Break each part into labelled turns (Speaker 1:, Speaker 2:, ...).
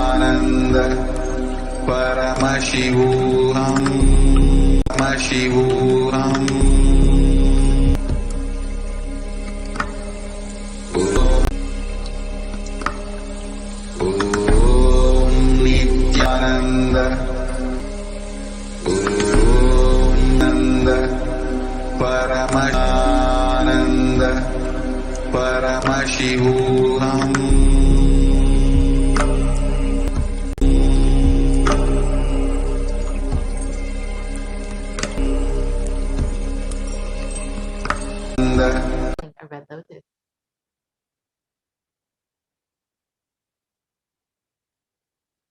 Speaker 1: Nithyananda Paramashivoham, Paramashivoham. Om Nithyananda, Om Nanda Paramashananda Paramashivoham.
Speaker 2: A red lotus.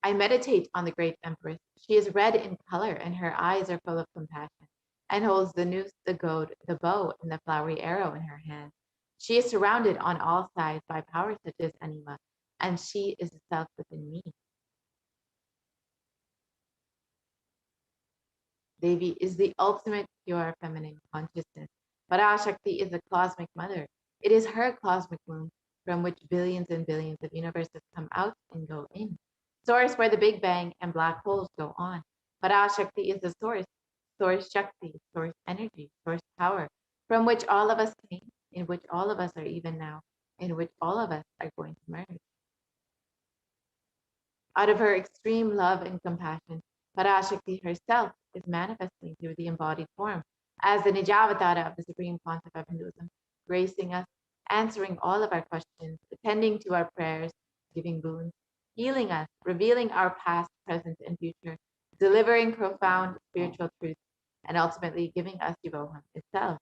Speaker 2: I meditate on the great Empress. She is red in color, and her eyes are full of compassion, and holds the noose, the goad, the bow, and the flowery arrow in her hand. She is surrounded on all sides by powers such as Anima, and she is the self within me. Devi is the ultimate pure feminine consciousness. Parashakti is the cosmic mother. It is her cosmic womb from which billions and billions of universes come out and go in. Source where the Big Bang and black holes go on. Parashakti is the source, source Shakti, source energy, source power, from which all of us came, in which all of us are even now, in which all of us are going to merge. Out of her extreme love and compassion, Parashakti herself is manifesting through the embodied form as the Nijavatara of the supreme concept of Hinduism, gracing us, answering all of our questions, attending to our prayers, giving boons, healing us, revealing our past, present, and future, delivering profound spiritual truths, and ultimately giving us Shivoham itself.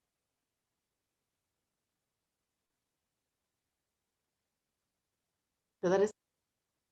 Speaker 2: So let us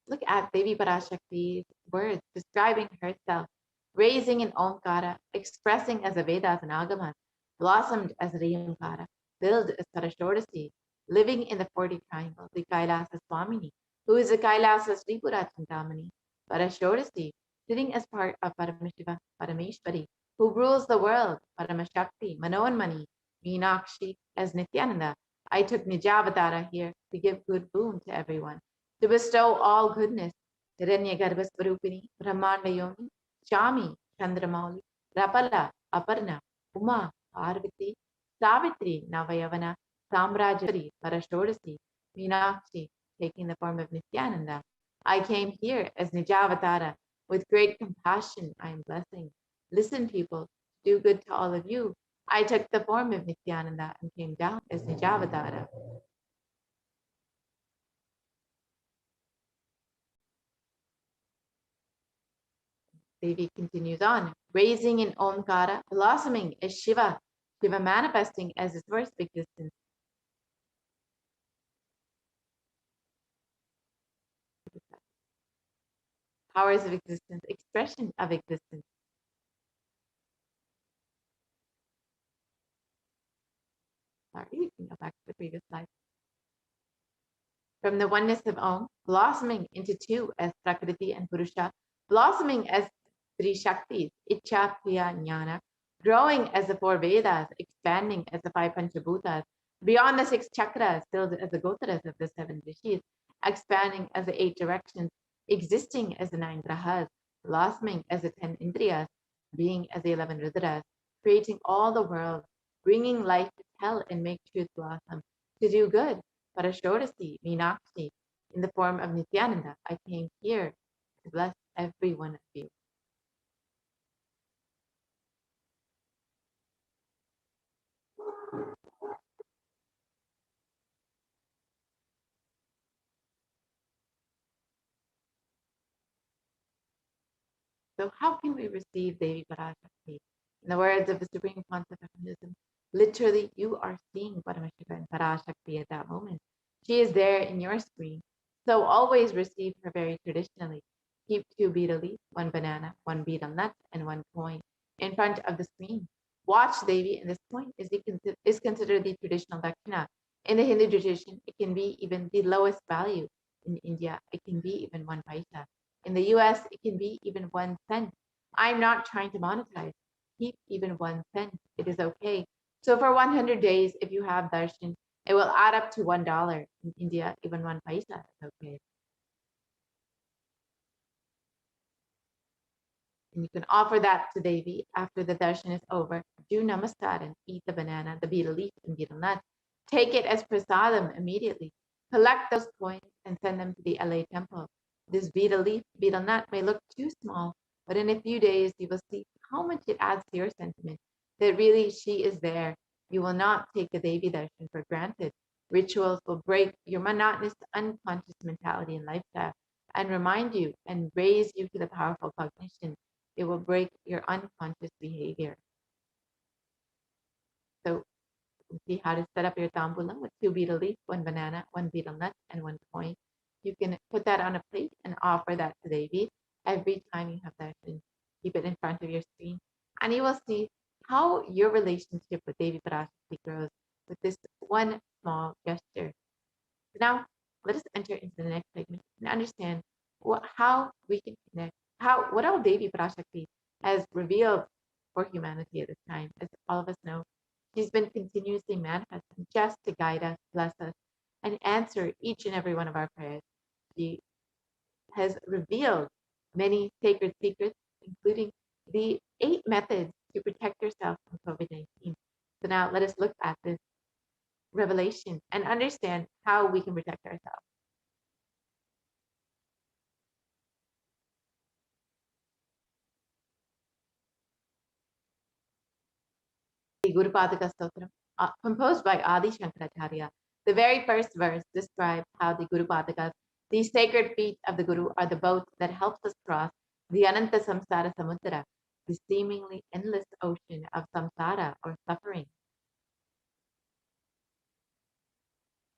Speaker 2: look at Devi Parashakti's words describing herself, raising in Omkara, expressing as a Vedas and Agamas, blossomed as Riyamkara, filled as Parashodasi, living in the 40 triangle, the Kailasa Swamini, who is the Kailasa Sripura Chintamani, Parashodasi, sitting as part of Paramashiva, Parameshwari, who rules the world, Paramashakti, Manoanmani, Meenakshi, as Nithyananda. I took Nijavatara here to give good boon to everyone, to bestow all goodness. Hiranya Garbhasvarupini, Brahmanda Yoni, Shami, Chandramauli, Rapala, Aparna, Uma, Parvati, Savitri, Navayavana, Samrajari, Parashodasi, Meenakshi, taking the form of Nithyananda. I came here as Nijavatara. With great compassion, I am blessing. Listen, people, do good to all of you. I took the form of Nithyananda and came down as Nijavatara. Devi continues on, raising in Omkara, blossoming as Shiva, Shiva manifesting as his first existence. Powers of existence, expression of existence. Sorry, you can go back to the previous slide. From the oneness of Om, blossoming into two as Prakriti and Purusha, blossoming as three Shaktis, Icha, Kriya, Jnana, growing as the four Vedas, expanding as the five Panchabhutas, beyond the six chakras, filled as the Gotaras of the seven Rishis, expanding as the eight directions, existing as the nine Grahas, blossoming as the 10 Indriyas, being as the 11 Rudras, creating all the world, bringing life to tell and make truth blossom, to do good. Parashodasi, Meenakshi, in the form of Nithyananda, I came here to bless every one of you. So how can we receive Devi Parashakti? In the words of the supreme concept of Hinduism, literally you are seeing Paramashiva and Parashakti at that moment. She is there in your screen. So always receive her very traditionally. Keep 2 betel leaves, 1 banana, 1 betel nut, and 1 coin in front of the screen. Watch Devi, and this coin is considered the traditional dakshina. In the Hindu tradition, it can be even the lowest value. In India, it can be even 1 paisa. In the US, it can be even 1 cent. I'm not trying to monetize. keep even 1 cent. It is okay. So for 100 days, if you have darshan, it will add up to $1. In India, even 1 paisa is okay. And you can offer that to Devi after the darshan is over. Do namaskar and eat the banana, the betel leaf, and betel nut. Take it as prasadam immediately. Collect those coins and send them to the LA temple. This betel leaf, betel nut may look too small, but in a few days you will see how much it adds to your sentiment that really she is there. You will not take the Devi darshan for granted. Rituals will break your monotonous, unconscious mentality and lifestyle and remind you and raise you to the powerful cognition. It will break your unconscious behavior. So you see how to set up your tambulam with 2 betel leaf, 1 banana, 1 betel nut, and 1 coin. You can put that on a plate and offer that to Devi every time you have darshan. Keep it in front of your screen, and you will see how your relationship with Devi Parashakti grows with this one small gesture. Now, let us enter into the next segment and understand how we can connect, what all Devi Parashakti has revealed for humanity at this time. As all of us know, she's been continuously manifesting just to guide us, bless us, and answer each and every one of our prayers. She has revealed many sacred secrets, including the 8 methods to protect yourself from COVID-19. So now let us look at this revelation and understand how we can protect ourselves. The Guru Padaka Stotram, composed by Adi Shankaracharya. The very first verse describes how the Guru Padakas, these sacred feet of the Guru, are the boat that helps us cross the Ananta Samsara Samudra, the seemingly endless ocean of samsara or suffering.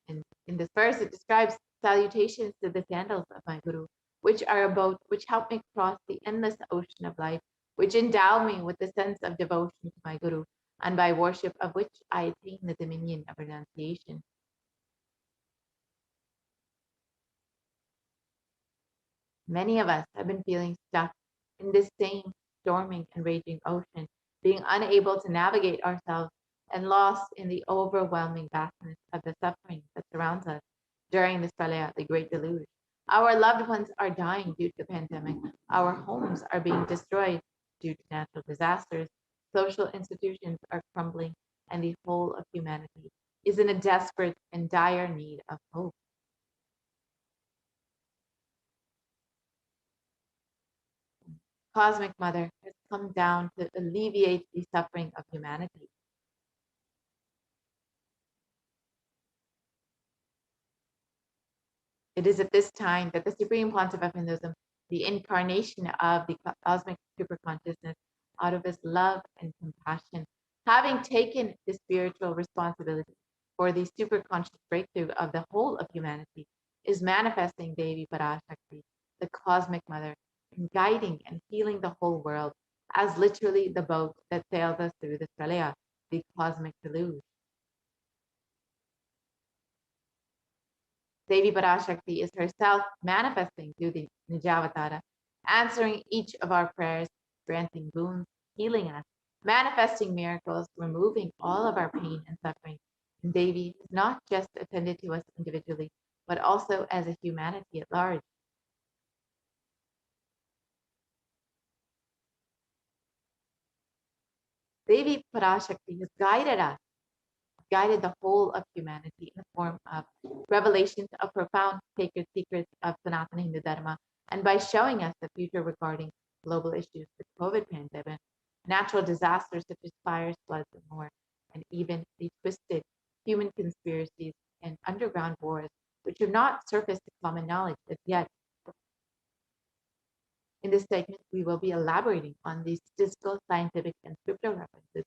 Speaker 2: And in this verse, it describes salutations to the sandals of my Guru, which are a boat which help me cross the endless ocean of life, which endow me with the sense of devotion to my Guru, and by worship of which I attain the dominion of renunciation. Many of us have been feeling stuck in this same storming and raging ocean, being unable to navigate ourselves and lost in the overwhelming vastness of the suffering that surrounds us during this pralaya, the great deluge. Our loved ones are dying due to the pandemic. Our homes are being destroyed due to natural disasters. Social institutions are crumbling, and the whole of humanity is in a desperate and dire need of hope. Cosmic Mother has come down to alleviate the suffering of humanity. It is at this time that the Supreme Pontiff of Hinduism, the incarnation of the cosmic superconsciousness, out of his love and compassion, having taken the spiritual responsibility for the superconscious breakthrough of the whole of humanity, is manifesting Devi Parashakti, the cosmic mother, and guiding and healing the whole world as literally the boat that sails us through the pralaya, the cosmic deluge. Devi Parashakti is herself manifesting through the Nijavatara, answering each of our prayers, granting boons, healing us, manifesting miracles, removing all of our pain and suffering. And Devi has not just attended to us individually, but also as a humanity at large. Devi Parashakti has guided the whole of humanity in the form of revelations of profound sacred secrets of Sanatana Hindu Dharma, and by showing us the future regarding global issues, the COVID pandemic, natural disasters such as fires, floods, and more, and even the twisted human conspiracies and underground wars, which have not surfaced to common knowledge as yet. In this segment, we will be elaborating on these statistical, scientific, and scriptural references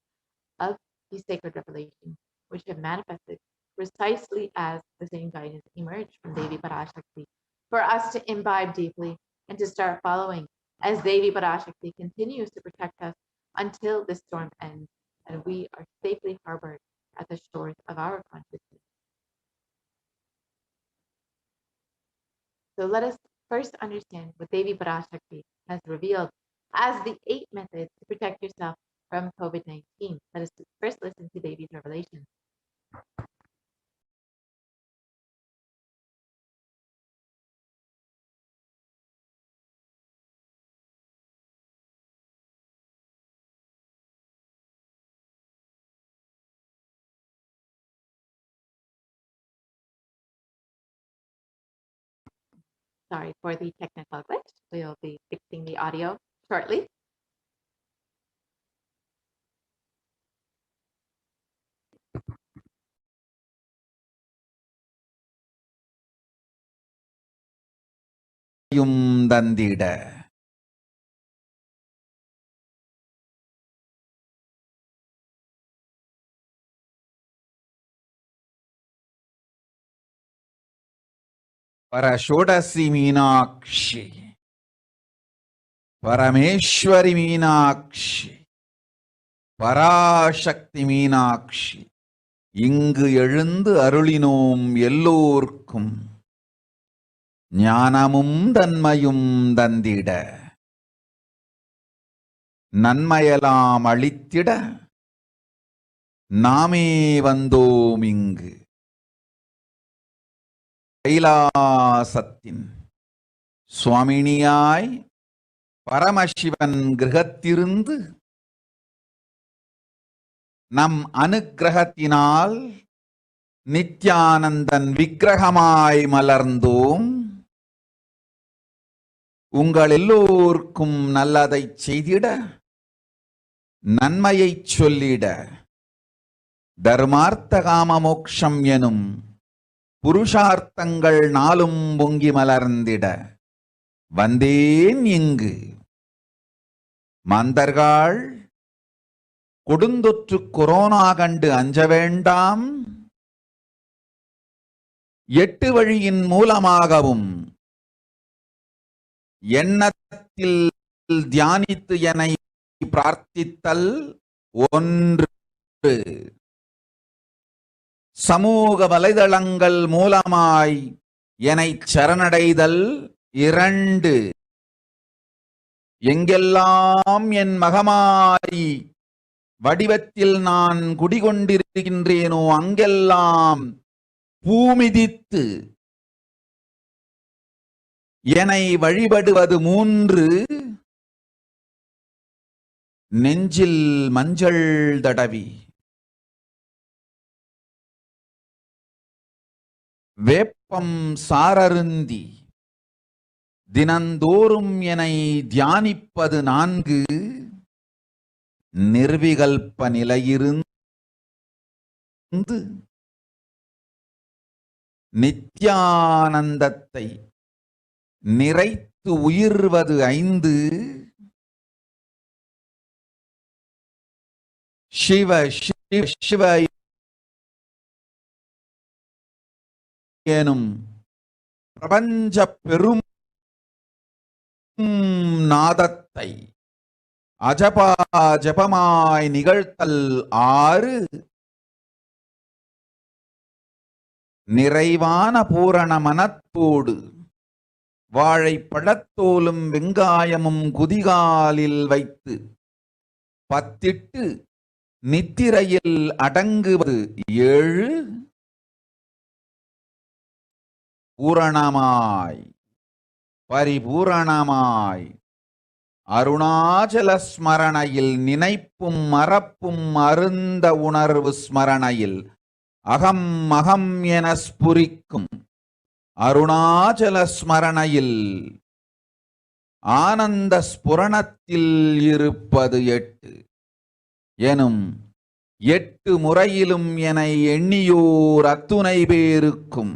Speaker 2: of these sacred revelations, which have manifested precisely as the same guidance emerged from Devi Parashakti, for us to imbibe deeply and to start following as Devi Parashakti continues to protect us until this storm ends and we are safely harbored at the shores of our consciousness. So let us first understand what Devi Parashakti has revealed as the 8 methods to protect yourself from COVID-19. Let us first listen to Devi's revelation. Sorry for the technical glitch. We'll be fixing the audio shortly.
Speaker 3: தந்திட பரஷோடசி மீனாட்சி, பரமேஸ்வரி மீனாட்சி, பராசக்தி மீனாட்சி, இங்கு எழுந்து அருளினோம் எல்லோர்க்கும் ஞானமும் தன்மையும் தந்திட, நன்மையெல்லாம் அளித்திட நாமே வந்தோம் இங்கு. கைலாசத்தின் சுவாமினியாய் பரமசிவன் கிரகத்திருந்து நம் அனுக்கிரகத்தினால் நித்யானந்தன் விக்கிரகமாய் மலர்ந்தோம். உங்கள் எல்லோருக்கும் நல்லதை செய்திட, நன்மையை சொல்லிட, தர்மார்த்த காம மோக்ஷம் எனும் புருஷார்த்தங்கள் நாளும் பொங்கி மலர்ந்திட வந்தேன் இங்கு. மாந்தர்கள் கொடுந்தொற்று கொரோனா கண்டு அஞ்ச வேண்டாம். 8 வழியின் மூலமாகவும் எண்ணத்தில் தியானித்து என்னை பிரார்த்தித்தல் ஒன்று, சமூக வலைதளங்கள் மூலமாய் என்னை சரணடைதல் 2, எங்கெல்லாம் என் மகமாரி வடிவத்தில் நான் குடிகொண்டிருக்கின்றேனோ அங்கெல்லாம் பூமிதித்து என்னை வழிபடுவது 3, நெஞ்சில் மஞ்சள் தடவி வேப்பம் சாரருந்தி தினந்தோறும் என்னை தியானிப்பது 4, நிர்விகல்ப நிலையிருந்து நித்யானந்தத்தை நிறைத்து உயிர்வது 5, சிவ சிவ சிவ எனும் பிரபஞ்ச பெரும் நாதத்தை அஜபா ஜபமாய் நிகழ்த்தல் 6, நிறைவான பூரண மனத்தோடு வாழைப்பழத்தோலும் வெங்காயமும் குதிகாலில் வைத்து பத்திட்டு நித்திரையில் அடங்குவது 7, பூரணமாய் பரிபூரணமாய் அருணாச்சல ஸ்மரணையில் நினைப்பும் மறப்பும் அருந்த உணர்வு ஸ்மரணையில் அகம் அகம் என ஸ்புரிக்கும் அருணாச்சல ஸ்மரணையில் ஆனந்த ஸ்புரணத்தில் இருப்பது 8 எனும் 8 முறையிலும் என எண்ணியோர் அத்துணை பேருக்கும்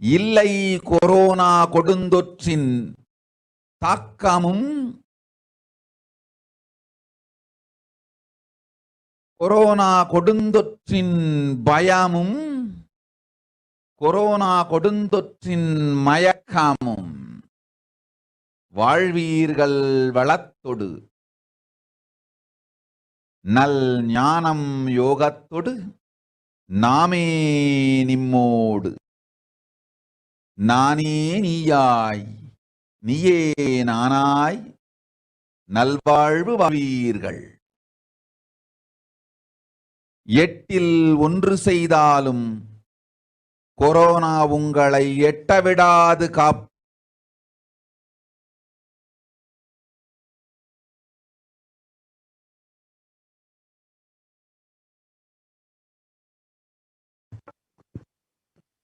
Speaker 3: இல்லை கொரோனா கொடுந்தொற்றின் தாக்கமும் கொரோனா கொடுந்தொற்றின் பயமும் கொரோனா கொடுந்தொற்றின் மயக்கமும் வாழ்வீர்கள் வளத்தொடு நல் ஞானம் யோகத்தொடு நாமே நிம்மோடு நானே நீயாய் நீயே நானாய் நல்வாழ்வு வாழ்வீர்கள். எட்டில் ஒன்று செய்தாலும் கொரோனா உங்களை எட்டவிடாது காப்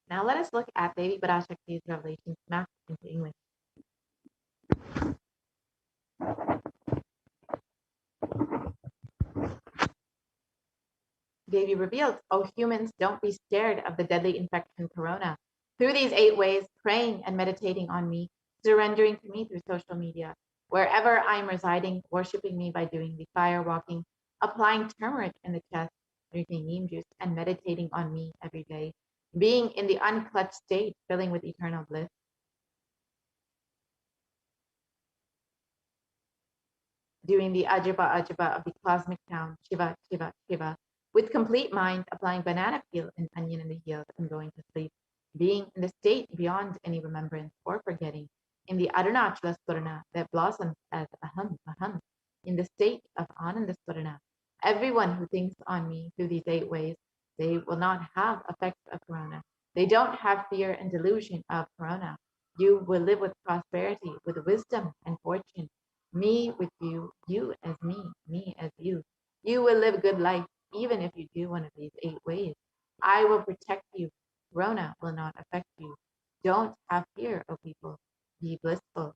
Speaker 2: Now let us look at Devi Parashakti's revelations mapped into English. Devi revealed, "O humans, don't be scared of the deadly infection corona. Through these 8 ways, praying and meditating on me, surrendering to me through social media, wherever I am residing, worshipping me by doing the fire walking, applying turmeric in the chest, drinking neem juice, and meditating on me every day, being in the unclutched state, filling with eternal bliss, doing the Ajaba of the cosmic sound, Shiva, Shiva, Shiva, with complete mind, applying banana peel and onion in the heels and going to sleep, being in the state beyond any remembrance or forgetting, in the Arunachala Swarana that blossoms as Aham, Aham, in the state of Ananda Swarana. Everyone who thinks on me through these 8 ways, they will not have effects of corona. They don't have fear and delusion of corona. You will live with prosperity, with wisdom and fortune. Me with you, you as me as you. You will live good life, even if you do one of these 8 ways. I will protect you. Corona will not affect you. Don't have fear, O people. Be blissful.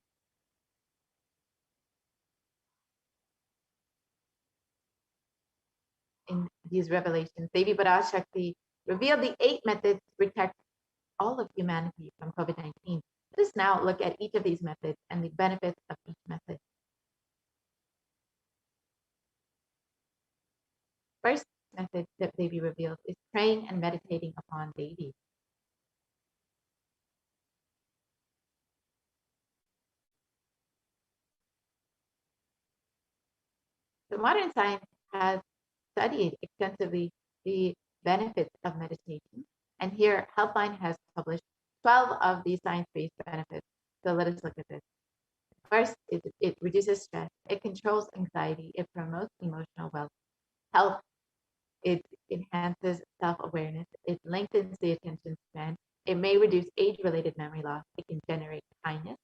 Speaker 2: In these revelations, Devi Parashakti revealed the 8 methods to protect all of humanity from COVID-19. Let us now look at each of these methods and the benefits of each method. First method that Devi reveals is praying and meditating upon Devi. So modern science has studied extensively the benefits of meditation, and here Helpline has published 12 of these science-based benefits. So let us look at this. First, it reduces stress, it controls anxiety, it promotes emotional health, it enhances self-awareness, it lengthens the attention span, it may reduce age-related memory loss, it can generate kindness,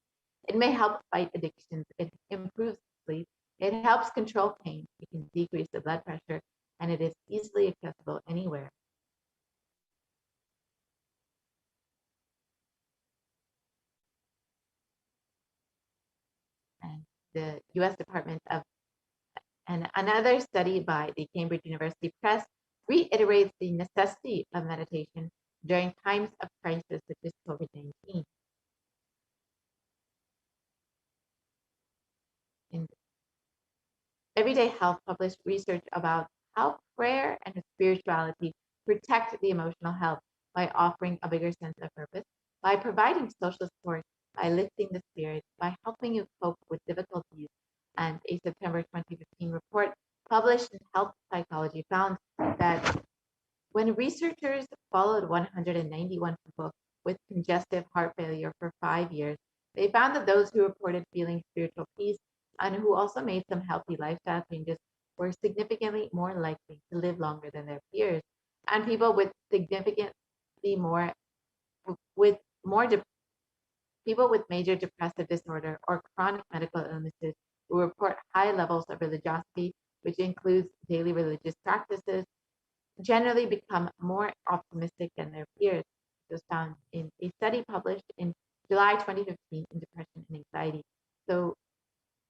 Speaker 2: it may help fight addictions, it improves sleep, it helps control pain, it can decrease the blood pressure, and it is easily accessible anywhere. And the US Department of, and another study by the Cambridge University Press reiterates the necessity of meditation during times of crisis such as COVID-19. In Everyday Health published research about how prayer and spirituality protect the emotional health by offering a bigger sense of purpose, by providing social support, by lifting the spirit, by helping you cope with difficulties. And a September 2015 report published in Health Psychology found that when researchers followed 191 people with congestive heart failure for 5 years, they found that those who reported feeling spiritual peace and who also made some healthy lifestyle changes were significantly more likely to live longer than their peers. And people with significantly more with more de- people with major depressive disorder or chronic medical illnesses who report high levels of religiosity, which includes daily religious practices, generally become more optimistic than their peers. This was found in a study published in July 2015 in Depression and Anxiety. So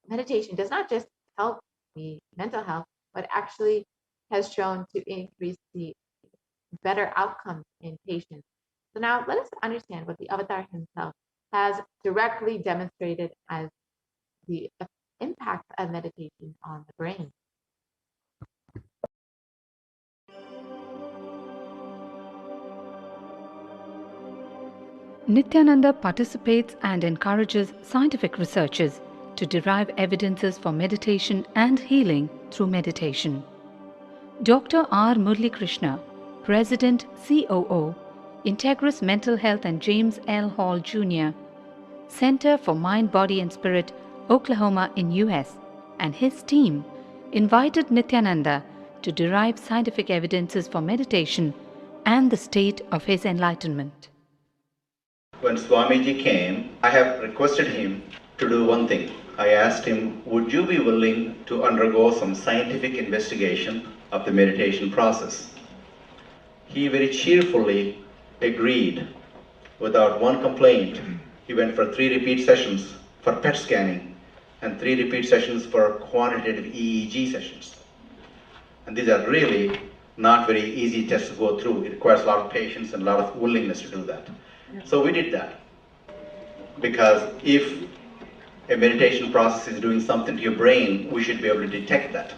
Speaker 2: meditation does not just help the mental health, but actually has shown to increase the better outcomes in patients. So now let us understand what the avatar himself has directly demonstrated as the impact of meditation on the brain.
Speaker 4: Nithyananda participates and encourages scientific researchers to derive evidences for meditation and healing through meditation. Dr. R. Murli Krishna, President, COO, Integris Mental Health and James L. Hall Jr., Center for Mind, Body and Spirit, Oklahoma in US, and his team invited Nithyananda to derive scientific evidences for meditation and the state of his enlightenment.
Speaker 5: When Swamiji came, I have requested him to do one thing. I asked him, would you be willing to undergo some scientific investigation of the meditation process? He very cheerfully agreed without one complaint. He went for 3 repeat sessions for PET scanning and 3 repeat sessions for quantitative EEG sessions. And these are really not very easy tests to go through. It requires a lot of patience and a lot of willingness to do that. So we did that. Because if a meditation process is doing something to your brain, we should be able to detect that.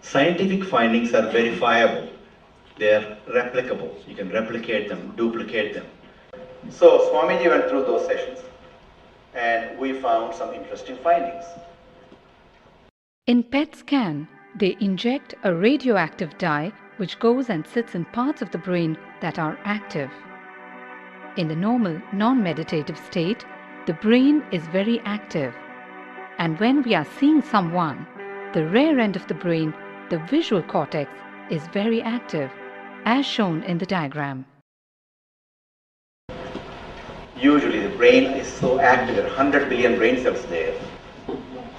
Speaker 5: Scientific findings are verifiable. They're replicable. You can replicate them, duplicate them. So Swamiji went through those sessions and we found some interesting findings.
Speaker 4: In PET scan, they inject a radioactive dye which goes and sits in parts of the brain that are active. In the normal, non-meditative state, the brain is very active. And when we are seeing someone, the rear end of the brain, the visual cortex, is very active, as shown in the diagram.
Speaker 5: Usually the brain is so active, there are 100 billion brain cells there.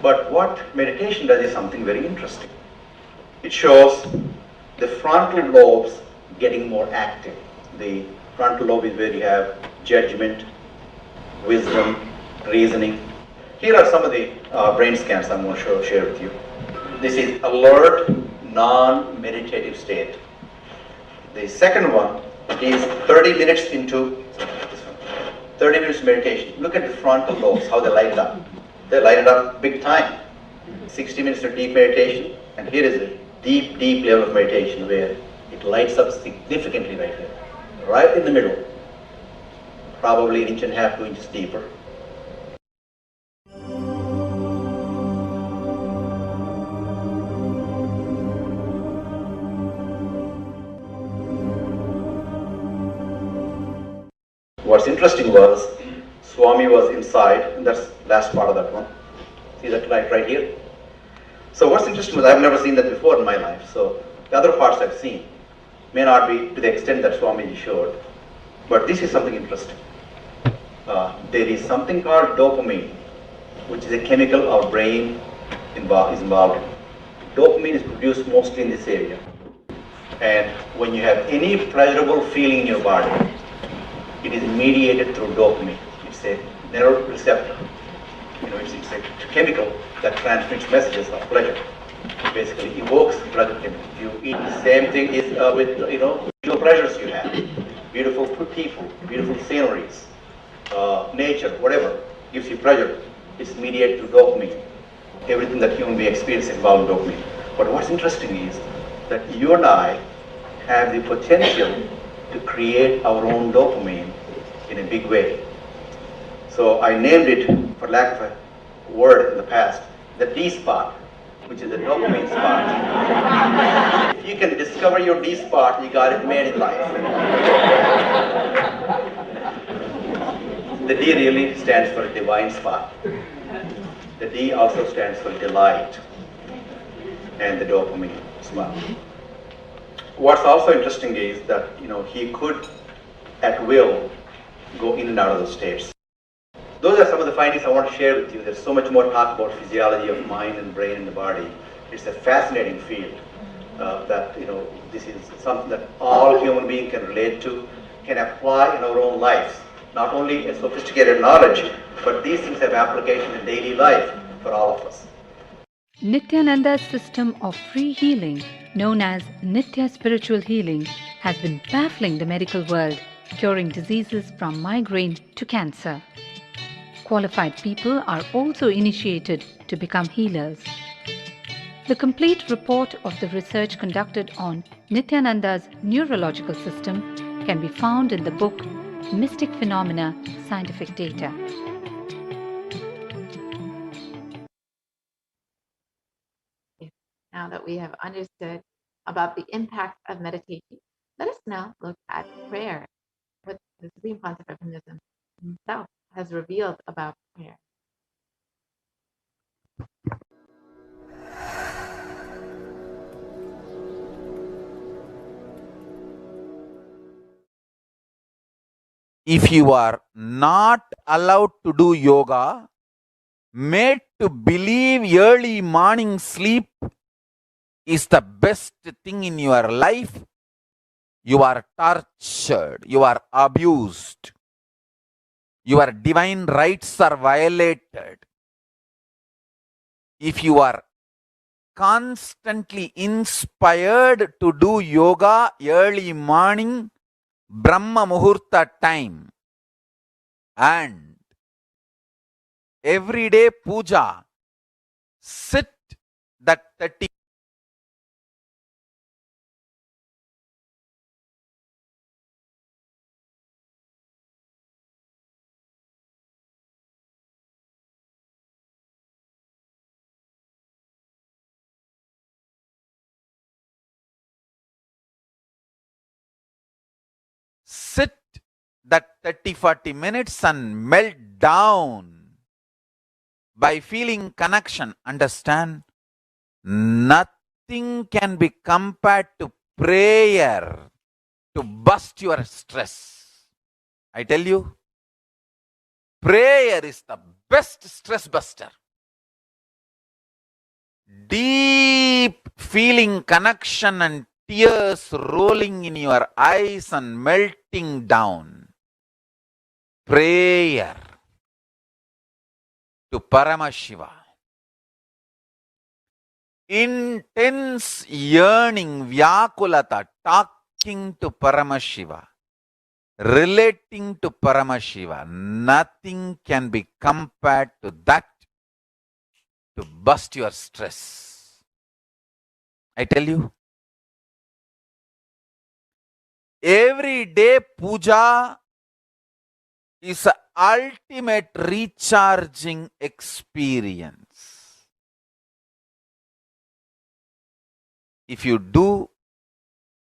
Speaker 5: But what meditation does is something very interesting. It shows the frontal lobes getting more active. The frontal lobe is where you have judgment, wisdom, reasoning. Here are some of the brain scans I'm going to share with you. This is alert, non-meditative state. The second one is 30 minutes into 30 minutes meditation. Look at the frontal lobes, how they light it up. They light it up big time. 60 minutes of deep meditation, and here is a deep, deep level of meditation where it lights up significantly right here. Right in the middle. Probably 1.5 inches, 2 inches deeper. What's interesting was, Swami was inside, and that's the last part of that one. See that light right here? So what's interesting was, I've never seen that before in my life. So the other parts I've seen may not be to the extent that Swamiji showed. But this is something interesting. There is something called dopamine, which is a chemical our brain is involved in. Dopamine is produced mostly in this area. And when you have any pleasurable feeling in your body, it is mediated through dopamine. It's a neuroreceptor. It's a chemical that transmits messages of pleasure. It basically evokes pleasure chemicals. You eat the same thing is with visual pleasures you have. Beautiful people, beautiful sceneries, nature, whatever gives you pleasure. It's mediated through dopamine. Everything that human being experiences involves dopamine. But what's interesting is that you and I have the potential to create our own dopamine in a big way. So I named it, for lack of a word in the past, the D spot, which is the dopamine spot. If you can discover your D spot, you got it made in life. The D really stands for divine spot. The D also stands for delight, and the dopamine spot. What's also interesting is that he could, at will, go in and out of those states. Those are some of the findings I want to share with you. There's so much more talk about physiology of mind and brain and the body. It's a fascinating field that this is something that all human beings can relate to, can apply in our own lives. Not only a sophisticated knowledge, but these things have application in daily life for all of us.
Speaker 4: Nithyananda's system of free healing, known as Nithya Spiritual Healing, has been baffling the medical world, curing diseases from migraine to cancer. Qualified people are also initiated to become healers. The complete report of the research conducted on Nithyananda's neurological system can be found in the book Mystic Phenomena, Scientific Data.
Speaker 2: Now that we have understood about the impact of meditation, let us now look at prayer, what the Supreme Concept of Hinduism himself has revealed about prayer.
Speaker 3: If you are not allowed to do yoga, made to believe early morning sleep is the best thing in your life, you are tortured, you are abused, your divine rights are violated. If you are constantly inspired to do yoga early morning, Brahma Muhurta time, and everyday puja, sit that 30 sit that 30-40 minutes and melt down by feeling connection. Understand, nothing can be compared to prayer to bust your stress. I tell you, prayer is the best stress buster. Deep feeling connection and tears rolling in your eyes and melting down. Prayer to Paramashiva. Intense yearning, Vyakulata, talking to Paramashiva, relating to Paramashiva. Nothing can be compared to that to bust your stress. I tell you, every day puja is an ultimate recharging experience. If you do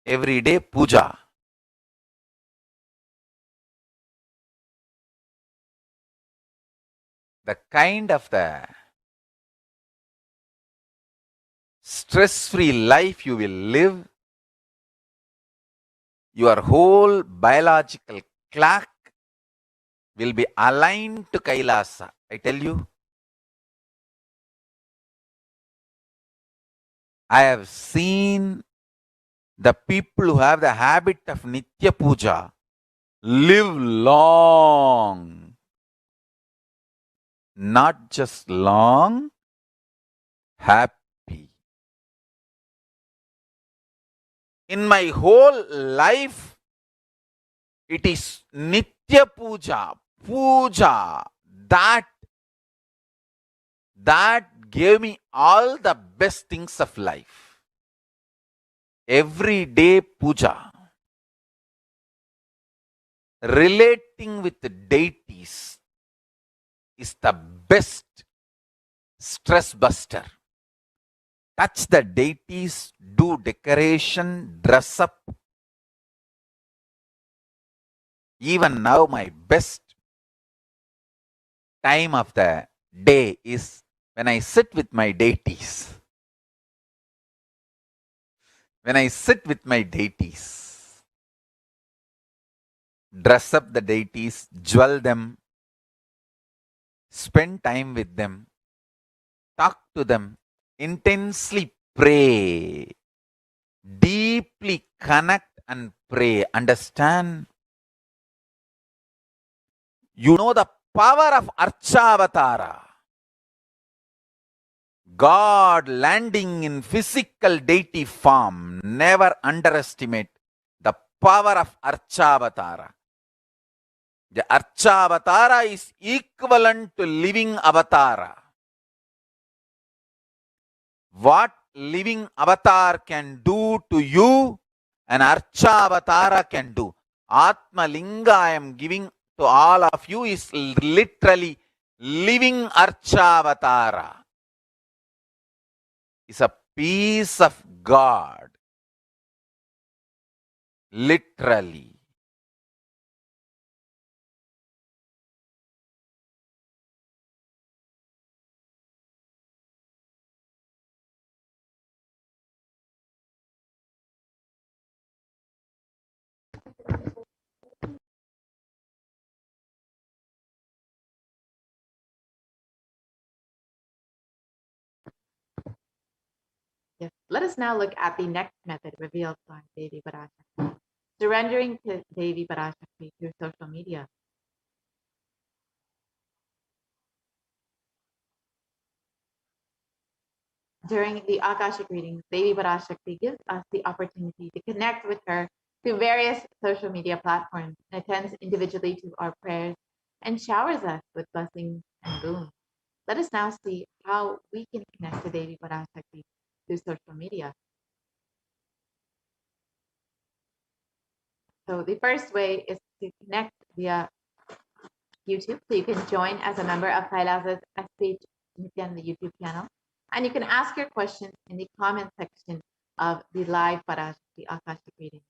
Speaker 3: everyday puja, the kind of the stress-free life you will live, your whole biological clock will be aligned to Kailasa. I tell you, I have seen the people who have the habit of Nitya Puja live long. Not just long, happy. In my whole life, it is Nitya Puja, Puja, that gave me all the best things of life. Everyday puja, relating with the deities is the best stress buster. Touch the deities, do decoration, dress up. Even now, my best time of the day is when I sit with my deities. When I sit with my deities, dress up the deities, jewel them, spend time with them, talk to them, intensely pray, deeply connect and pray. Understand? You know the power of Archavatara. God landing in physical deity form. Never underestimate the power of Archavatara. The Archavatara is equivalent to living avatara. What living avatar can do to you, an Archavatara can do. Atma Linga I am giving to all of you is literally living Archavatara. It's a piece of God. Literally.
Speaker 2: Let us now look at the next method revealed by Devi Parashakti, surrendering to Devi Parashakti through social media. During the Akashic readings, Devi Parashakti gives us the opportunity to connect with her through various social media platforms and attends individually to our prayers and showers us with blessings and boons. Let us now see how we can connect to Devi Parashakti through social media. So the first way is to connect via YouTube. So you can join as a member of Kailasa's HDH Nithyananda YouTube channel. And you can ask your questions in the comment section of the live Parashakti Akashic reading.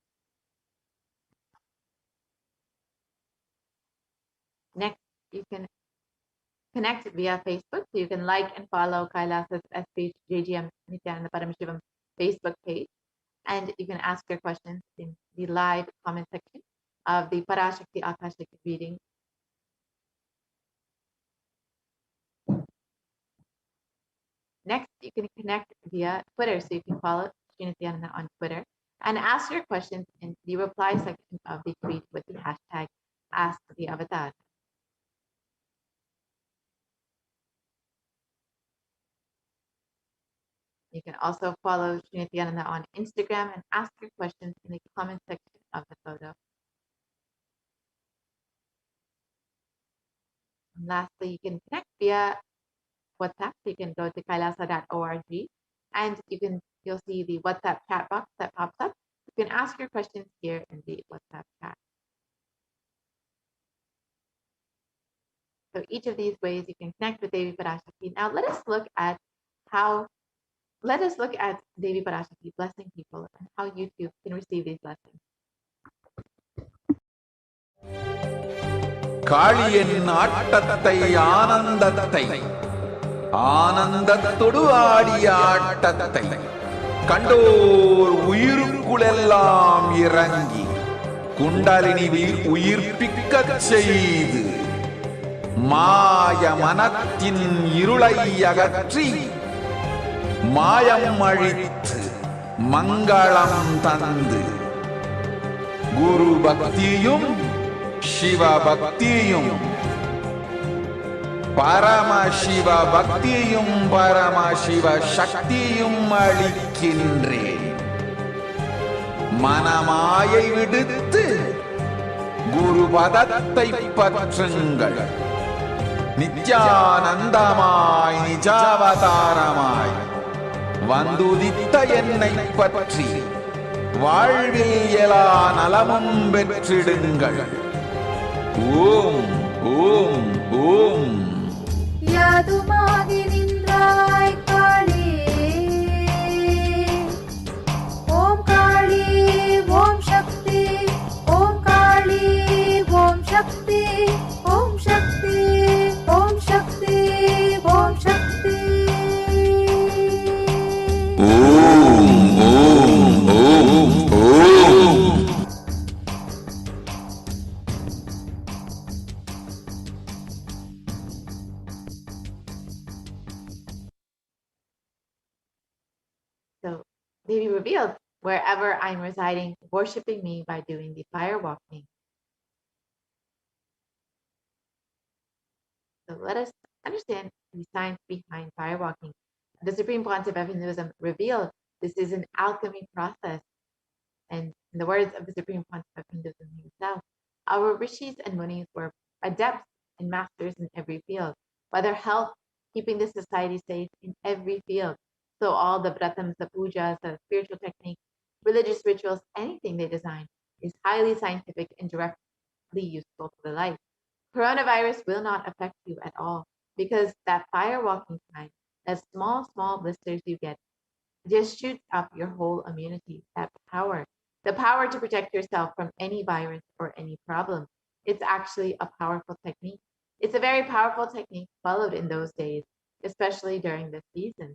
Speaker 2: Next, you can connect via Facebook. So you can like and follow Kailasa's SPH JGM Nithyananda Paramashivam Facebook page. And you can ask your questions in the live comment section of the Parashakti Akashic reading. Next, you can connect via Twitter. So you can follow Nithyananda on Twitter and ask your questions in the reply section of the tweet with the hashtag AskTheAvatar. You can also follow Nithyananda on Instagram and ask your questions in the comment section of the photo. And lastly, you can connect via WhatsApp. So you can go to kailasa.org and you'll see the WhatsApp chat box that pops up. You can ask your questions here in the WhatsApp chat. So each of these ways you can connect with Devi Parashakti. Now let us look at Devi Parashakti blessing people and how you too can receive these blessings.
Speaker 3: காளியின் ஆட்டத்தை ஆனந்தத்தை ஆனந்தத்தொடு ஆடிய ஆட்டத்தை கண்டோர் உயிருக்குளெல்லாம் இறங்கி குண்டலினி உயிர்ப்பிக்கச் செய்து மாய மனத்தின் இருளை அகற்றி மாயம் அழித்து மங்களம் தந்து குரு பக்தியும் சிவ பக்தியும் பரமசிவ பக்தியும் பரமசிவ சக்தியும் அளிக்கின்றேன். மனமாயை விடுத்து குரு பதத்தை பற்றுங்கள். நித்யானந்தமாய் நிஜாவதாரமாய் வந்துதித்த என்னை பற்றி வாழ்வில் எல்லா நலமும் பெற்றிடுங்கள். ஓம் ஓம் ஓம்.
Speaker 6: யாதுமாகி நின்றாய் காளி, ஓம் காளி ஓம் சக்தி, ஓம் காளி ஓம் சக்தி, ஓம் சக்தி ஓம் சக்தி ஓம் சக்தி.
Speaker 3: ஓம் ஓம் ஓம் ஓம்.
Speaker 2: So Devi revealed, wherever I'm residing, worshiping me by doing the fire walking. So let us understand the science behind fire walking. The Supreme Pontiff of Hinduism revealed this is an alchemy process. And in the words of the Supreme Pontiff of Hinduism himself, our rishis and munis were adepts and masters in every field, whether health, keeping the society safe in every field. So all the vratams, the pujas, the spiritual techniques, religious rituals, anything they design is highly scientific and directly useful to the life. Coronavirus will not affect you at all because that fire walking time, that small blisters you get, just shoots up your whole immunity, that power, the power to protect yourself from any virus or any problem. It's actually a powerful technique. It's a very powerful technique followed in those days, especially during this season.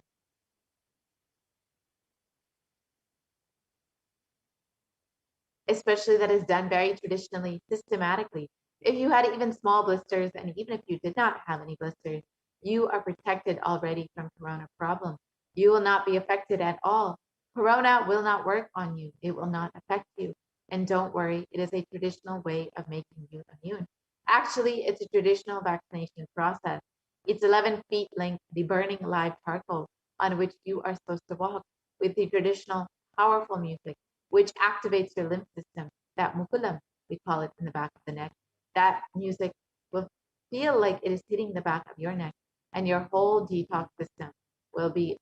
Speaker 2: Especially that is done very traditionally, systematically. If you had even small blisters, and even if you did not have any blisters, you are protected already from corona problem. You will not be affected at all. Corona will not work on you. It will not affect you. And don't worry, it is a traditional way of making you immune. Actually, it's a traditional vaccination process. It's 11 feet length, the burning live charcoal on which you are supposed to walk with the traditional powerful music, which activates your lymph system, that mukulam, we call it in the back of the neck. That music will feel like it is hitting the back of your neck, and your whole detox system will be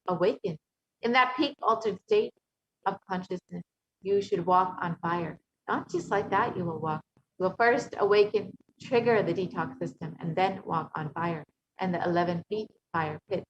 Speaker 2: awakened. In that peak altered state of consciousness, you should walk on fire. Not just like that, you will walk. You will first awaken, trigger the detox system, and then walk on fire and the 11 feet fire pit.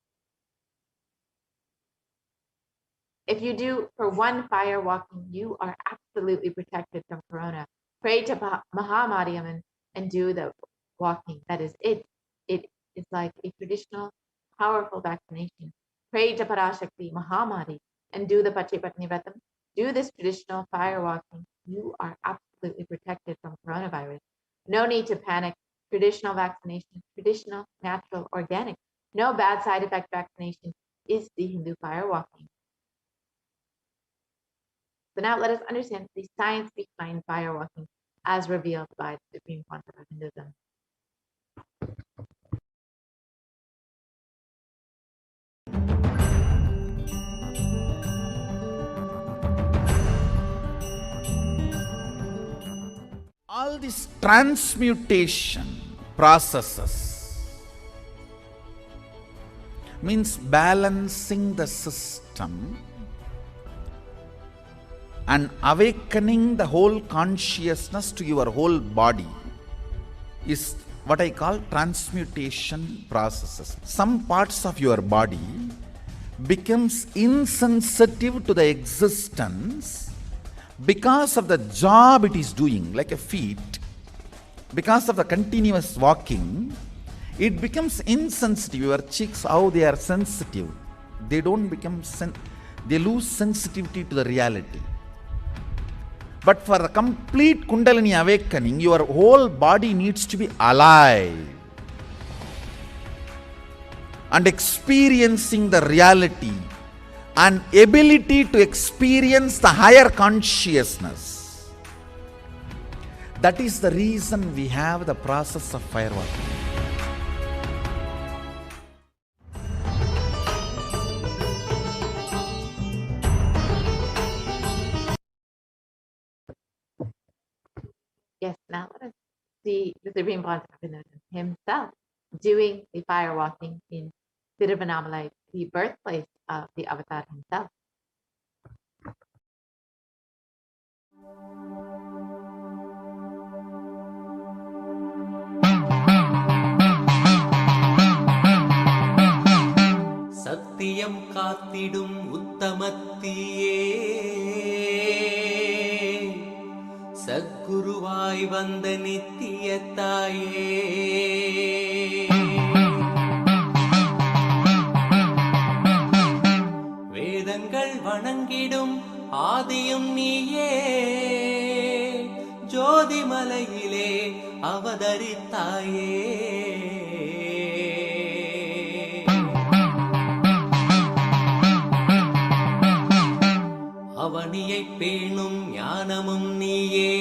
Speaker 2: If you do for one fire walking, you are absolutely protected from corona. Pray to Mahamariam and do the walking. That is it. It is like a traditional, powerful vaccination. Pray to Parashakti Mahamari and do the Pachipatni Vratam. Do this traditional fire walking. You are absolutely protected from coronavirus. No need to panic. Traditional vaccination, traditional, natural, organic. No bad side effect vaccination is the Hindu fire walking. So now let us understand the science behind fire walking as revealed by the Supreme Concept of Hinduism.
Speaker 3: All these transmutation processes means balancing the system and awakening the whole consciousness to your whole body is what I call transmutation processes. Some parts of your body becomes insensitive to the existence because of the job it is doing, like a feet. Because of the continuous walking, it becomes insensitive. Your cheeks, how they are sensitive, they don't become they lose sensitivity to the reality. But for the complete Kundalini awakening, your whole body needs to be alive and experiencing the reality and ability to experience the higher consciousness. That is the reason we have the process of firewalking.
Speaker 2: Yes, now let us see the Supreme Concept of Hinduism himself doing the fire walking in Tiruvannamalai, the birthplace of the Avatar himself.
Speaker 7: சத்தியம் காத்திடும் உத்தமத்தியே சத்குருவாய் வந்த நித்திய தாயே வேதங்கள் வணங்கிடும் ஆதியும் நீயே ஜோதிமலையிலே அவதரித்தாயே அவனியை பேணும் ஞானமும் நீயே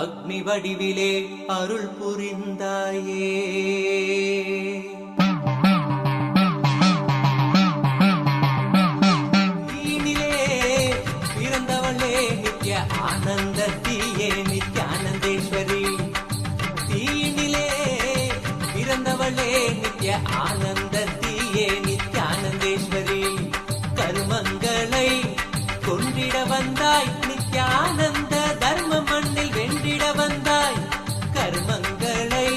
Speaker 7: அக்னி வடிவிலே அருள் புரிந்தாயே தீனிலே பிறந்தவளே நித்ய ஆனந்தத்தியே நித்யானந்தேஸ்வரி தீனிலே பிறந்தவளே நித்ய ஆனந்தத்தியே நித்யானந்தேஸ்வரி கர்மங்களை கொன்றிட வந்தாய் நித்யானந்த தர்ம மண்ணில் வென்றிட வந்தாய் கர்மங்களை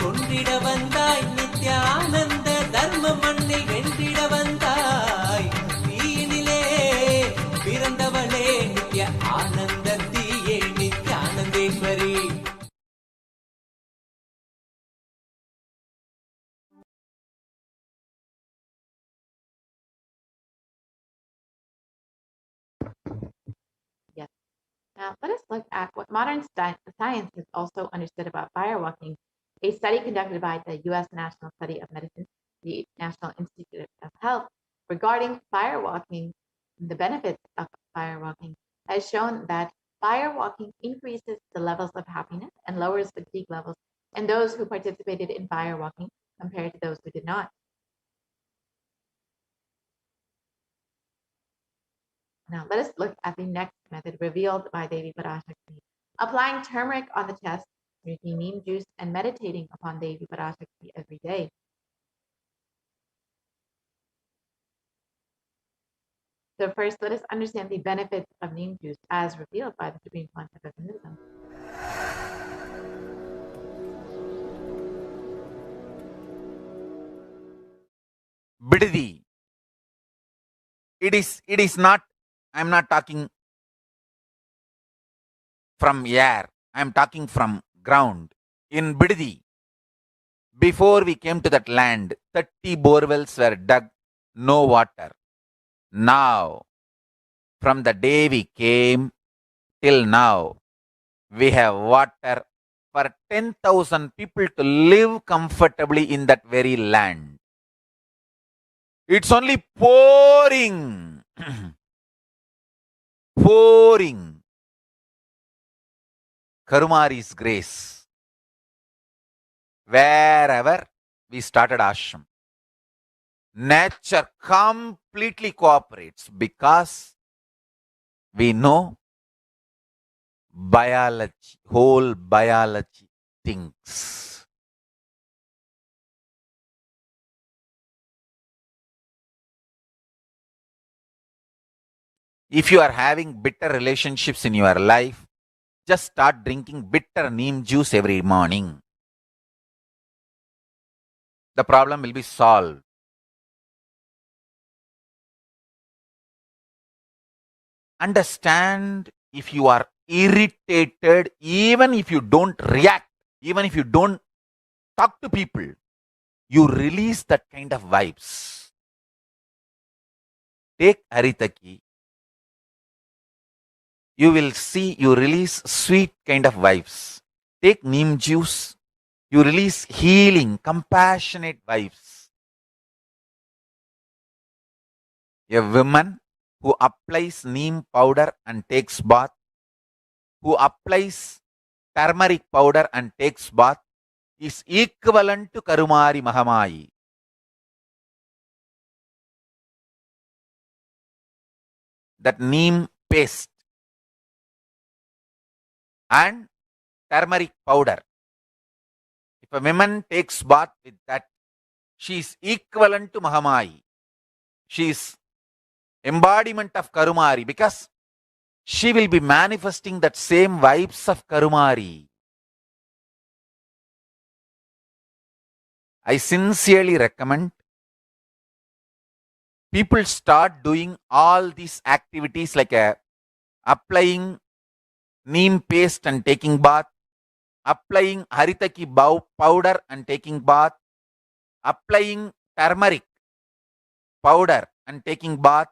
Speaker 7: கொன்றிட வந்தாய் நித்யானந்த தர்ம மண்ணில் வென்றிட வந்தாய் தீயினிலே பிறந்தவளே நித்ய ஆனந்தத்தியே நித்யானந்தேஸ்வரி
Speaker 2: Yes. Now let us look at what modern science has also understood about firewalking. A study conducted by the U.S. National Study of Medicine, the National Institute of Health, regarding fire walking, the benefits of fire walking has shown that fire walking increases the levels of happiness and lowers fatigue levels in those who participated in fire walking compared to those who did not. Now let us look at the next method revealed by Devi Parashakti. Applying turmeric on the chest, drinking neem juice, and meditating upon Devi Parashakti every day. So first, let us understand the benefits of neem juice as revealed by the Supreme Concept of Hinduism.
Speaker 3: Bididi. It is not, I'm not talking from air, I'm talking from ground. In Bididi, before we came to that land, 30 borewells were dug, no water. Now, from the day we came till now, we have water for 10,000 people to live comfortably in that very land. It's only pouring, pouring Karumari's grace wherever we started ashram. Nature completely cooperates because we know biology, whole biology thinks. If you are having bitter relationships in your life, just start drinking bitter neem juice every morning. The problem will be solved. Understand, if you are irritated, even if you don't react, even if you don't talk to people, you release that kind of vibes. Take Haritaki. You will see you release sweet kind of vibes. Take neem juice. You release healing, compassionate vibes. A woman who applies neem powder and takes bath, who applies turmeric powder and takes bath, is equivalent to Karumari Mahamayi. That neem paste and turmeric powder, if a woman takes bath with that, she is equivalent to Mahamayi. She is embodiment of Karumari because she will be manifesting that same vibes of Karumari. I sincerely recommend people start doing all these activities like applying neem paste and taking bath, applying haritaki powder and taking bath, applying turmeric powder and taking bath,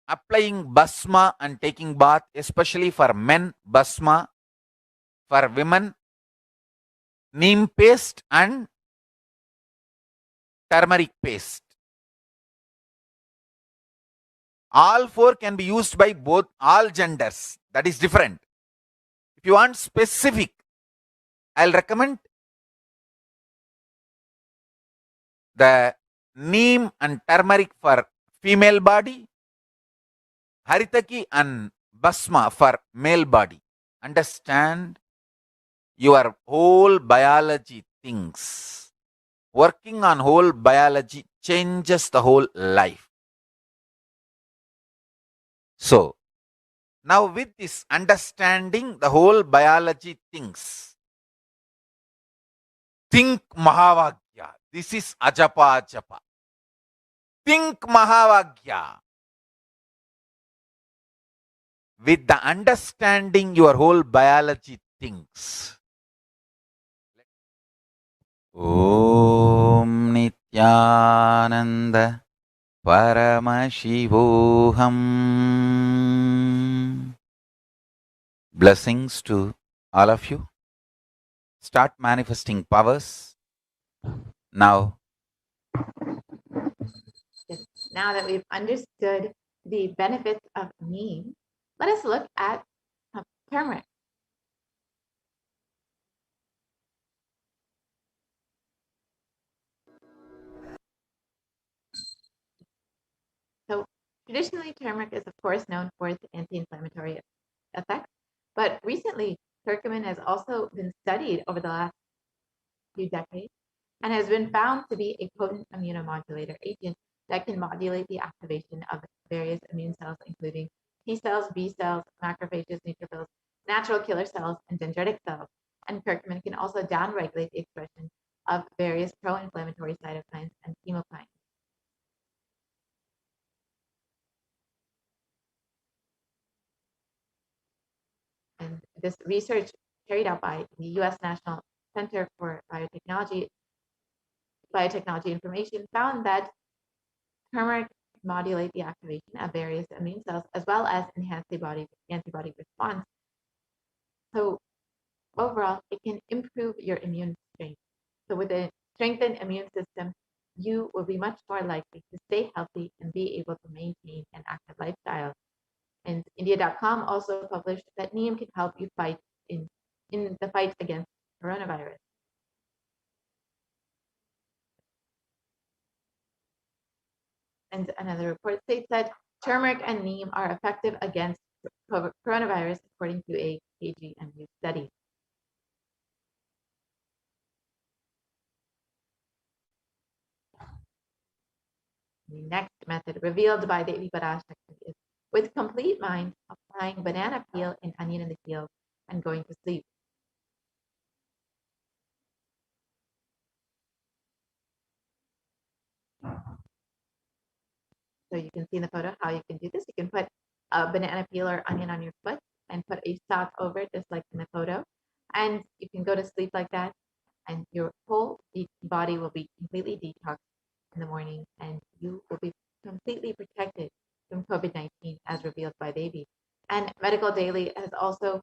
Speaker 3: applying basma and taking bath, especially for men, basma, for women, neem paste and turmeric paste. All four can be used by both, all genders. That is different. If you want specific, I'll recommend the neem and turmeric for female body, haritaki and basma for male body. Understand, your whole biology things. Working on whole biology changes the whole life. So, now with this understanding the whole biology things, think Mahavagya. This is Ajapa Ajapa. Think Mahavagya. With the understanding your whole biology thinks. Om Nithyananda Paramashivoham. Blessings to all of you. Start manifesting powers. Now,
Speaker 2: Yes. Now that we've understood the benefits of neem, let us look at turmeric. So traditionally, turmeric is of course known for its anti-inflammatory effects, but recently curcumin has also been studied over the last few decades and has been found to be a potent immunomodulator agent that can modulate the activation of various immune cells, including T cells, B cells, macrophages, neutrophils, natural killer cells, and dendritic cells. And curcumin can also downregulate the expression of various pro-inflammatory cytokines and chemokines. And this research carried out by the U.S. National Center for Biotechnology Information found that turmeric modulate the activation of various immune cells as well as enhance the antibody response. So overall, it can improve your immune strength. So with a strengthened immune system, you will be much more likely to stay healthy and be able to maintain an active lifestyle. And India.com also published that neem can help you fight in the fight against coronavirus. And another report states that turmeric and neem are effective against coronavirus, according to a KGMU study. The next method revealed by Devi Parashakti is with complete mind, applying banana peel and onion in the field and going to sleep. So you can see in the photo how you can do this. You can put a banana peel or onion on your foot and put a sock over it, just like in the photo. And you can go to sleep like that, and your whole body will be completely detoxed in the morning, and you will be completely protected from COVID-19 as revealed by Devi. And Medical Daily has also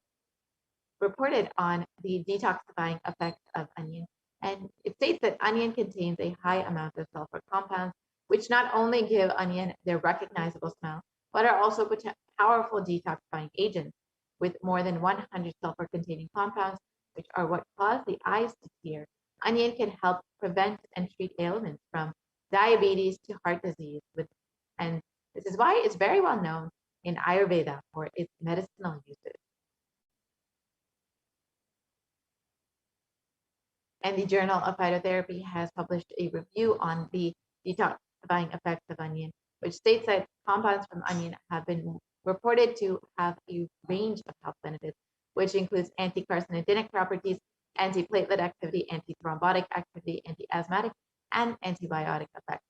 Speaker 2: reported on the detoxifying effects of onion. And it states that onion contains a high amount of sulfur compounds, which not only give onion their recognizable smell, but are also powerful detoxifying agents with more than 100 sulfur-containing compounds, which are what cause the eyes to tear. Onion can help prevent and treat ailments from diabetes to heart disease. And this is why it's very well known in Ayurveda for its medicinal uses. And the Journal of Phytotherapy has published a review on the detoxifying effects of onion, which states that compounds from onion have been reported to have a range of health benefits, which includes anti-carcinogenic properties, antiplatelet activity, antithrombotic activity, anti-asthmatic, and antibiotic effects.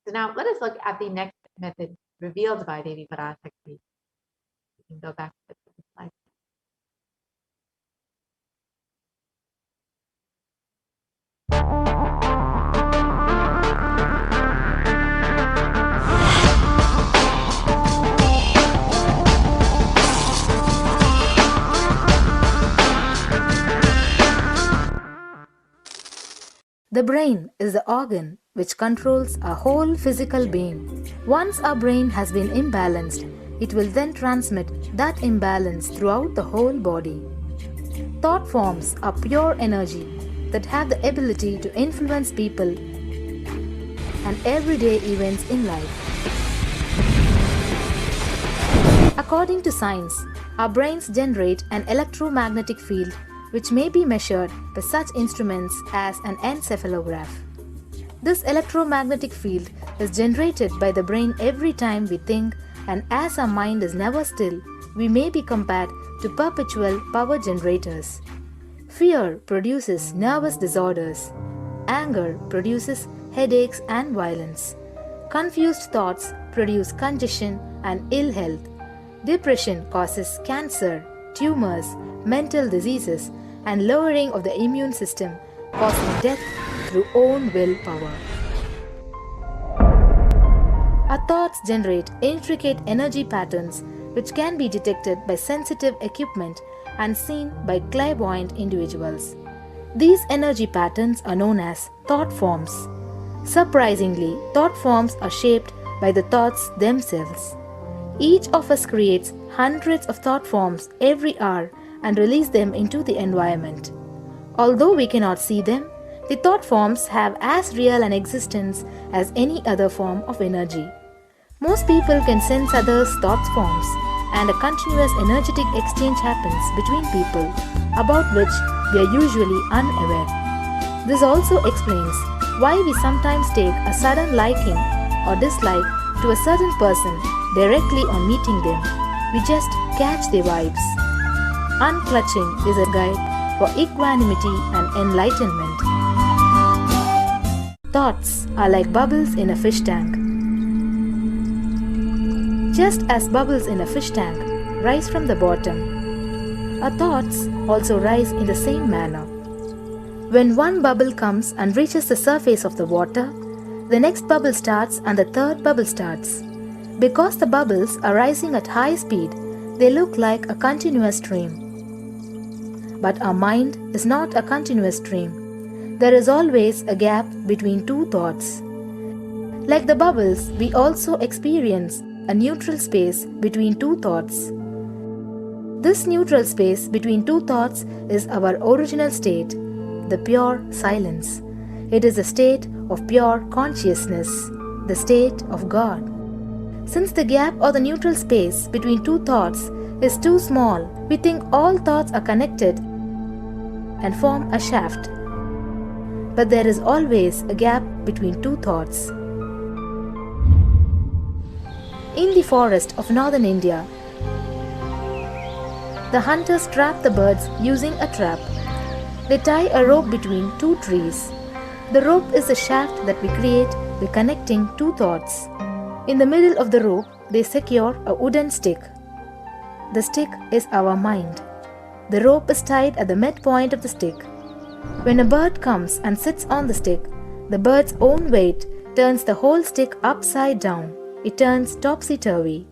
Speaker 2: So now let us look at the next method revealed by Devi Parashakti. You can go back to the slide.
Speaker 6: The brain is the organ which controls our whole physical being. Once our brain has been imbalanced, it will then transmit that imbalance throughout the whole body. Thought forms are pure energy that have the ability to influence people and everyday events in life. According to science, our brains generate an electromagnetic field which may be measured by such instruments as an encephalograph. This electromagnetic field is generated by the brain every time we think, and as our mind is never still, we may be compared to perpetual power generators. Fear produces nervous disorders. Anger produces headaches and violence. Confused thoughts produce congestion and ill health. Depression causes cancer, tumors, mental diseases, and lowering of the immune system, causing death through own willpower. Our thoughts generate intricate energy patterns which can be detected by sensitive equipment and seen by clairvoyant individuals. These energy patterns are known as thought forms. Surprisingly, thought forms are shaped by the thoughts themselves. Each of us creates hundreds of thought forms every hour and release them into the environment. Although we cannot see them, the thought forms have as real an existence as any other form of energy. Most people can sense others' thought forms, and a continuous energetic exchange happens between people about which we are usually unaware. This also explains why we sometimes take a sudden liking or dislike to a certain person directly on meeting them. We just catch their vibes. Unclutching is a guide for equanimity and enlightenment. Thoughts are like bubbles in a fish tank. Just as bubbles in a fish tank rise from the bottom, our thoughts also rise in the same manner. When one bubble comes and reaches the surface of the water, the next bubble starts and the third bubble starts. Because the bubbles are rising at high speed, they look like a continuous stream. But our mind is not a continuous stream. There is always a gap between two thoughts. Like the bubbles, we also experience a neutral space between two thoughts. This neutral space between two thoughts is our original state, the pure silence. It is a state of pure consciousness, the state of God. Since the gap or the neutral space between two thoughts is too small, we think all thoughts are connected and form a shaft. But there is always a gap between two thoughts. In the forest of northern India, the hunters trap the birds using a trap. They tie a rope between two trees. The rope is the shaft that we create by connecting two thoughts. In the middle of the rope, they secure a wooden stick. The stick is our mind. The rope is tied at the midpoint of the stick. When a bird comes and sits on the stick, the bird's own weight turns the whole stick upside down. It turns topsy-turvy.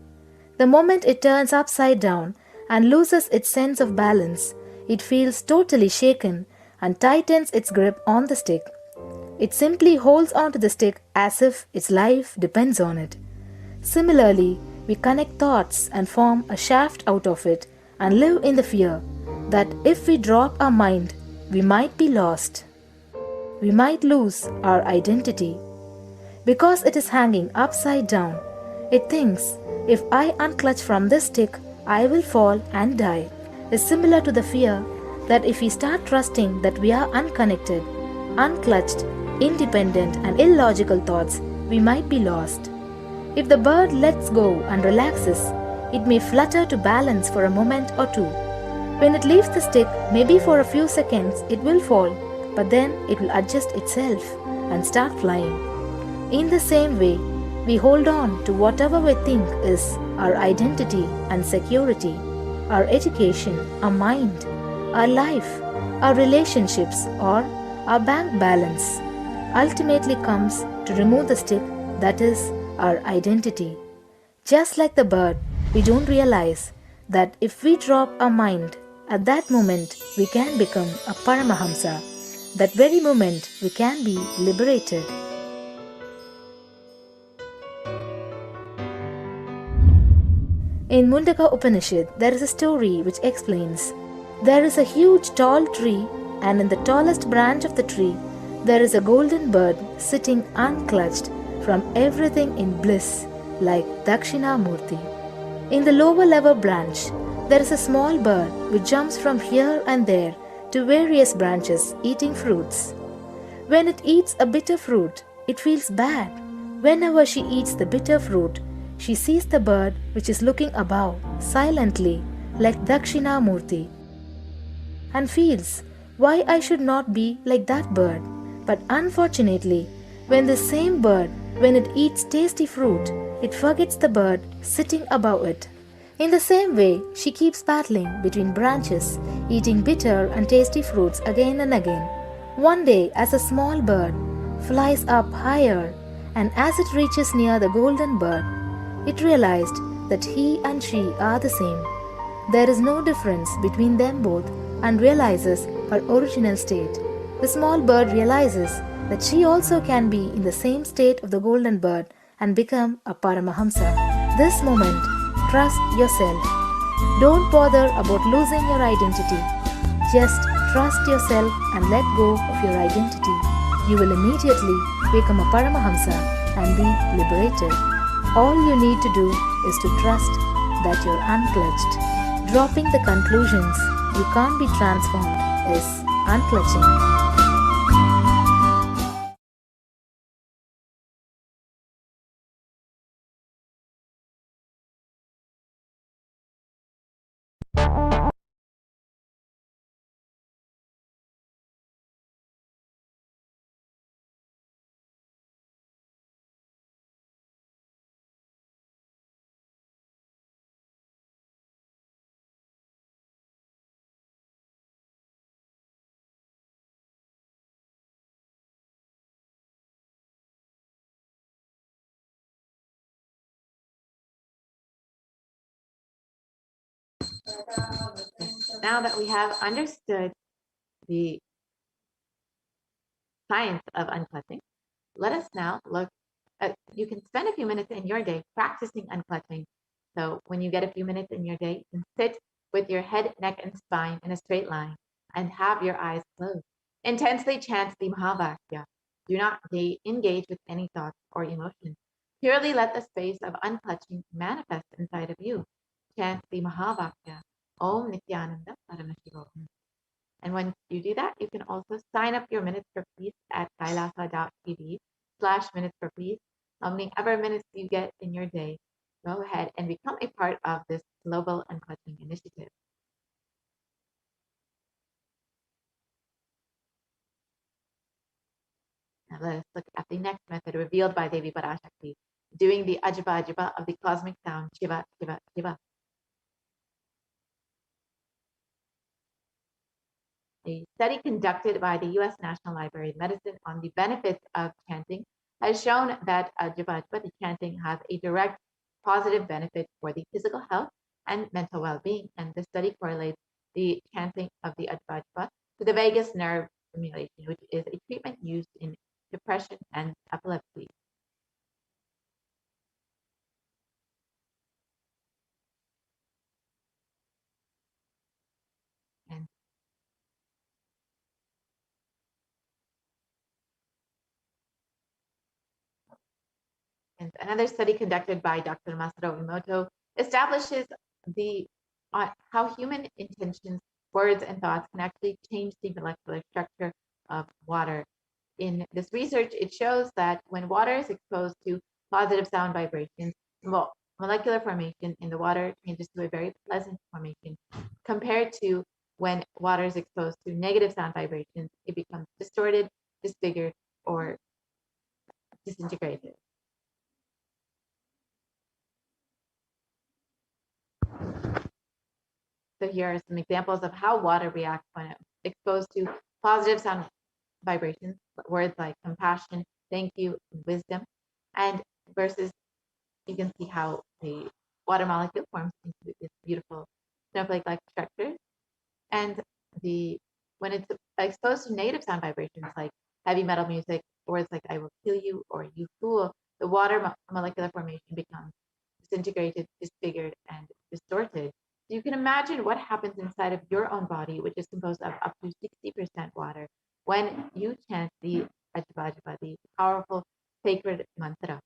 Speaker 6: The moment it turns upside down and loses its sense of balance, it feels totally shaken and tightens its grip on the stick. It simply holds onto the stick as if its life depends on it. Similarly, we connect thoughts and form a shaft out of it and live in the fear that if we drop our mind, we might be lost. We might lose our identity. Because it is hanging upside down, it thinks, if I unclutch from this stick, I will fall and die. Is similar to the fear that if we start trusting that we are unconnected, unclutched, independent and illogical thoughts, we might be lost. If the bird lets go and relaxes, it may flutter to balance for a moment or two. When it leaves the stick, maybe for a few seconds, it will fall, but then it will adjust itself and start flying. In the same way, we hold on to whatever we think is our identity and security, our education, our mind, our life, our relationships, or our bank balance. Ultimately comes to remove the stick that is our identity. Just like the bird, we don't realize that if we drop our mind, at that moment we can become a Paramahamsa. That very moment we can be liberated. In Mundaka Upanishad, there is a story which explains, there is a huge tall tree, and in the tallest branch of the tree, there is a golden bird sitting unclutched from everything in bliss, like Dakshinamurti. In the lower level branch, there is a small bird which jumps from here and there to various branches eating fruits. When it eats a bitter fruit, it feels bad. Whenever she eats the bitter fruit, she sees the bird which is looking above, silently, like Dakshinamurti, and feels, why I should not be like that bird. But unfortunately, when the same bird, when it eats tasty fruit, it forgets the bird sitting above it. In the same way, she keeps battling between branches, eating bitter and tasty fruits again and again. One day, as a small bird flies up higher, and as it reaches near the golden bird, it realized that he and she are the same. There is no difference between them both and realizes her original state. The small bird realizes that she also can be in the same state of the golden bird and become a Paramahamsa. This moment, trust yourself. Don't bother about losing your identity. Just trust yourself and let go of your identity. You will immediately become a Paramahamsa and be liberated. All you need to do is to trust that you're unclutched. Dropping the conclusions you can't be transformed is unclutching.
Speaker 2: Now that we have understood the science of unclutching, let us now look at, you can spend a few minutes in your day practicing unclutching. So when you get a few minutes in your day, you can sit with your head, neck, and spine in a straight line and have your eyes closed. Intensely chant the Mahavakya. Do not engage with any thoughts or emotions. Purely let the space of unclutching manifest inside of you. Chant the Mahavakya. Om Nithyananda Paramashivoham. And when you do that, you can also sign up your Minutes for Peace at kailasa.tv/Minutes for Peace. How many ever minutes you get in your day, go ahead and become a part of this global unclutching initiative. Now let us look at the next method revealed by Devi Parashakti, doing the Ajba Ajba of the cosmic sound Shiva, Shiva, Shiva. A study conducted by the U.S. National Library of Medicine on the benefits of chanting has shown that the chanting has a direct positive benefit for the physical health and mental well-being. And the study correlates the chanting of the Ajba to the vagus nerve stimulation, which is a treatment used in depression and epilepsy. And And another study conducted by Dr. Masaru Emoto establishes the how human intentions, words, and thoughts can actually change the molecular structure of water. In this research, it shows that when water is exposed to positive sound vibrations, molecular formation in the water changes to a very pleasant formation, compared to when water is exposed to negative sound vibrations, it becomes distorted, disfigured, or disintegrated. So here are some examples of how water reacts when exposed to positive sound vibrations, words like compassion, thank you, wisdom, and versus you can see how the water molecule forms into this beautiful snowflake-like structure. And when it's exposed to negative sound vibrations like heavy metal music, words like I will kill you or you fool, the water molecular formation becomes disintegrated, disfigured, and distorted. So you can imagine what happens inside of your own body, which is composed of up to 60% water, when you chant the Ajba, the powerful sacred mantra.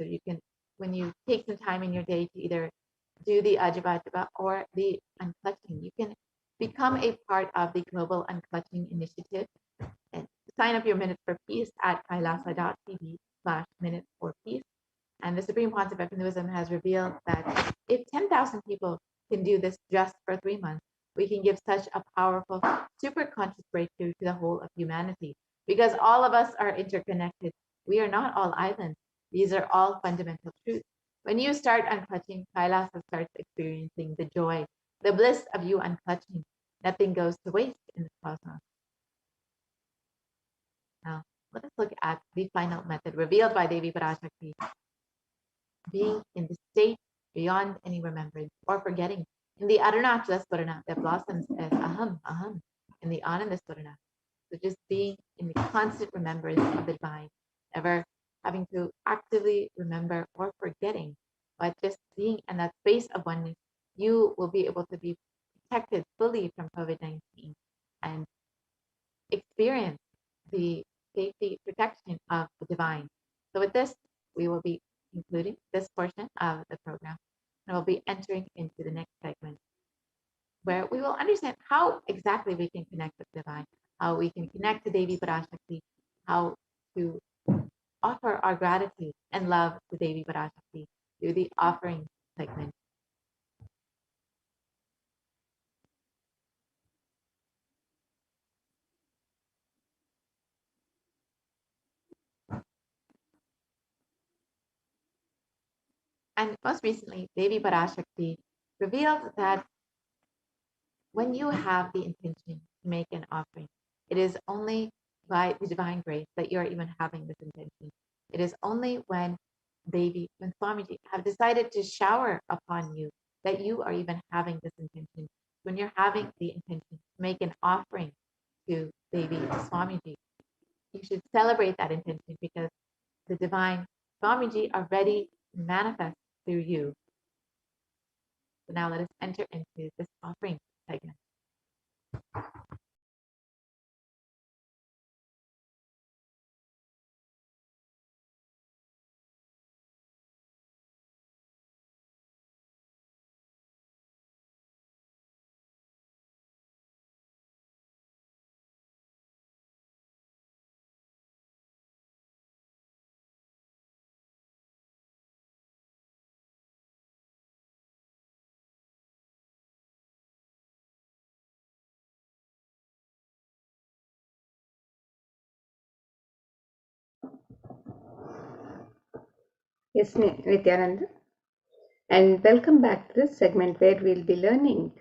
Speaker 2: So you can, when you take some time in your day to either do the Ajba or the unclutching, you can become a part of the global unclutching initiative and sign up your Minutes for Peace at kailasa.tv/Minutes for Peace. And the Supreme Concept of Hinduism has revealed that if 10,000 people can do this just for 3 months, we can give such a powerful, super conscious breakthrough to the whole of humanity. Because all of us are interconnected. We are not all islands. These are all fundamental truths. When you start unclutching, Kailasa starts experiencing the joy, the bliss of you unclutching. Nothing goes to waste in the cosmos. Now, let us look at the final method revealed by Devi Parashakti, being in the state beyond any remembrance or forgetting. In the Arunachala Swarana that blossoms as Aham, Aham, in the Ananda Swarana. So just being in the constant remembrance of the divine, never having to actively remember or forgetting, but just being in that space of oneness, you will be able to be protected fully from COVID-19 and experience the safety protection of the divine. So with this, we will be concluding this portion of the program and we'll be entering into the next segment where we will understand how exactly we can connect with divine, how we can connect to Devi Parashakti, how to offer our gratitude and love to Devi Parashakti through the offering segment. And most recently, Devi Parashakti revealed that when you have the intention to make an offering, it is only by the divine grace that you are even having this intention. It is only when Devi, when Swamiji have decided to shower upon you that you are even having this intention. When you're having the intention to make an offering to Devi, to Swamiji, you should celebrate that intention because the divine Swamiji are ready to manifest through you. So now let us enter into this offering segment.
Speaker 8: Yes, Nithyananda, and welcome back to this segment where we'll be learning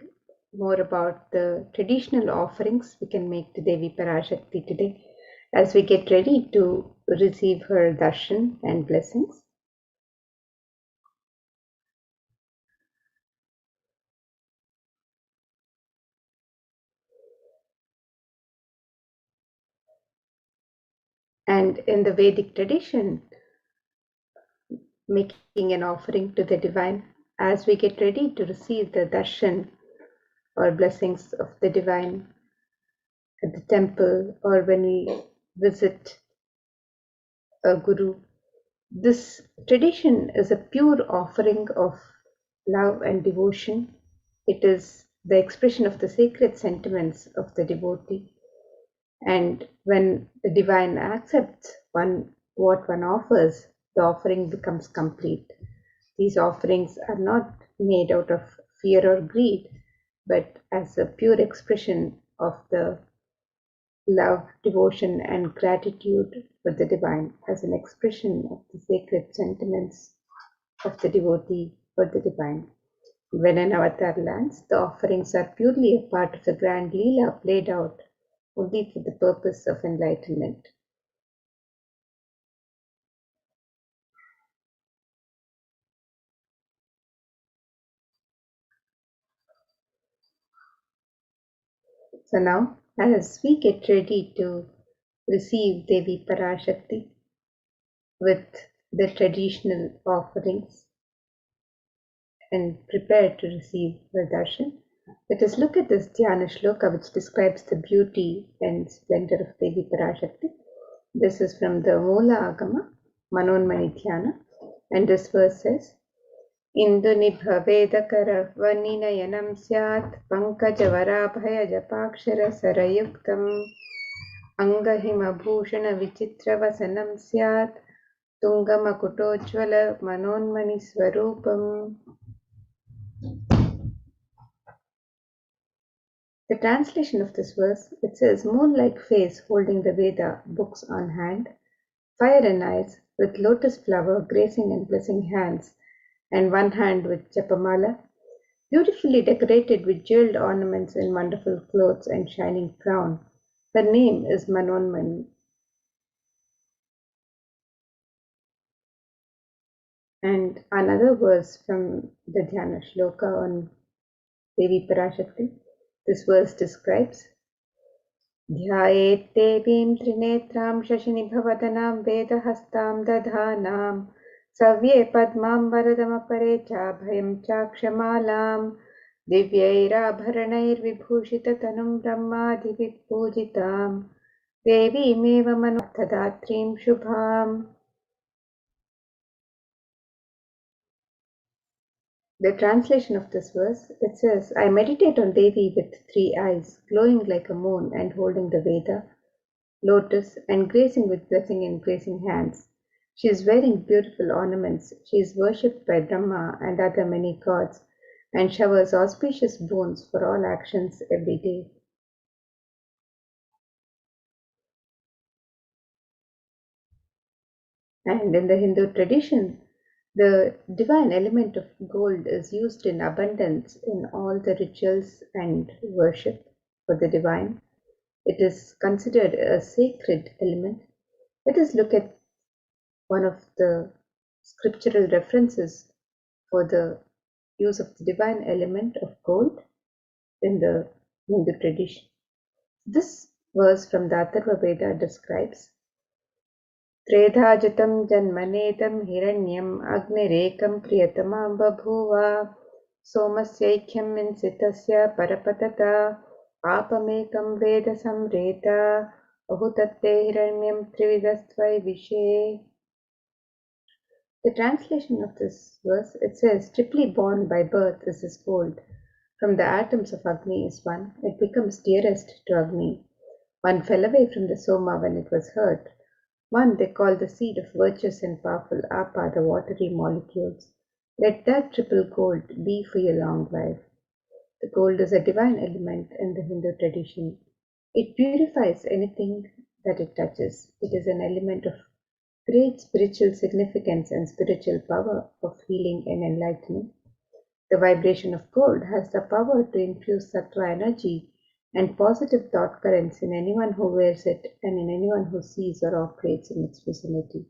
Speaker 8: more about the traditional offerings we can make to Devi Parashakti today as we get ready to receive her darshan and blessings. And in the Vedic tradition, making an offering to the divine as we get ready to receive the darshan or blessings of the divine at the temple or when we visit a guru. This tradition is a pure offering of love and devotion. It is the expression of the sacred sentiments of the devotee. And when the divine accepts what one offers, the offering becomes complete. These offerings are not made out of fear or greed, but as a pure expression of the love, devotion, and gratitude for the divine, as an expression of the sacred sentiments of the devotee for the divine. When an avatar lands, the offerings are purely a part of the grand Leela played out only for the purpose of enlightenment. So now, as we get ready to receive Devi Parashakti with the traditional offerings and prepare to receive the darshan, let us look at this Dhyana Shloka which describes the beauty and splendor of Devi Parashakti. This is from the Moola Agama, Manonmani Dhyana, and this verse says, इन्दुनिभवेदकरवनिनयनं स्यात् पङ्कजवराभयजपाक्षरसरयुक्तम् अङ्गहिमभूषणविचित्रवसनं स्यात् तुङ्गमकुटोज्ज्वलमनोन्मणिस्वरूपम्. The translation of this verse, it says, moon-like face holding the Veda books on hand, fire and eyes with lotus flower gracing and blessing hands, and one hand with japamala, beautifully decorated with jeweled ornaments and wonderful clothes and shining crown. Her name is Manonmani. And another verse from the Dhyana Shloka on Devi Parashakti. This verse describes ध्यायेत् देवीं त्रिनेत्रां शशिनिभवदनां वेदहस्तां दधानां सव्ये पद्मां वरदमपरे चाभयं चाक्षमालां दिव्यैराभरणैर्विभूषिततनुं ब्रह्मादिभिः पूजितां देवीमेव मनोर्थदात्रीं शुभाम्. The translation of this verse, it says, I meditate on Devi with 3 eyes, glowing like a moon and holding the Veda, lotus, and gracing with blessing and gracing hands. She is wearing beautiful ornaments. She is worshipped by Brahma and other many gods, and showers auspicious boons for all actions every day. And in the Hindu tradition, the divine element of gold is used in abundance in all the rituals and worship for the divine. It is considered a sacred element. Let us look at one of the scriptural references for the use of the divine element of gold in the Hindu tradition. This verse from the Atharva Veda describes त्रेधाजतं जन्मनेदं हिरण्यम् अग्निरेकं प्रियतमां बभूव सोमस्यैख्यं विंसितस्य परपतता पापमेकं वेद संरेता अहुतत्ते हिरण्यं त्रिविधस्त्वैविषे. The translation of this verse, it says, triply born by birth is this gold. From the atoms of Agni is one. It becomes dearest to Agni. One fell away from the Soma when it was hurt. One they call the seed of virtuous and powerful Apa, the watery molecules. Let that triple gold be for your long life. The gold is a divine element in the Hindu tradition. It purifies anything that it touches. It is an element of great spiritual significance and spiritual power of healing and enlightenment. The vibration of gold has the power to infuse sattva energy and positive thought currents in anyone who wears it and in anyone who sees or operates in its vicinity.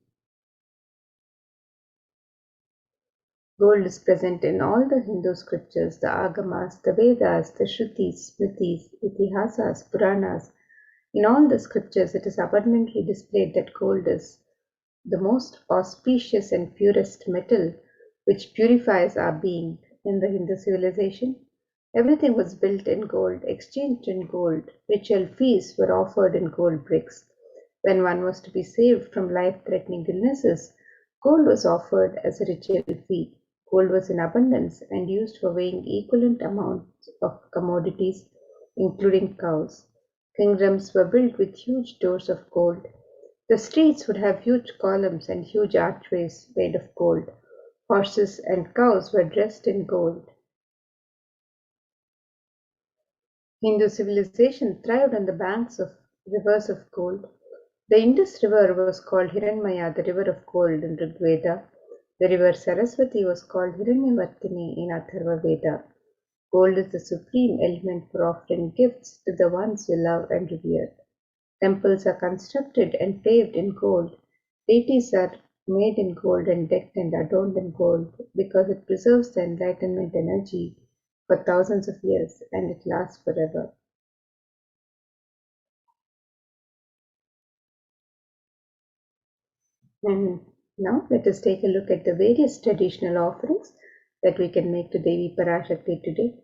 Speaker 8: Gold is present in all the Hindu scriptures, the Agamas, the Vedas, the Shrutis, Smritis, Itihasas, Puranas. In all the scriptures, it is abundantly displayed that gold is the most auspicious and purest metal which purifies our being. In the Hindu civilization, everything was built in gold, exchanged in gold. Ritual feasts were offered in gold bricks. When one was to be saved from life-threatening illnesses, gold was offered as a ritual fee. Gold was in abundance and used for weighing equivalent amounts of commodities, including cows. Kingdoms were built with huge doors of gold. The streets would have huge columns and huge archways made of gold. Horses and cows were dressed in gold. Hindu civilization thrived on the banks of rivers of gold. The Indus River was called Hiranmaya, the river of gold in Rig Veda. The river Saraswati was called Hiranyavartini in Atharva Veda. Gold is the supreme element for offering gifts to the ones we love and revere. Temples are constructed and paved in gold. Deities are made in gold and decked and adorned in gold because it preserves the enlightenment energy for thousands of years and it lasts forever. And now let us take a look at the various traditional offerings that we can make to Devi Parashakti today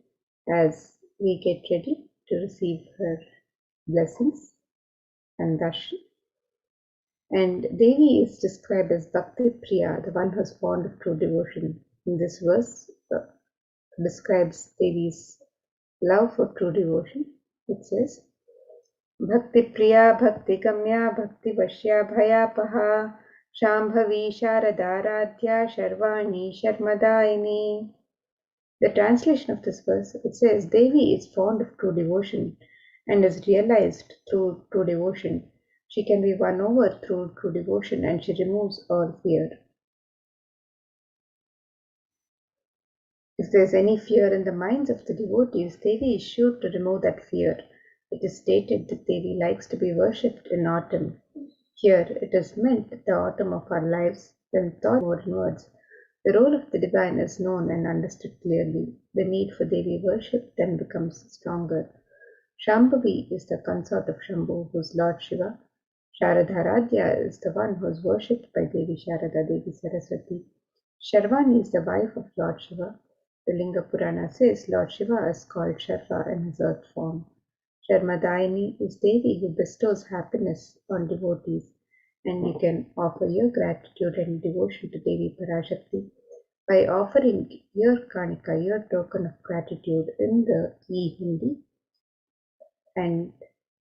Speaker 8: as we get ready to receive her blessings and darshan. And Devi is described as Bhakti Priya, the one who is fond of true devotion. In this verse, describes Devi's love for true devotion. It says, Bhakti Priya, Bhakti Gamya, Bhakti Vashya Bhayapaha, Shambhavi Sharadaradhya Sharvani Sharmadayini. The translation of this verse, it says, Devi is fond of true devotion and is realized through true devotion. She can be won over through true devotion and she removes all fear. If there is any fear in the minds of the devotees, Devi is sure to remove that fear. It is stated that Devi likes to be worshipped in autumn. Here it is meant the autumn of our lives, when thought more inwards. The role of the divine is known and understood clearly. The need for Devi worship then becomes stronger. Shambhavi is the consort of Shambhu, who is Lord Shiva. Sharadharadhya is the one who is worshipped by Devi Sharada, Devi Saraswati. Sharvani is the wife of Lord Shiva. The Linga Purana says Lord Shiva is called Sharva in his earth form. Sharmadayini is Devi who bestows happiness on devotees, and you can offer your gratitude and devotion to Devi Parashakti by offering your kanika, your token of gratitude in the e-hundi, and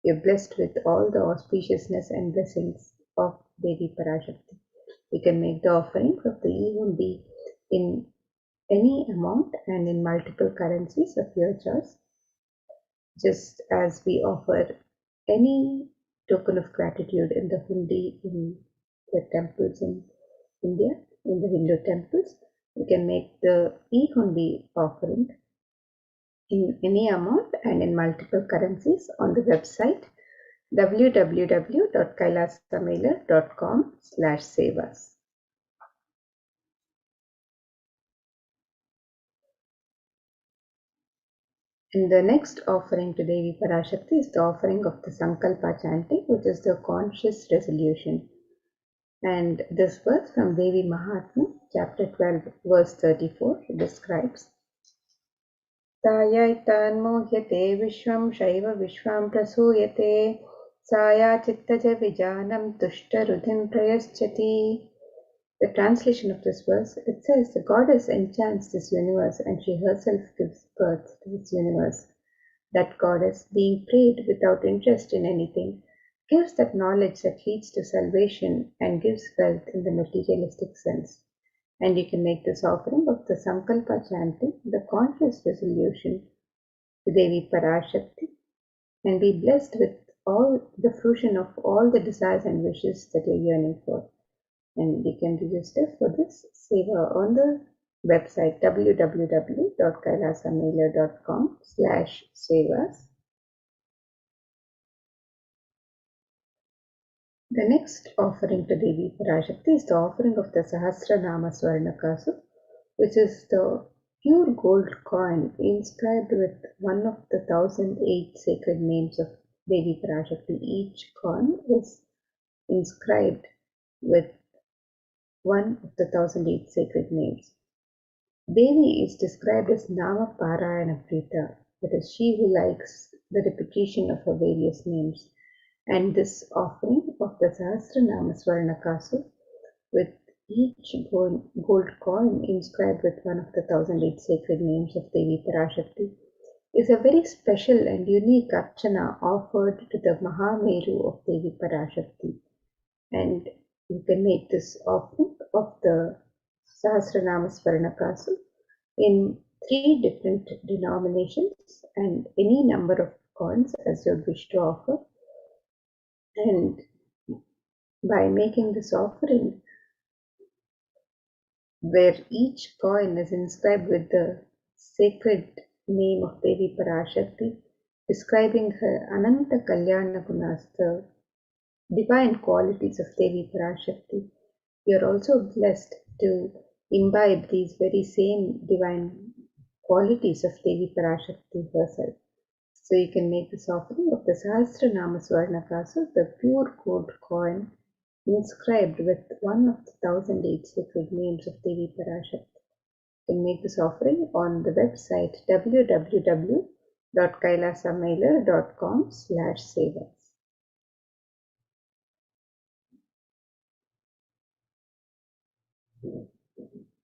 Speaker 8: you're blessed with all the auspiciousness and blessings of Devi Parashakti. You can make the offering of the e-hundi in any amount and in multiple currencies of your choice, just as we offer any token of gratitude in the hundi in the temples in India, in the Hindu temples. You can make the e-hundi offering in any amount and in multiple currencies on the website www.kailasamailer.com/sevas. And the next offering to Devi Parashakti is the offering of the Sankalpa chanting, which is the conscious resolution. And this verse from Devi Mahatmya, chapter 12, verse 34, describes Sayaitan mohyate vishwam shaiva vishwam prasuyate saya chittaja vijanam tushta rudhim prayaschati. The translation of this verse, it says the goddess enchants this universe and she herself gives birth to this universe. That goddess, being prayed without interest in anything, gives that knowledge that leads to salvation and gives wealth in the materialistic sense. And you can make this offering of the Sankalpa chanting, the conscious resolution to Devi Parashakti, and be blessed with all the fruition of all the desires and wishes that you're yearning for. And you can register for this seva on the website www.kailasamailer.com/sevas. The next offering to Devi Parashakti is the offering of the Sahasranama Swarnakasu, which is the pure gold coin inscribed with one of the 1008 sacred names of Devi Parashakti. Each coin is inscribed with one of the 1008 sacred names. Devi is described as Nama Parayana Prita, that is, she who likes the repetition of her various names. And this offering of the Sahasranama Swarnakasu with each gold coin inscribed with one of the 1008 sacred names of Devi Parashakti is a very special and unique archana offered to the Mahameru of Devi Parashakti. And you can make this offering of the Sahasranama Swarnakasu in 3 different denominations and any number of coins as you wish to offer. And by making this offering, where each coin is inscribed with the sacred name of Devi Parashakti, describing her Ananta Kalyana Gunas, the divine qualities of Devi Parashakti, you are also blessed to imbibe these very same divine qualities of Devi Parashakti herself. So you can make this offering of the Sahasranama Swarnakasu, the pure gold coin inscribed with one of the 1008 sacred names of Devi Parashakti. You can make this offering on the website www.kailasamailer.com/sevas.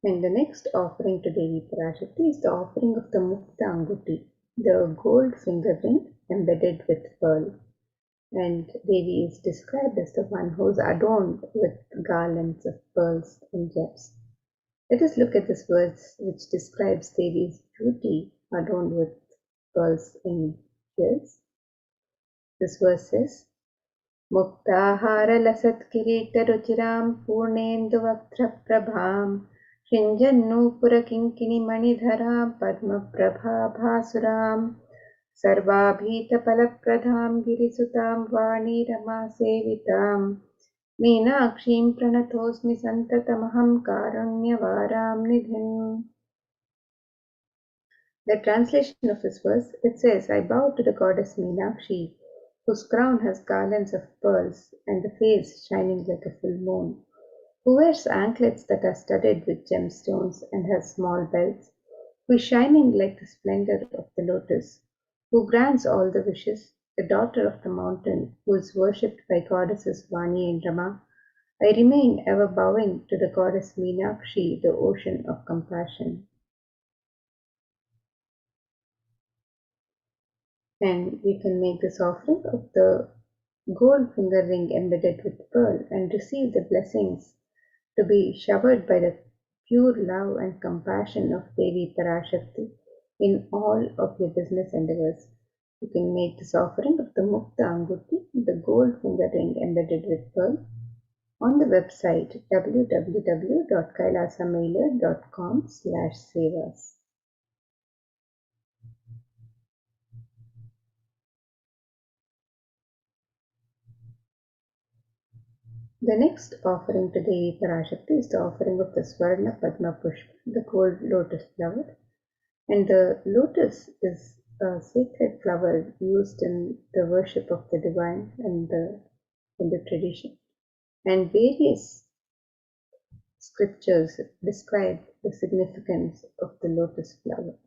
Speaker 8: And the next offering to Devi Parashakti is the offering of the Mukta Anguti, the gold finger ring embedded with pearl. And Devi is described as the one who is adorned with garlands of pearls and gems. Let us look at this verse which describes Devi's beauty adorned with pearls and jewels. This verse says, Muktahara lasat kirita ruchiram purnendu vaktra prabham Shinjannu kinkini manidharam padma prabha bhasuram Sarvabhita palapradham girisutam vani rama sevitam मीनाक्षीं प्रणतोऽस्मि सन्ततमहं कारुण्यवारां निधिम्. The translation of this verse, it says, I bow to the goddess Meenakshi, whose crown has garlands of pearls and the face shining like a full moon, who wears anklets that are studded with gemstones and has small belts, who is shining like the splendor of the lotus, who grants all the wishes, the daughter of the mountain, who is worshipped by goddesses Vani and Rama. I remain ever bowing to the goddess Meenakshi, the ocean of compassion. And we can make this offering of the gold finger ring embedded with pearl and receive the blessings to be showered by the pure love and compassion of Devi Parashakti in all of your business endeavors. You can make this offering of the Mukta Anguti, the gold finger ring embedded with pearl, on the website www.kailasamailer.com/sevas. The next offering to Devi Parashakti is the offering of the Swarna Padma Pushpa, the gold lotus flower. And the lotus is a sacred flower used in the worship of the divine and the tradition. And various scriptures describe the significance of the lotus flower.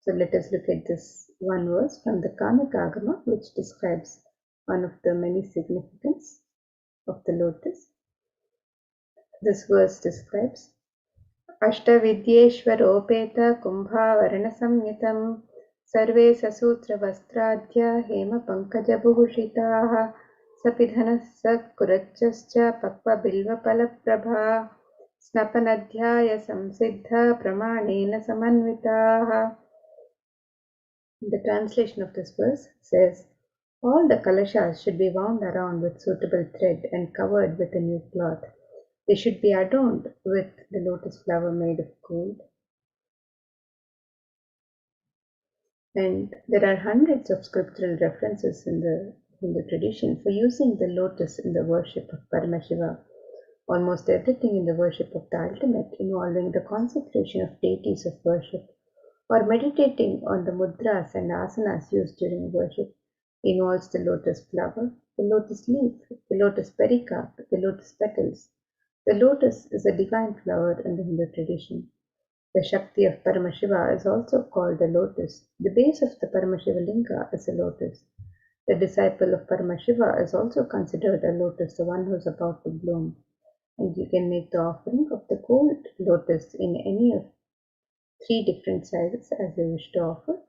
Speaker 8: So let us look at this one verse from the Kamikagama, which describes one of the many significance of the lotus. This verse describes अष्टविद्येश्वरोपेत कुम्भावरणसंयुतं सर्वे ससूत्रवस्त्राद्य हेमपङ्कजभूषिताः सपिधनः सकुरच्चश्च पक्वबिल्वफलप्रभा स्नपनध्याय संसिद्धा प्रमाणेन समन्विताः. The translation of this verse says, all the kalashas should be wound around with suitable thread and covered with a new cloth. They should be adorned with the lotus flower made of gold. And there are hundreds of scriptural references in the Hindu tradition for using the lotus in the worship of Paramashiva. Almost everything in the worship of the ultimate involving the consecration of deities of worship or meditating on the mudras and asanas used during worship involves the lotus flower, the lotus leaf, the lotus pericarp, the lotus petals. The lotus is a divine flower in the Hindu tradition. The Shakti of Paramashiva is also called the lotus. The base of the Paramashiva linga is a lotus. The disciple of Paramashiva is also considered a lotus, the one who is about to bloom. And you can make the offering of the gold lotus in any of 3 different sizes as you wish to offer,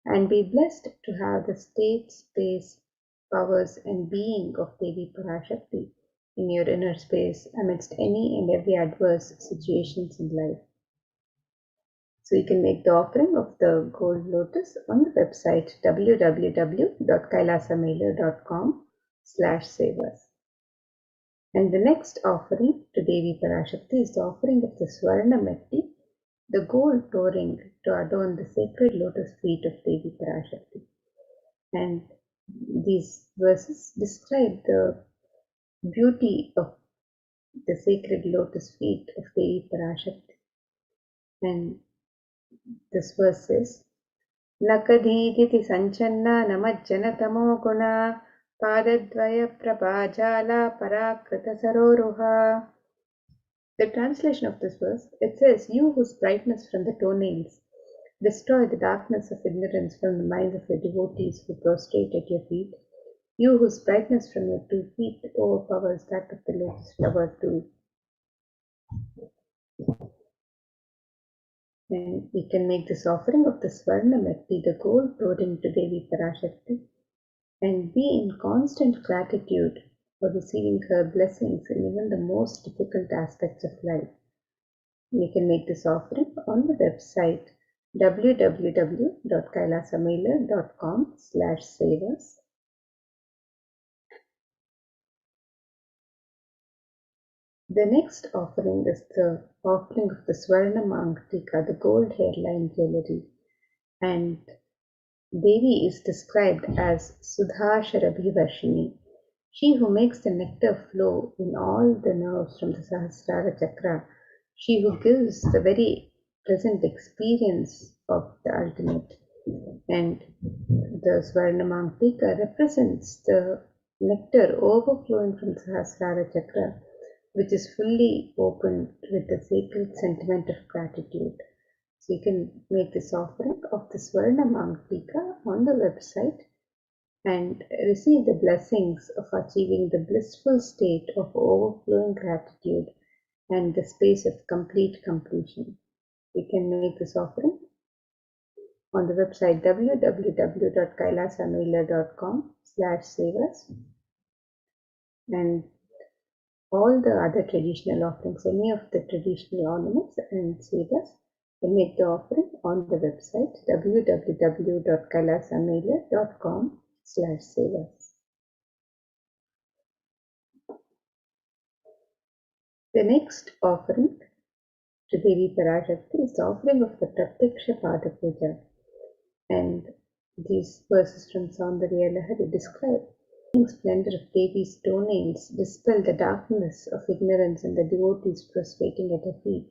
Speaker 8: and be blessed to have the state, space, powers, and being of Devi Parashakti in your inner space amidst any and every adverse situations in life. So you can make the offering of the gold lotus on the website www.kailasamailer.com/sevas. And the next offering to Devi Parashakti is the offering of the Swarna Metti, the gold touring to adorn the sacred lotus feet of Devi Parashakti. And these verses describe the beauty of the sacred lotus feet of Devi Parashakti. And this verse says, Nakadhiditi Sanchanna Namajjanatamo Guna Padadvaya Prabhajala Parakrita Saroruha. The translation of this verse, it says, you whose brightness from the toenails destroy the darkness of ignorance from the minds of your devotees who prostrate at your feet, you whose brightness from your 2 feet overpowers that of the lotus flower too. And we can make this offering of the Swarna Metti, the gold touring to Devi Parashakti, and be in constant gratitude for receiving her blessings in even the most difficult aspects of life. We can make this offering on the website www.kailasamailer.com/sevas. The next offering is the offering of the Swarna Mangtika, the gold hairline jewelry. And Devi is described as Sudhasharabhivarshini, she who makes the nectar flow in all the nerves from the Sahasrara Chakra, she who gives the very present experience of the ultimate. And the Swarnamangtika represents the nectar overflowing from the Sahasrara Chakra, which is fully opened with the sacred sentiment of gratitude. So you can make this offering of the Swarnamangtika on the website and receive the blessings of achieving the blissful state of overflowing gratitude and the space of complete completion. You can make this offering on the website www.kailasamela.com/savas, and all the other traditional offerings, any of the traditional ornaments and savas, can make the offering on the website www.kailasamela.com/savas. The next offering to Devi Parashakti is the offering of the Pratyaksha Pada Puja. And these verses from Saundarya Lahari describe the splendor of Devi's toenails dispel the darkness of ignorance in the devotees prostrating at her feet,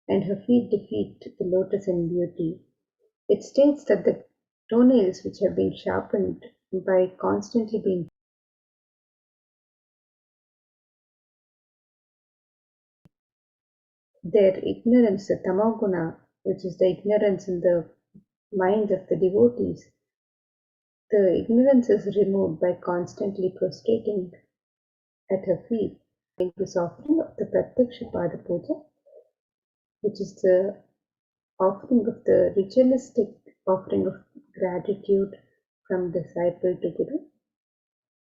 Speaker 8: and her feet defeat the lotus in beauty. It states that the toenails which have been sharpened by constantly being their ignorance, the tamoguna, which is the ignorance in the minds of the devotees, the ignorance is removed by constantly prostrating at her feet. This offering of the Pratyaksha Pada Puja, which is the offering of the ritualistic offering of gratitude from disciple to Guru.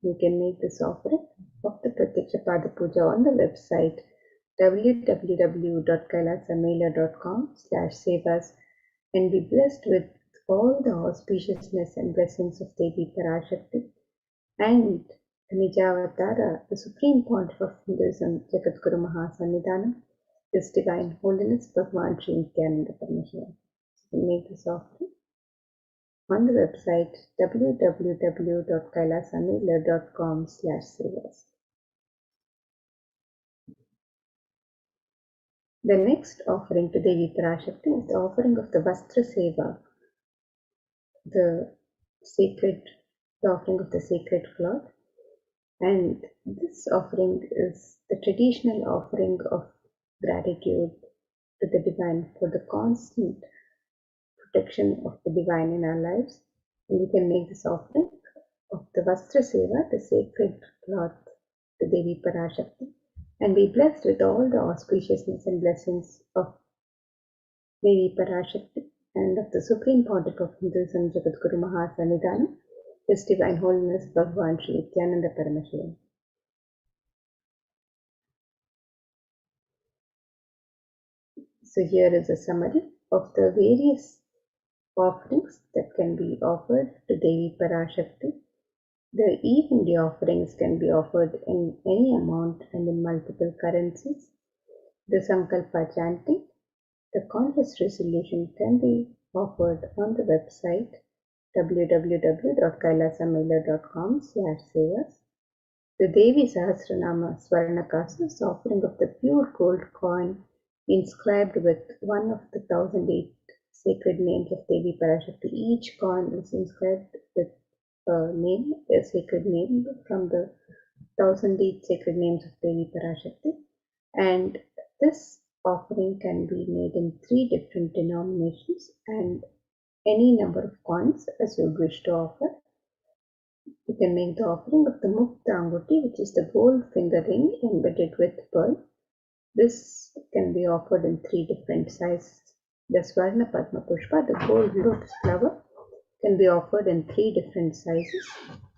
Speaker 8: You can make this offering of the Pratyaksha Pada Puja on the website www.kailasamela.com/savas and be blessed with all the auspiciousness and blessings of Devi Parashakti and the Nijavatara, the Supreme Pontiff of Hinduism, Jagadguru Mahasannidhanam, His Divine Holiness Bhagwan Sri Nithyananda Paramashivam. You can make this offering on the website www.kailasamela.com/savas. The next offering to Devi Parashakti is the offering of the Vastra Seva, the offering of the sacred cloth. And this offering is the traditional offering of gratitude to the Divine for the constant protection of the Divine in our lives. And you can make this offering of the Vastra Seva, the sacred cloth, to Devi Parashakti, and be blessed with all the auspiciousness and blessings of Devi Parashakti and of the Supreme Pontiff of Hinduism, Jagadguru Mahasannidhanam, His Divine Holiness Bhagwan Sri Nithyananda Paramashivam. So here is a summary of the various offerings that can be offered to Devi Parashakti. The evenly offerings can be offered in any amount and in multiple currencies. The Sankalpa chanting, the conscious resolution can be offered on the website www.kailasamela.com/savas. The Devi Sahasranama Swarnakasa is the offering of the pure gold coin inscribed with one of the 1008 sacred names of Devi Parashakti. Each coin is inscribed with a sacred name from the 1008 sacred names of Devi Parashakti. And this offering can be made in 3 different denominations and any number of coins as you wish to offer. You can make the offering of the Mukta Anguti, which is the gold finger ring embedded with pearl. This can be offered in 3 different sizes. The Swarna Padma Pushpa, the gold lotus flower, can be offered in 3 different sizes.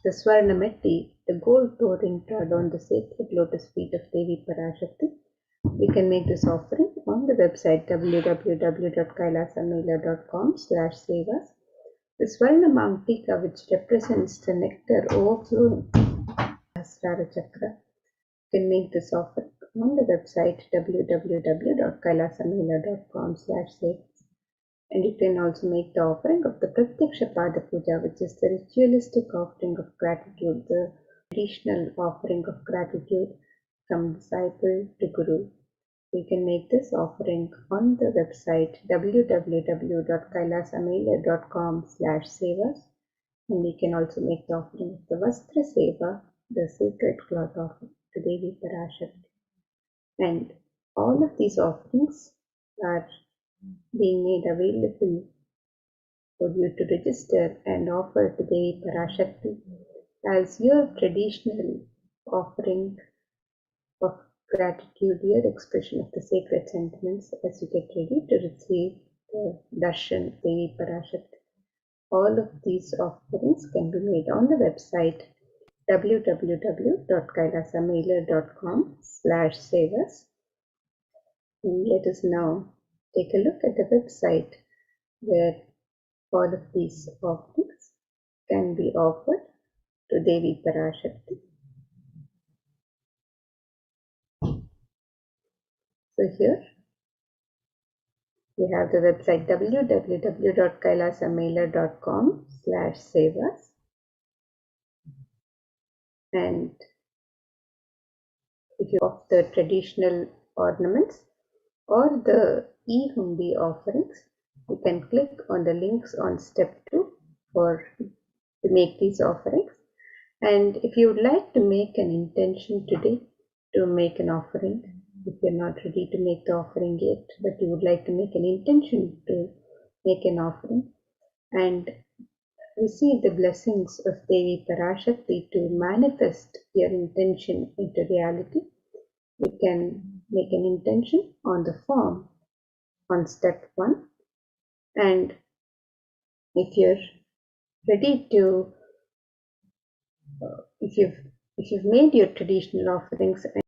Speaker 8: The Swarna Metti, the gold toe ring trod on the sacred lotus feet of Devi Parashakti. You can make this offering on the website www.kailasamela.com/savas. The Swarna Mangtika, which represents the nectar overflowing Sahasrara Chakra, can make this offering on the website www.kailasamela.com/savas. And you can also make the offering of the Pratyaksha Pada Puja, which is the ritualistic offering of gratitude, the traditional offering of gratitude from disciple to guru. We can make this offering on the website www.kailasamela.com/sevas, and we can also make the offering of the Vastra Seva, the sacred cloth offering to Devi Parashakti. And all of these offerings are being made available for you to register and offer to Devi Parashakti as your traditional offering of gratitude, your expression of the sacred sentiments as you get ready to receive the darshan of Devi Parashakti. All of these offerings can be made on the website www.kailasamela.com/sevas. And let us now take a look at the website where all of these offerings can be offered to Devi Parashakti. So here we have the website www.kailasamela.com/sevas, and if you of the traditional ornaments or the e-hundi offerings, you can click on the links on step 2 to make these offerings. And if you would like to make an intention today to make an offering, if you're not ready to make the offering yet, but you would like to make an intention to make an offering and receive the blessings of Devi Parashakti to manifest your intention into reality, you can make an intention on the form on step 1. And if you're ready to, if you've made your traditional offerings and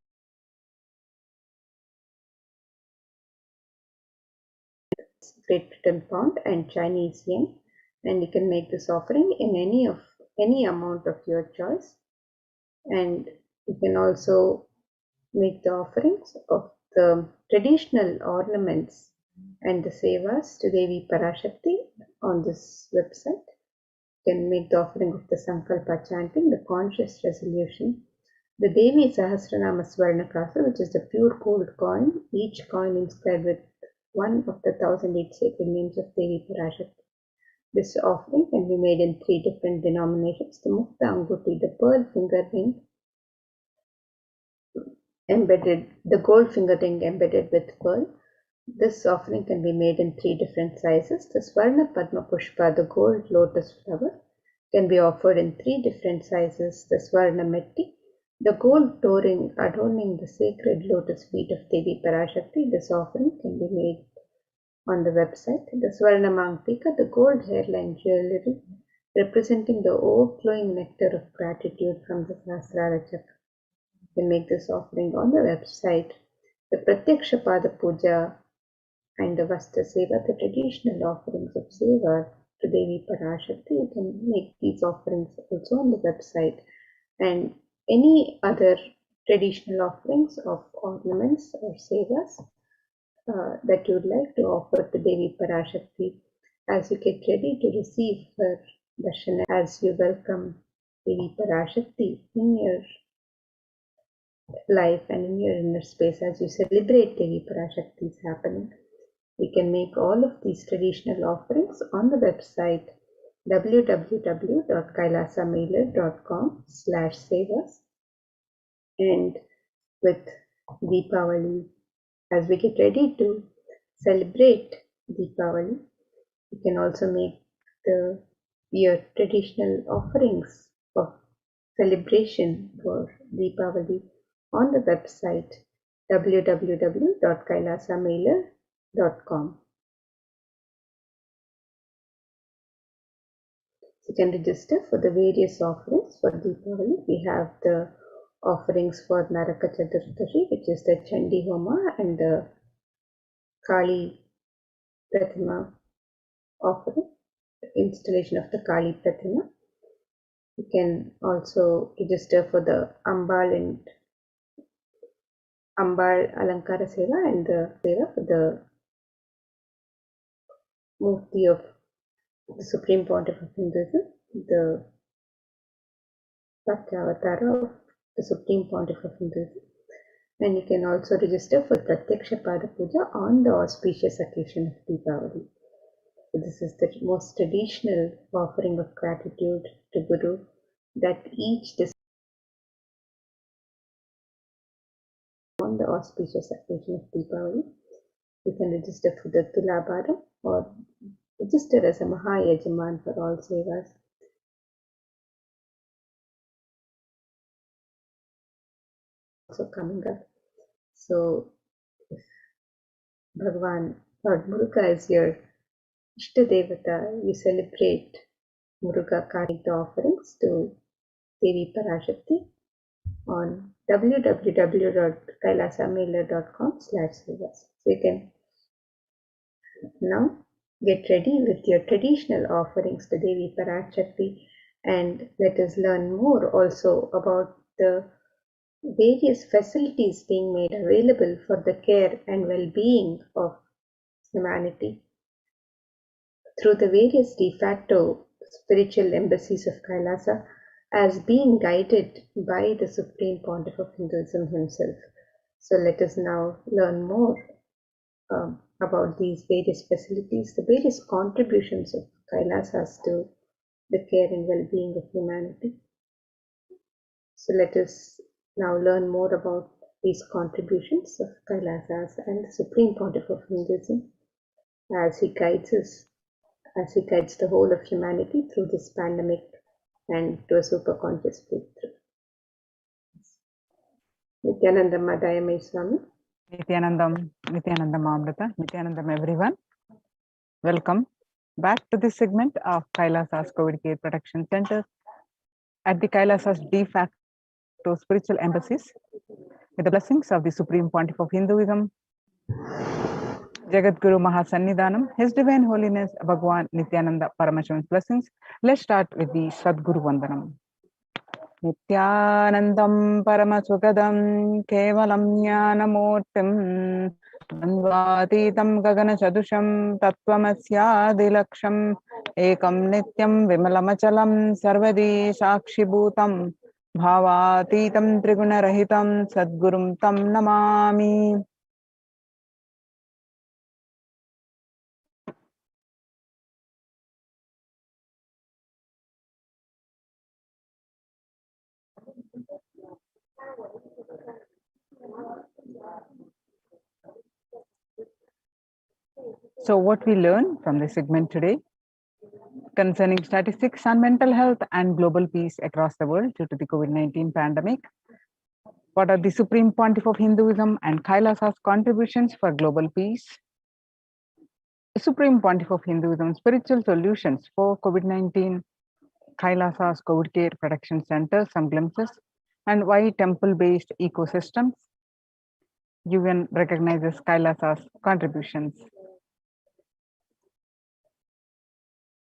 Speaker 8: Great Britain pound and Chinese yen, and you can make this offering in any amount of your choice. And you can also make the offerings of the traditional ornaments and the sevas to Devi Parashakti on this website. You can make the offering of the Sankalpa chanting, the conscious resolution, the Devi Sahasranama Swarnakasa, which is the pure gold coin, each coin inscribed with one of the 1008 sacred names of Devi Parashakti. This offering can be made in 3 different denominations: the Mukta Anguti, the pearl finger ring embedded, the gold finger ring embedded with pearl. This offering can be made in 3 different sizes. The Swarna Padma Pushpa, the gold lotus flower, can be offered in 3 different sizes. The Swarna Metti, the gold toe ring adorning the sacred lotus feet of Devi Parashakti. This offering can be made on the website. The Swarna Mangtika, the gold hairline jewelry representing the overflowing nectar of gratitude from the Sahasrara Chakra. You can make this offering on the website. The Pratyaksha Pada Puja and the Vastra Seva, the traditional offerings of Seva to Devi Parashakti, you can make these offerings also on the website. And any other traditional offerings of ornaments or Sevas that you would like to offer to Devi Parashakti as you get ready to receive her darshan, as you welcome Devi Parashakti in your life and in your inner space, as you celebrate Devi Parashakti's happening. We can make all of these traditional offerings on the website www.kailasamela.com/sevas. And with Deepavali, as we get ready to celebrate Deepavali, you can also make your traditional offerings of celebration for Deepavali on the website www.kailasamela.com. You can register for the various offerings for Deepavali. We have the offerings for Naraka Chaturdashi, which is the Chandi Homa and the Kali Pratima offering, the installation of the Kali Pratima. You can also register for the Ambal Alankara Seva and the Seva for the Murti of the Supreme Pontiff of Hinduism, the Avatar of the Supreme Pontiff of Hinduism. And you can also register for Pratyaksha Pada Puja on the auspicious occasion of Deepavali. So this is the most traditional offering of gratitude to Guru that each on the auspicious occasion of Deepavali. You can register for the Tulabharam or register as a Mahayajaman for all sevas. Also coming up. So if Bhagwan Lord Muruga is your Ishtadevata, you celebrate Muruga Kartik the offerings to Devi Parashakti on www.kailasamailer.com/sevas. So you can now get ready with your traditional offerings to Devi Parashakti, and let us learn more also about the various facilities being made available for the care and well-being of humanity through the various de facto spiritual embassies of Kailasa as being guided by the Supreme Pontiff of Hinduism himself. So let us now learn more about these various facilities, the various contributions of Kailasas to the care and well-being of humanity. So let us now learn more about these contributions of Kailasas and the Supreme Pontiff of Hinduism as he guides us, as he guides the whole of humanity through this pandemic and to a super conscious breakthrough. Nithyananda Madayamai Swami.
Speaker 9: Nithyanandam, Nithyanandam Amrita, Nithyanandam everyone. Welcome back to this segment of Kailasa's COVID Care Protection Center at the Kailasa's de facto spiritual embassies with the blessings of the Supreme Pontiff of Hinduism, Jagat Guru Mahasannidhanam, His Divine Holiness Bhagwan Nithyananda Paramashivan's blessings. Let's start with the Sadguru Vandanam. Nithyanandam Paramasukadam Kevalam Jnanamurtim Manvatitam Gagana Chadusham Tattvamasya Ekam Nityam Vimalamachalam Sarvadi Sakshibhutam Bhavatitam Trigunarahitam Sadgurum Tam Namami. So what we learn from this segment today concerning statistics on mental health and global peace across the world due to the COVID-19 pandemic. What are the Supreme Pontiff of Hinduism and Kailasa's contributions for global peace? The Supreme Pontiff of Hinduism spiritual solutions for COVID-19, Kailasa's COVID Care Protection Center, some glimpses, and why temple-based ecosystems. UN recognizes Kailasa's contributions.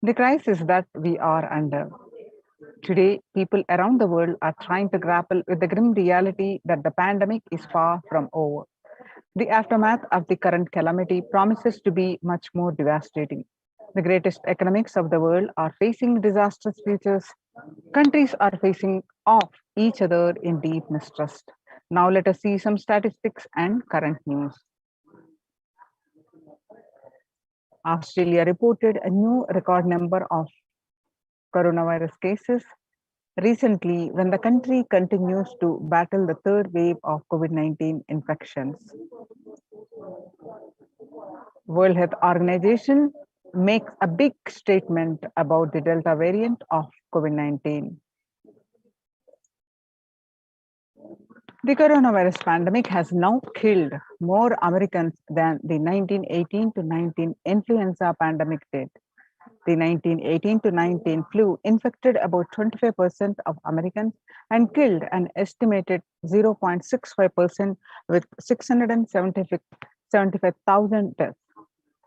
Speaker 9: The crisis that we are under. Today, people around the world are trying to grapple with the grim reality that the pandemic is far from over. The aftermath of the current calamity promises to be much more devastating. The greatest economics of the world are facing disastrous futures. Countries are facing off each other in deep mistrust. Now let us see some statistics and current news. Australia reported a new record number of coronavirus cases recently when the country continues to battle the third wave of COVID-19 infections. World Health Organization makes a big statement about the Delta variant of COVID-19. The coronavirus pandemic has now killed more Americans than the 1918 to 19 influenza pandemic did. The 1918 to 19 flu infected about 25% of Americans and killed an estimated 0.65% with 675,000 deaths.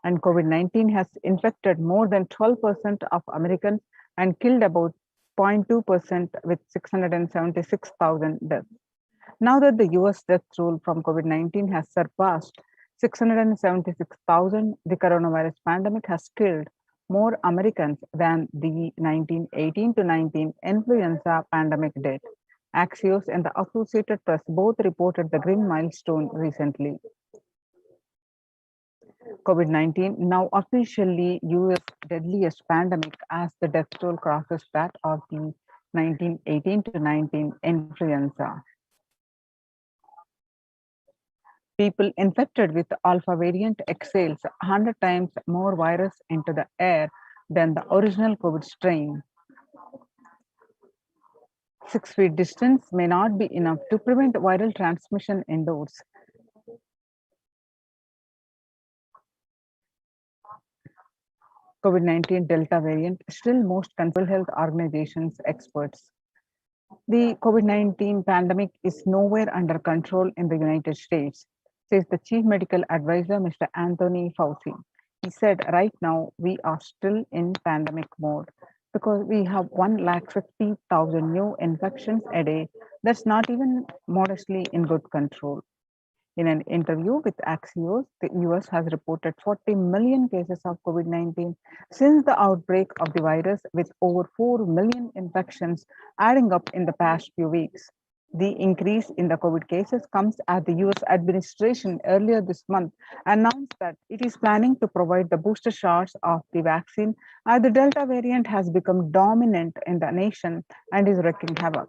Speaker 9: And COVID-19 has infected more than 12% of Americans and killed about 0.2% with 676,000 deaths. Now that the US death toll from COVID-19 has surpassed 676,000, the coronavirus pandemic has killed more Americans than the 1918 to 19 influenza pandemic did. Axios and the Associated Press both reported the grim milestone recently. COVID-19 now officially US deadliest pandemic as the death toll crosses that of the 1918 to 19 influenza. People infected with the alpha variant exhales 100 times more virus into the air than the original COVID strain. 6 feet distance may not be enough to prevent viral transmission indoors. COVID-19 Delta variant, still most concerned health organizations experts. The COVID-19 pandemic is nowhere under control in the United States, says the Chief Medical Advisor, Mr. Anthony Fauci. He said, right now, we are still in pandemic mode because we have 150,000 new infections a day. That's not even modestly in good control. In an interview with Axios, the US has reported 40 million cases of COVID-19 since the outbreak of the virus, with over 4 million infections adding up in the past few weeks. The increase in the COVID cases comes as the US administration earlier this month announced that it is planning to provide the booster shots of the vaccine as the Delta variant has become dominant in the nation and is wreaking havoc.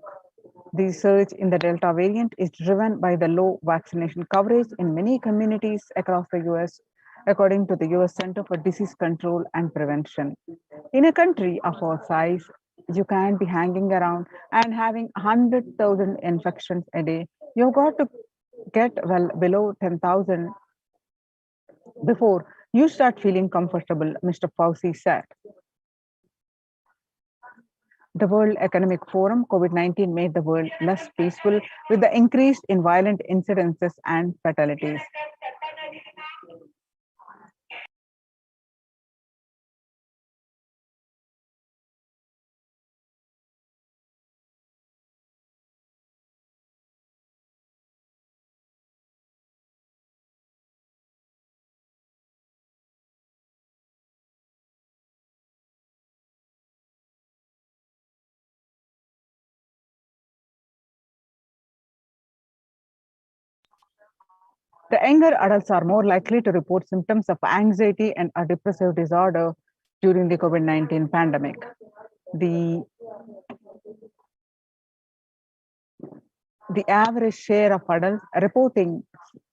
Speaker 9: The surge in the Delta variant is driven by the low vaccination coverage in many communities across the US, according to the US Center for Disease Control and Prevention. In a country of our size, you can't be hanging around and having 100,000 infections a day. You've got to get well below 10,000 before you start feeling comfortable, Mr. Fauci said. The World Economic Forum, COVID-19 made the world less peaceful with the increase in violent incidences and fatalities. The younger adults are more likely to report symptoms of anxiety and a depressive disorder during the COVID-19 pandemic. The average share of adults reporting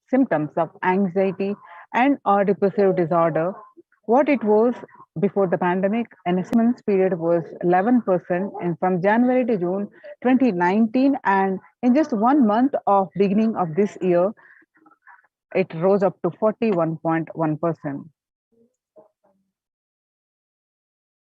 Speaker 9: symptoms of anxiety and or depressive disorder, what it was before the pandemic, an assessment period was 11% and from January to June 2019, and in just 1 month of beginning of this year, it rose up to 41.1%.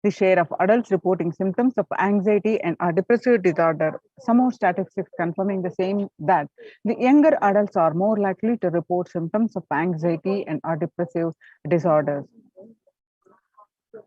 Speaker 9: The share of adults reporting symptoms of anxiety and a depressive disorder, some more statistics confirming the same, that the younger adults are more likely to report symptoms of anxiety and or depressive disorders.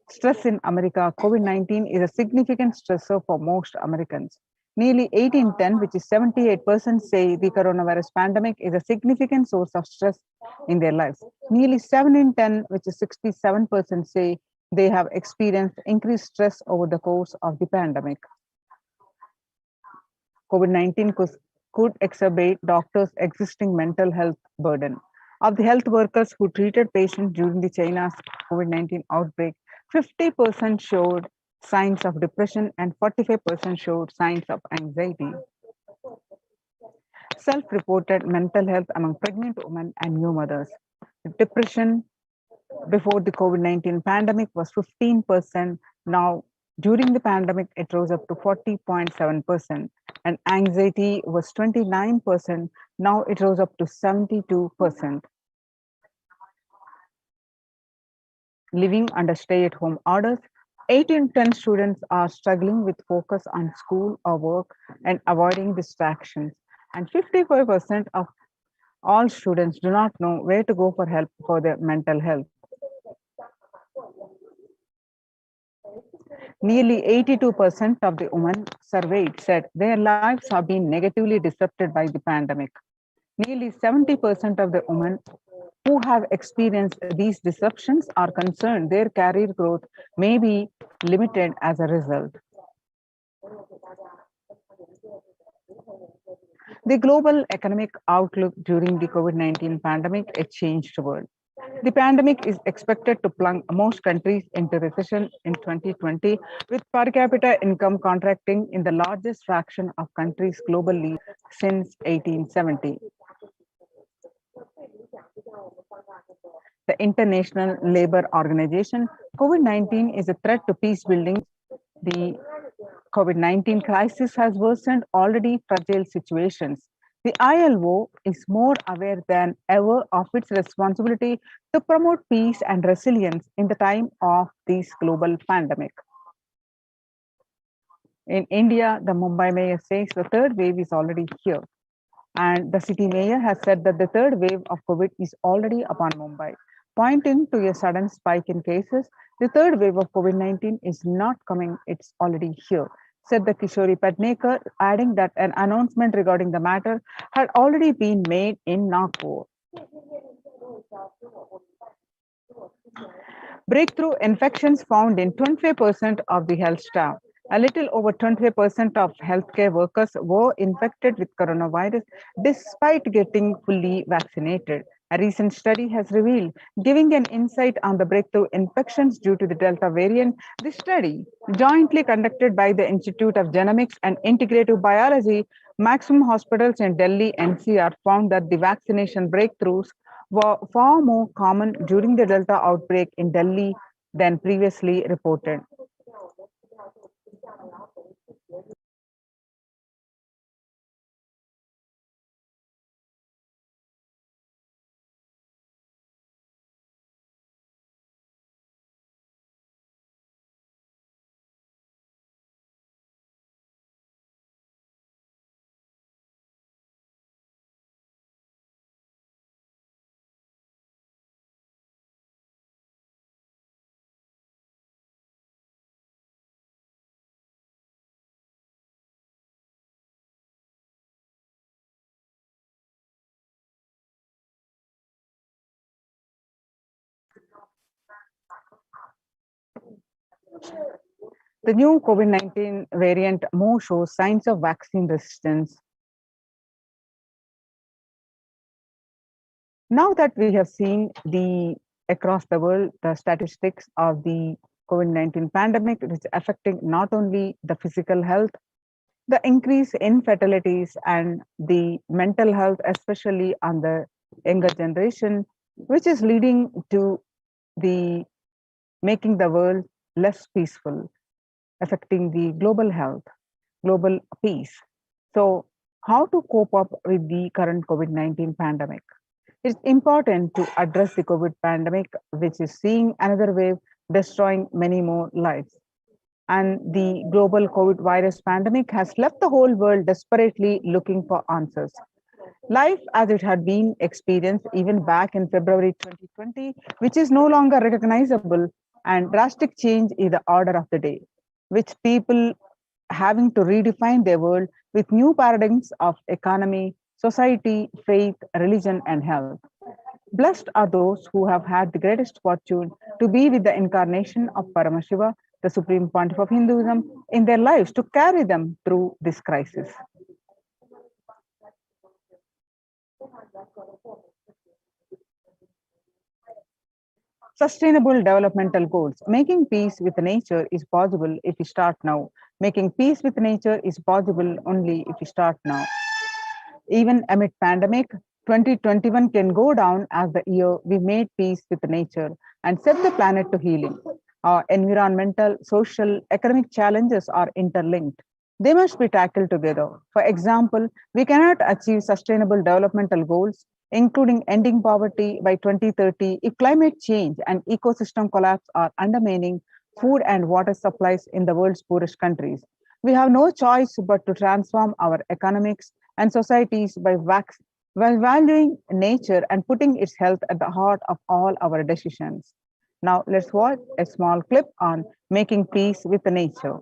Speaker 9: Stress in America, COVID-19 is a significant stressor for most Americans. Nearly 8 in 10, which is 78%, say the coronavirus pandemic is a significant source of stress in their lives. Nearly 7 in 10, which is 67%, say they have experienced increased stress over the course of the pandemic. COVID-19 could exacerbate doctors' existing mental health burden. Of the health workers who treated patients during the China's COVID-19 outbreak, 50% showed signs of depression and 45% showed signs of anxiety. Self-reported mental health among pregnant women and new mothers. Depression before the COVID-19 pandemic was 15%. Now, during the pandemic, it rose up to 40.7%. And anxiety was 29%. Now it rose up to 72%. Living under stay-at-home orders, 8 in 10 students are struggling with focus on school or work and avoiding distractions. And 55% of all students do not know where to go for help for their mental health. Nearly 82% of the women surveyed said their lives have been negatively disrupted by the pandemic. Nearly 70% of the women who have experienced these disruptions are concerned their career growth may be limited as a result. The global economic outlook during the COVID-19 pandemic, a changed world. The pandemic is expected to plunge most countries into recession in 2020, with per capita income contracting in the largest fraction of countries globally since 1870. The International Labour Organization, COVID-19 is a threat to peace building. The COVID-19 crisis has worsened already fragile situations. The ILO is more aware than ever of its responsibility to promote peace and resilience in the time of this global pandemic. In India, the Mumbai mayor says the third wave is already here. And the city mayor has said that the third wave of COVID is already upon Mumbai. Pointing to a sudden spike in cases, the third wave of COVID-19 is not coming, it's already here, said the Kishori Padnekar, adding that an announcement regarding the matter had already been made in Nagpur. Breakthrough infections found in 25% of the health staff. A little over 25% of healthcare workers were infected with coronavirus despite getting fully vaccinated. A recent study has revealed, giving an insight on the breakthrough infections due to the Delta variant. This study, jointly conducted by the Institute of Genomics and Integrative Biology, Maximum Hospitals in Delhi NCR, found that the vaccination breakthroughs were far more common during the Delta outbreak in Delhi than previously reported. The new COVID-19 variant more shows signs of vaccine resistance. Now that we have seen across the world, the statistics of the COVID-19 pandemic, which is affecting not only the physical health, the increase in fatalities and the mental health, especially on the younger generation, which is leading to the making the world less peaceful, affecting the global health, global peace. So how to cope up with the current COVID-19 pandemic? It's important to address the COVID pandemic, which is seeing another wave destroying many more lives. And the global COVID virus pandemic has left the whole world desperately looking for answers. Life as it had been experienced even back in February 2020, which is no longer recognizable, and drastic change is the order of the day, which people having to redefine their world with new paradigms of economy, society, faith, religion, and health. Blessed are those who have had the greatest fortune to be with the incarnation of Paramashiva, the Supreme Pontiff of Hinduism, in their lives to carry them through this crisis. Sustainable developmental goals. Making peace with nature is possible if we start now. Making peace with nature is possible only if we start now. Even amid pandemic, 2021 can go down as the year we made peace with nature and set the planet to healing. Our environmental, social, economic challenges are interlinked. They must be tackled together. For example, we cannot achieve sustainable developmental goals, including ending poverty by 2030, if climate change and ecosystem collapse are undermining food and water supplies in the world's poorest countries. We have no choice but to transform our economics and societies by valuing nature and putting its health at the heart of all our decisions. Now let's watch a small clip on making peace with nature.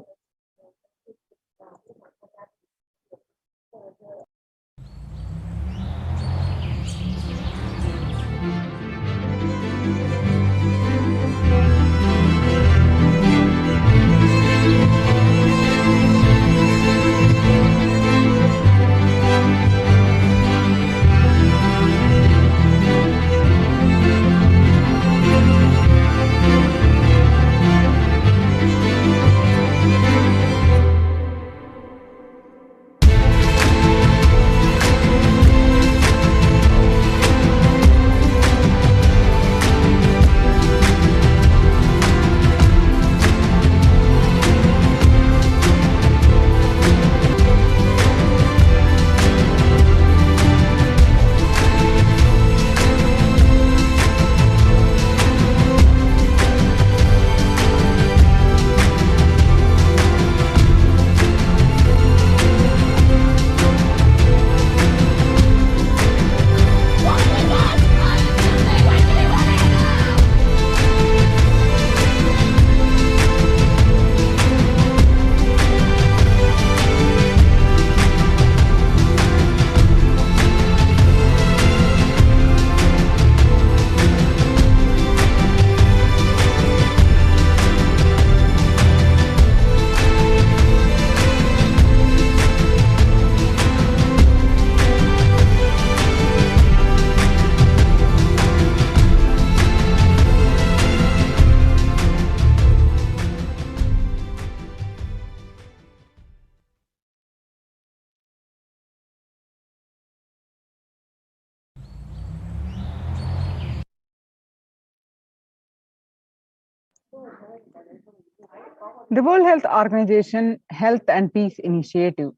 Speaker 9: The World Health Organization Health and Peace Initiative.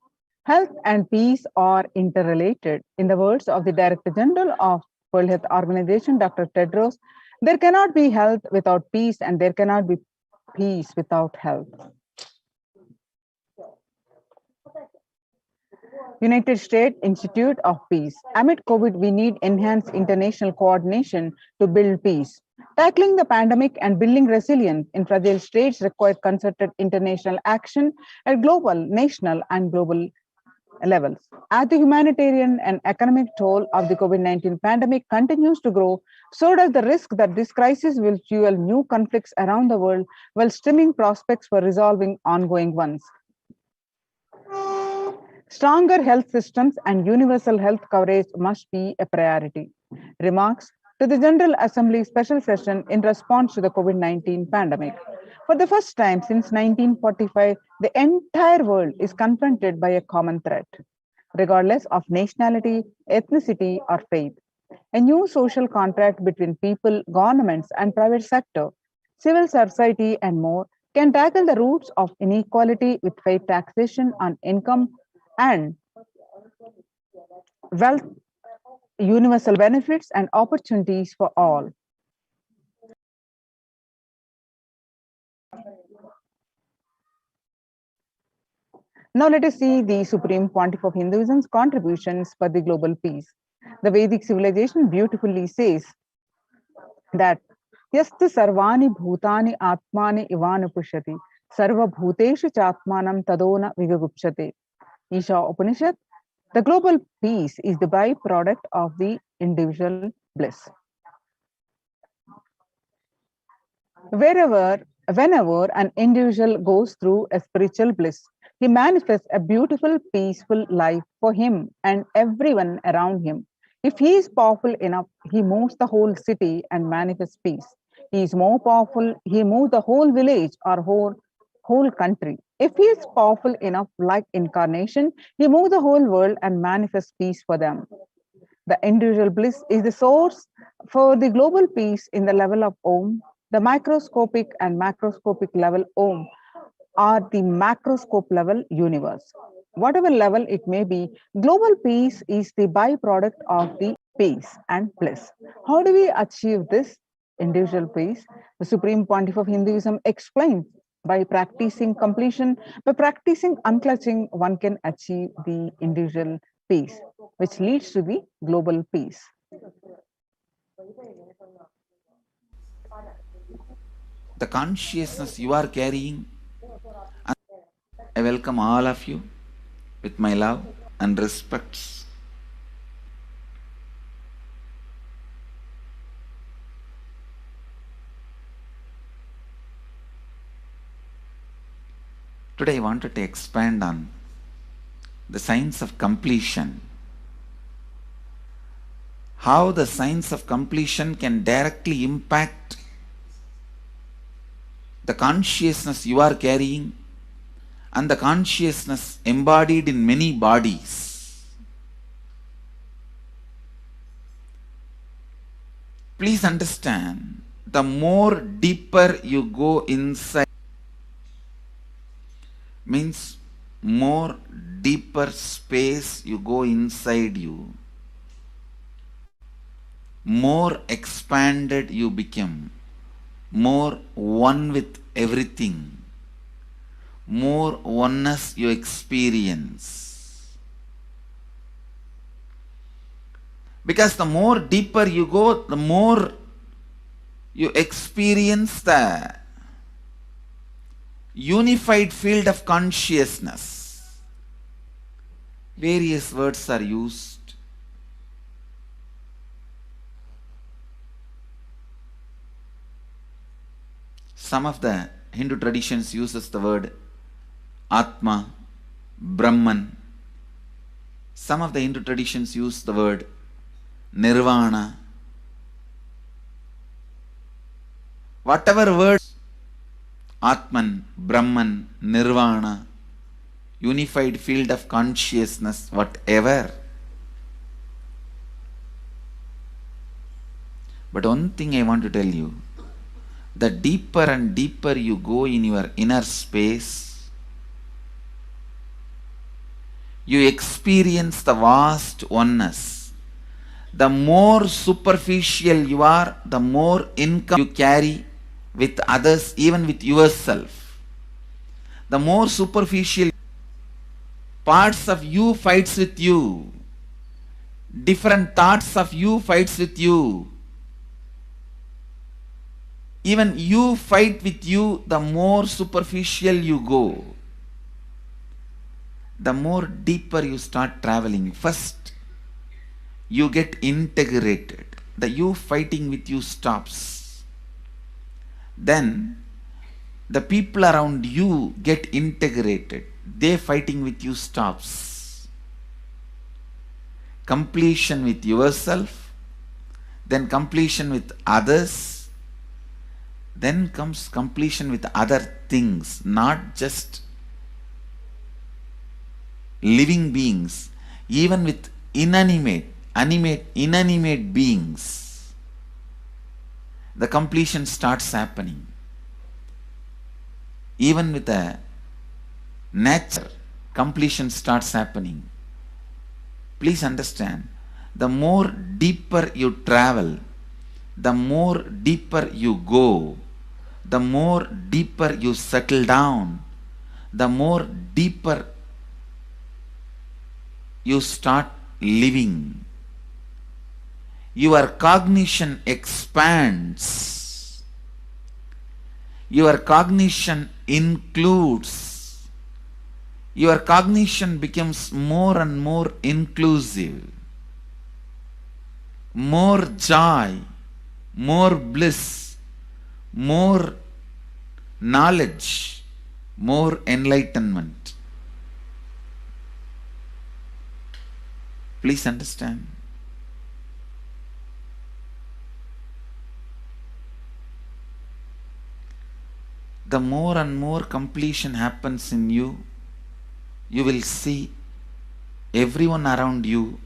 Speaker 9: Health and peace are interrelated. In the words of the Director General of World Health Organization, Dr. Tedros, there cannot be health without peace and there cannot be peace without health. United States Institute of Peace. Amid COVID, we need enhanced international coordination to build peace. Tackling the pandemic and building resilience in fragile states require concerted international action at global, national, and global levels. As the humanitarian and economic toll of the COVID-19 pandemic continues to grow, so does the risk that this crisis will fuel new conflicts around the world while stemming prospects for resolving ongoing ones. Stronger health systems and universal health coverage must be a priority. Remarks to the General Assembly special session in response to the COVID-19 pandemic. For the first time since 1945, the entire world is confronted by a common threat, regardless of nationality, ethnicity, or faith. A new social contract between people, governments, and private sector, civil society, and more can tackle the roots of inequality with fair taxation on income and wealth, universal benefits, and opportunities for all. Now let us see the Supreme Pontiff of Hinduism's contributions for the global peace. The Vedic civilization beautifully says that Yastu sarvani bhutani atmani ivana pushyati sarva bhuteshu chatmanam tadona vigagupshate. Isha Upanishad, the global peace is the byproduct of the individual bliss. Whenever an individual goes through a spiritual bliss, he manifests a beautiful, peaceful life for him and everyone around him. If he is powerful enough, he moves the whole city and manifests peace. He is more powerful, he moves the whole village or whole country. If he is powerful enough, like incarnation, he moves the whole world and manifests peace for them. The individual bliss is the source for the global peace in the level of Om. The microscopic and macroscopic level Om are the macroscope level universe. Whatever level it may be, global peace is the byproduct of the peace and bliss. How do we achieve this individual peace? The Supreme Pontiff of Hinduism explains by practicing completion, by practicing unclutching, one can achieve the individual peace, which leads to the global peace.
Speaker 3: The consciousness you are carrying, I welcome all of you with my love and respects. Today I wanted to expand on the science of completion. How the science of completion can directly impact the consciousness you are carrying and the consciousness embodied in many bodies. Please understand, the more deeper you go inside, means more deeper space you go inside you, more expanded you become, more one with everything, more oneness you experience. Because the more deeper you go, the more you experience the unified field of consciousness. Various words are used. Some of the Hindu traditions uses the word Atma, Brahman. Some of the Hindu traditions use the word Nirvana. Whatever words, Atman, Brahman, Nirvana, unified field of consciousness, whatever. But one thing I want to tell you, the deeper and deeper you go in your inner space, you experience the vast oneness. The more superficial you are, the more income you carry with others, even with yourself. The more superficial parts of you fights with you, different thoughts of you fights with you, even you fight with you, the more superficial you go, the more deeper you start traveling. First, you get integrated. The you fighting with you stops. Then, the people around you get integrated. They fighting with you stops. Completion with yourself, then completion with others, then comes completion with other things, not just living beings, even with inanimate beings. The completion starts happening. Even with the nature, completion starts happening. Please understand, the more deeper you travel, the more deeper you go, the more deeper you settle down, the more deeper you start living. Your cognition expands. Your cognition includes. Your cognition becomes more and more inclusive. More joy, more bliss, more knowledge, more enlightenment. Please understand. The more and more completion happens in you, you will see everyone around you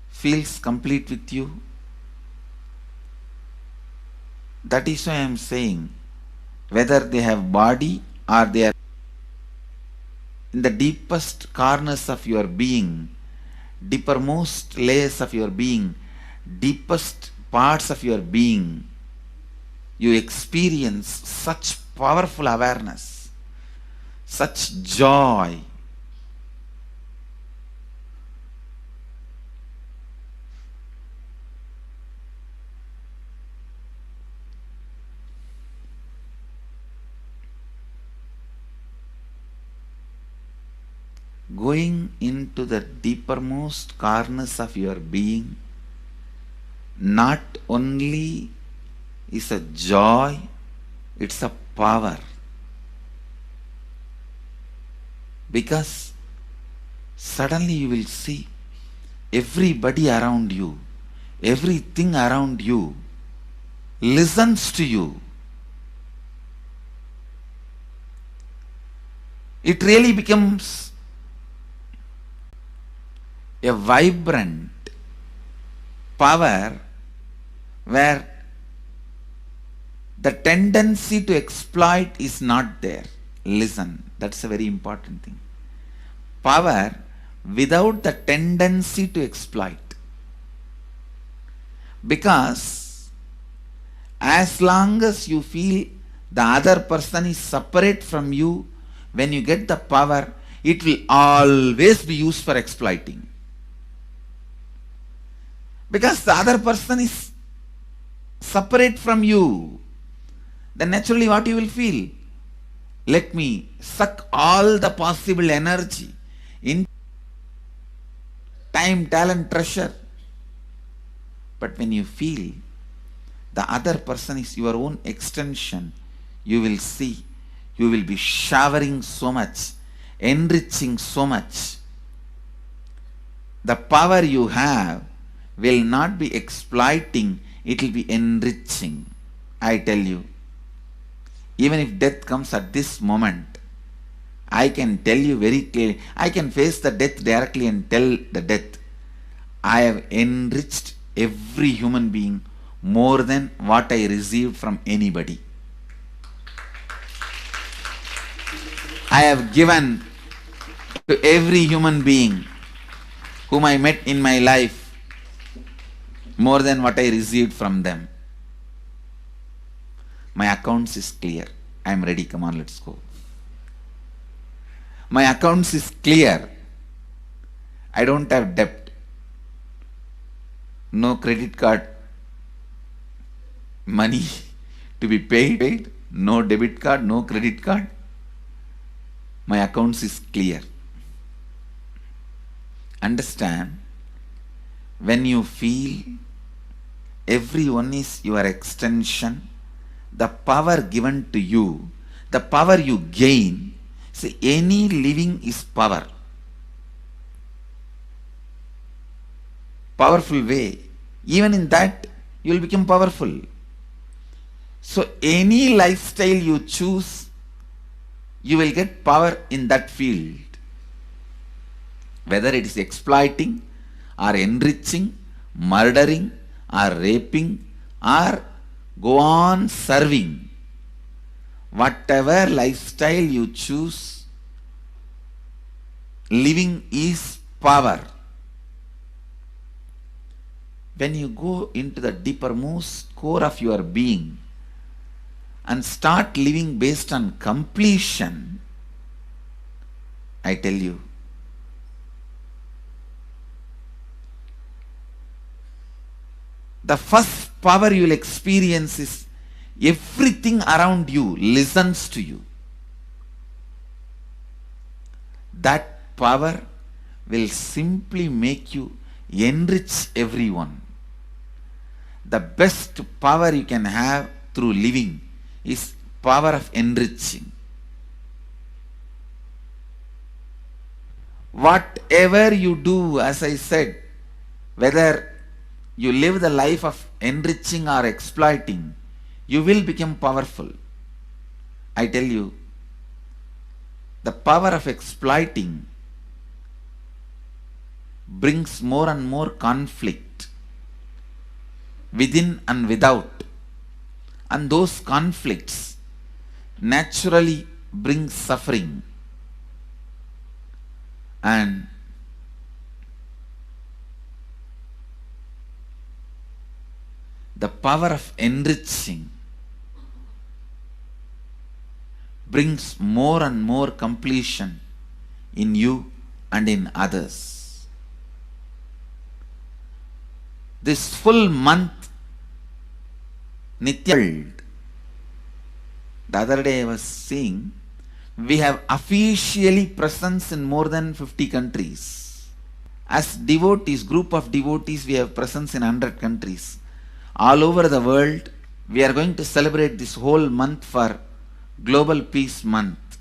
Speaker 3: feels complete with you. That is why I am saying, whether they have body or they are in the deepest corners of your being, deepermost layers of your being, deepest parts of your being, you experience such powerful awareness, such joy. Going into the deepermost corners of your being not only is a joy, it's a power. Because suddenly you will see everybody around you, everything around you listens to you. It really becomes a vibrant power where the tendency to exploit is not there. Listen, that's a very important thing. Power without the tendency to exploit. Because as long as you feel the other person is separate from you, when you get the power, it will always be used for exploiting. Because the other person is separate from you, then naturally what you will feel? Let me suck all the possible energy in time, talent, treasure. But when you feel the other person is your own extension, you will see, you will be showering so much, enriching so much. The power you have will not be exploiting, it will be enriching. I tell you, even if death comes at this moment, I can tell you very clearly, I can face the death directly and tell the death, I have enriched every human being more than what I received from anybody. I have given to every human being whom I met in my life more than what I received from them. My accounts is clear. I am ready. Come on, let's go. My accounts is clear. I don't have debt. No credit card money to be paid. No debit card, no credit card. My accounts is clear. Understand, when you feel everyone is your extension, the power given to you, the power you gain, see, any living is power. Powerful way. Even in that, you will become powerful. So any lifestyle you choose, you will get power in that field. Whether it is exploiting or enriching, murdering or raping or go on serving. Whatever lifestyle you choose, living is power. When you go into the deepermost core of your being and start living based on completion, I tell you, the first power you will experience is everything around you listens to you. That power will simply make you enrich everyone. The best power you can have through living is power of enriching. Whatever you do, as I said, whether you live the life of enriching or exploiting, you will become powerful. I tell you, the power of exploiting brings more and more conflict within and without. And those conflicts naturally bring suffering. And the power of enriching brings more and more completion in you and in others. This full month, Nithyananda, the other day I was seeing, we have officially presence in more than 50 countries. As devotees, group of devotees, we have presence in 100 countries. All over the world, we are going to celebrate this whole month for Global Peace Month,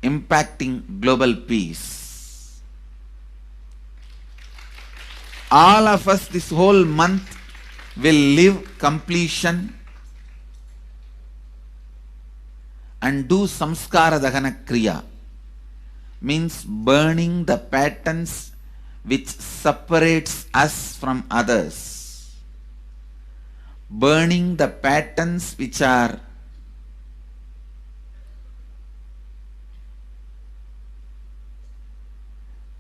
Speaker 3: impacting global peace. All of us this whole month will live completion and do samskara dahana kriya, means burning the patterns which separates us from others, burning the patterns which are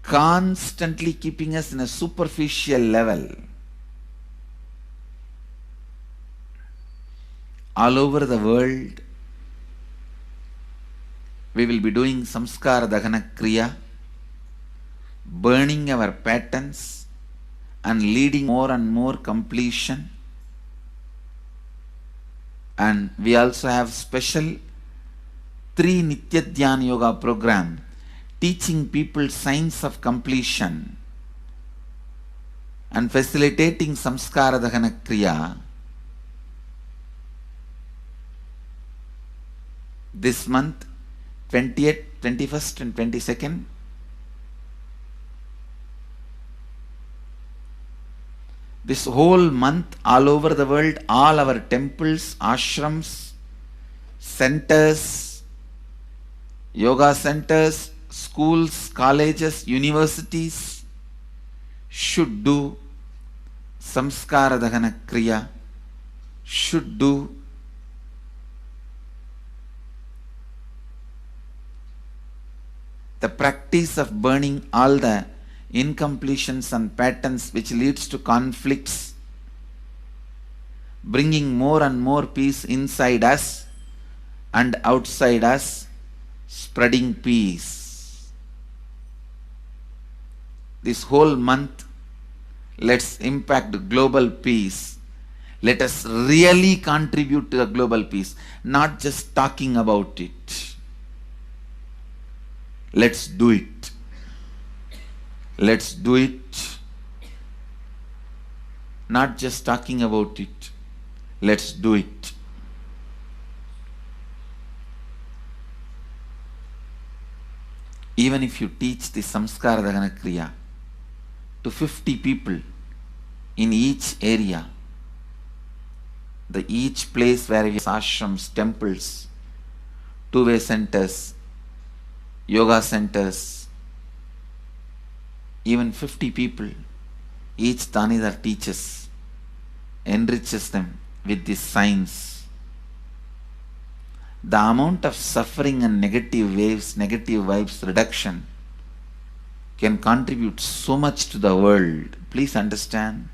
Speaker 3: constantly keeping us in a superficial level. All over the world, we will be doing samskara dahana kriya, burning our patterns and leading more and more completion. And we also have special 3 Nitya Dhyana Yoga program teaching people science of completion and facilitating samskara dahana kriya. This month, 20th, 21st and 22nd, this whole month, all over the world, all our temples, ashrams, centers, yoga centers, schools, colleges, universities should do Samskara Dahana Kriya should do the practice of burning all the incompletions and patterns which leads to conflicts, bringing more and more peace inside us and outside us, spreading peace. This whole month, let's impact global peace. Let us really contribute to the global peace, not just talking about it. Let's do it. Let's do it. Not just talking about it. Let's do it. Even if you teach the Samskara Dahana Kriya to 50 people in each area, each place where we have ashrams, temples, two-way centers, yoga centers, even 50 people, each Tanidar teaches, enriches them with this science. The amount of suffering and negative waves, negative vibes reduction can contribute so much to the world. Please understand.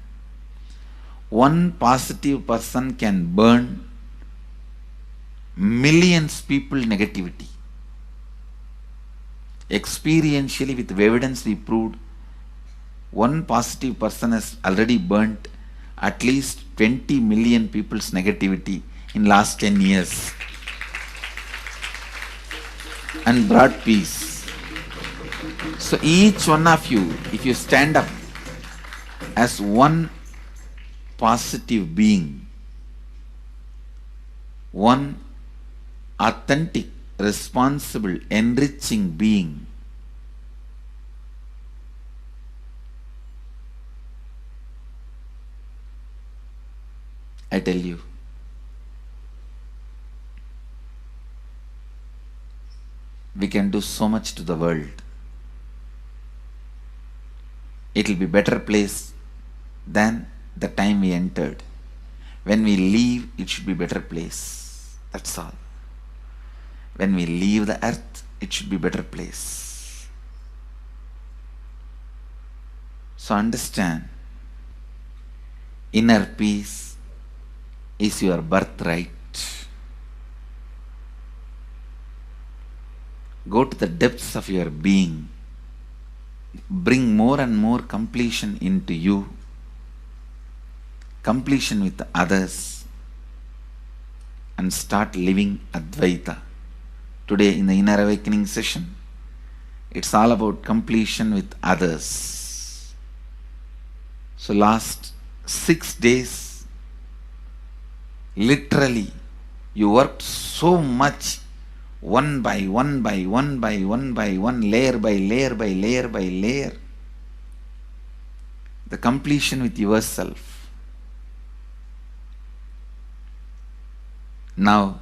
Speaker 3: One positive person can burn millions people negativity. Experientially, with evidence we proved, one positive person has already burnt at least 20 million people's negativity in last 10 years and brought peace. So each one of you, if you stand up as one positive being, one authentic, responsible, enriching being, I tell you, we can do so much to the world. It will be a better place than the time we entered. When we leave, it should be a better place. That's all. When we leave the earth, it should be a better place. So understand, inner peace is your birthright. Go to the depths of your being. Bring more and more completion into you. Completion with others. And start living Advaita. Today in the Inner Awakening session, it's all about completion with others. So last 6 days, literally, you worked so much, one by one by one by one by one, layer by layer by layer by layer. The completion with yourself. Now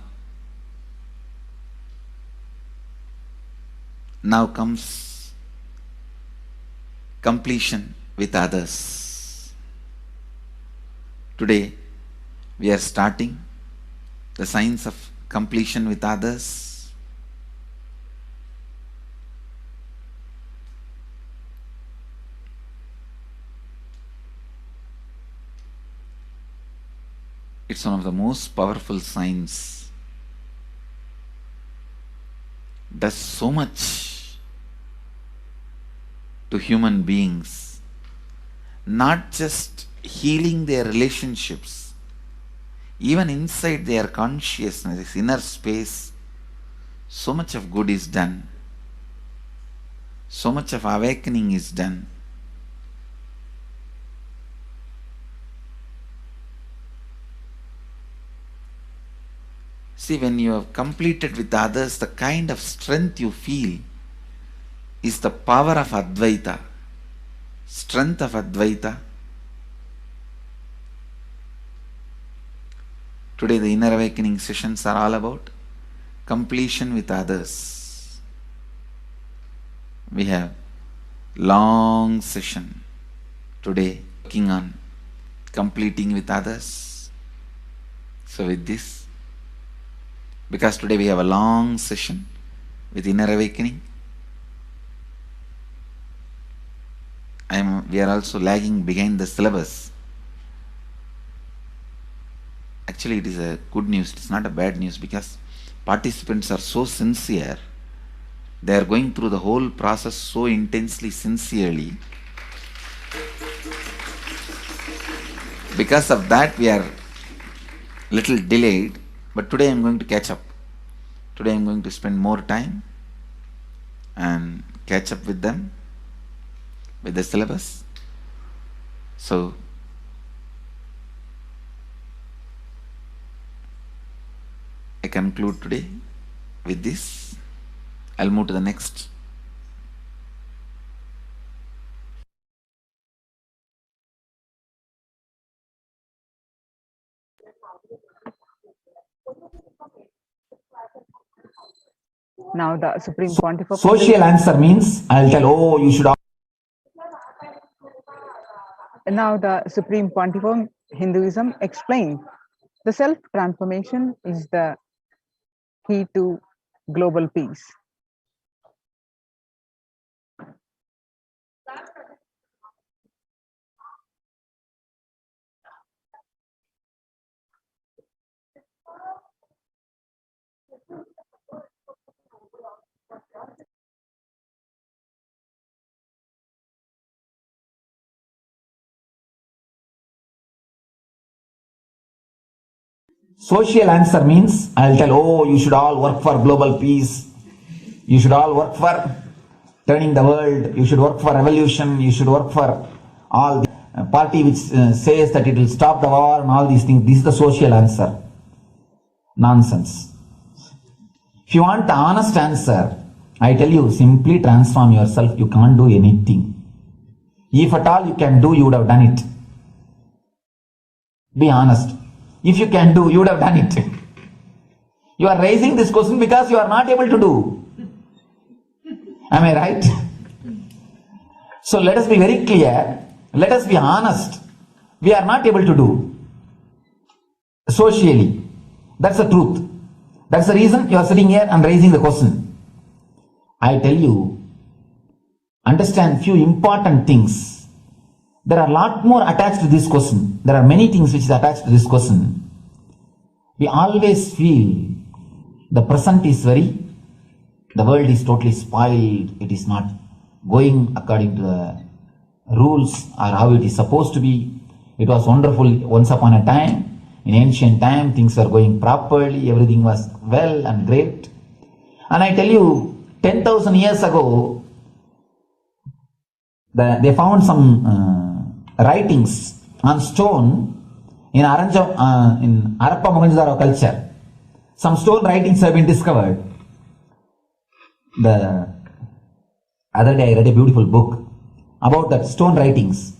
Speaker 3: comes completion with others. Today, we are starting the science of completion with others. It's one of the most powerful science. Does so much to human beings, not just healing their relationships, even inside their consciousness, this inner space, so much of good is done. So much of awakening is done. See, when you have completed with others, the kind of strength you feel is the power of Advaita. Strength of Advaita. Today the Inner Awakening sessions are all about completion with others. We have long session today working on completing with others. So with this, because today we have a long session with inner awakening, we are also lagging behind the syllabus. Actually, it is a good news, it's not a bad news, because participants are so sincere. They are going through the whole process so intensely, sincerely. Because of that, we are little delayed, but today I am going to catch up. Today I am going to spend more time and catch up with them, with the syllabus. So, I conclude today with this. I'll move to the next.
Speaker 9: Now the Supreme Pontiff of
Speaker 10: Social answer means I'll tell, oh, you should.
Speaker 9: Now the Supreme Pontiff of Hinduism explains the self-transformation is the key to global peace.
Speaker 10: Social answer means I'll tell, oh, you should all work for global peace. You should all work for turning the world. You should work for revolution. You should work for all the party which says that it will stop the war and all these things. This is the social answer. Nonsense. If you want the honest answer, I tell you, simply transform yourself. You can't do anything. If at all you can do, you would have done it. Be honest. If you can do, you would have done it. You are raising this question because you are not able to do. Am I right? So let us be very clear. Let us be honest. We are not able to do. Socially. That's the truth. That's the reason you are sitting here and raising the question. I tell you, understand few important things. There are a lot more attached to this question. There are many things which is attached to this question. We always feel the present is the world is totally spoiled. It is not going according to the rules or how it is supposed to be. It was wonderful once upon a time. In ancient time, things were going properly. Everything was well and great. And I tell you, 10,000 years ago, they found some writings on stone in Harappa Mohenjo-daro culture. Some stone writings have been discovered. The other day I read a beautiful book about that stone writings.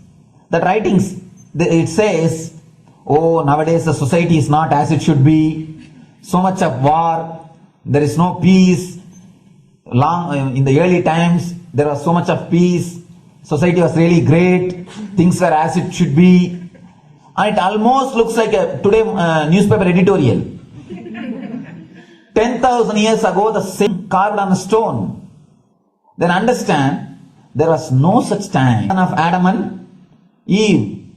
Speaker 10: That writings, it says, oh, nowadays the society is not as it should be. So much of war. There is no peace. In the early times, there was so much of peace. Society was really great. Things were as it should be. And it almost looks like a today newspaper editorial. 10,000 years ago, the same carved on a stone. Then understand, there was no such time of Adam and Eve.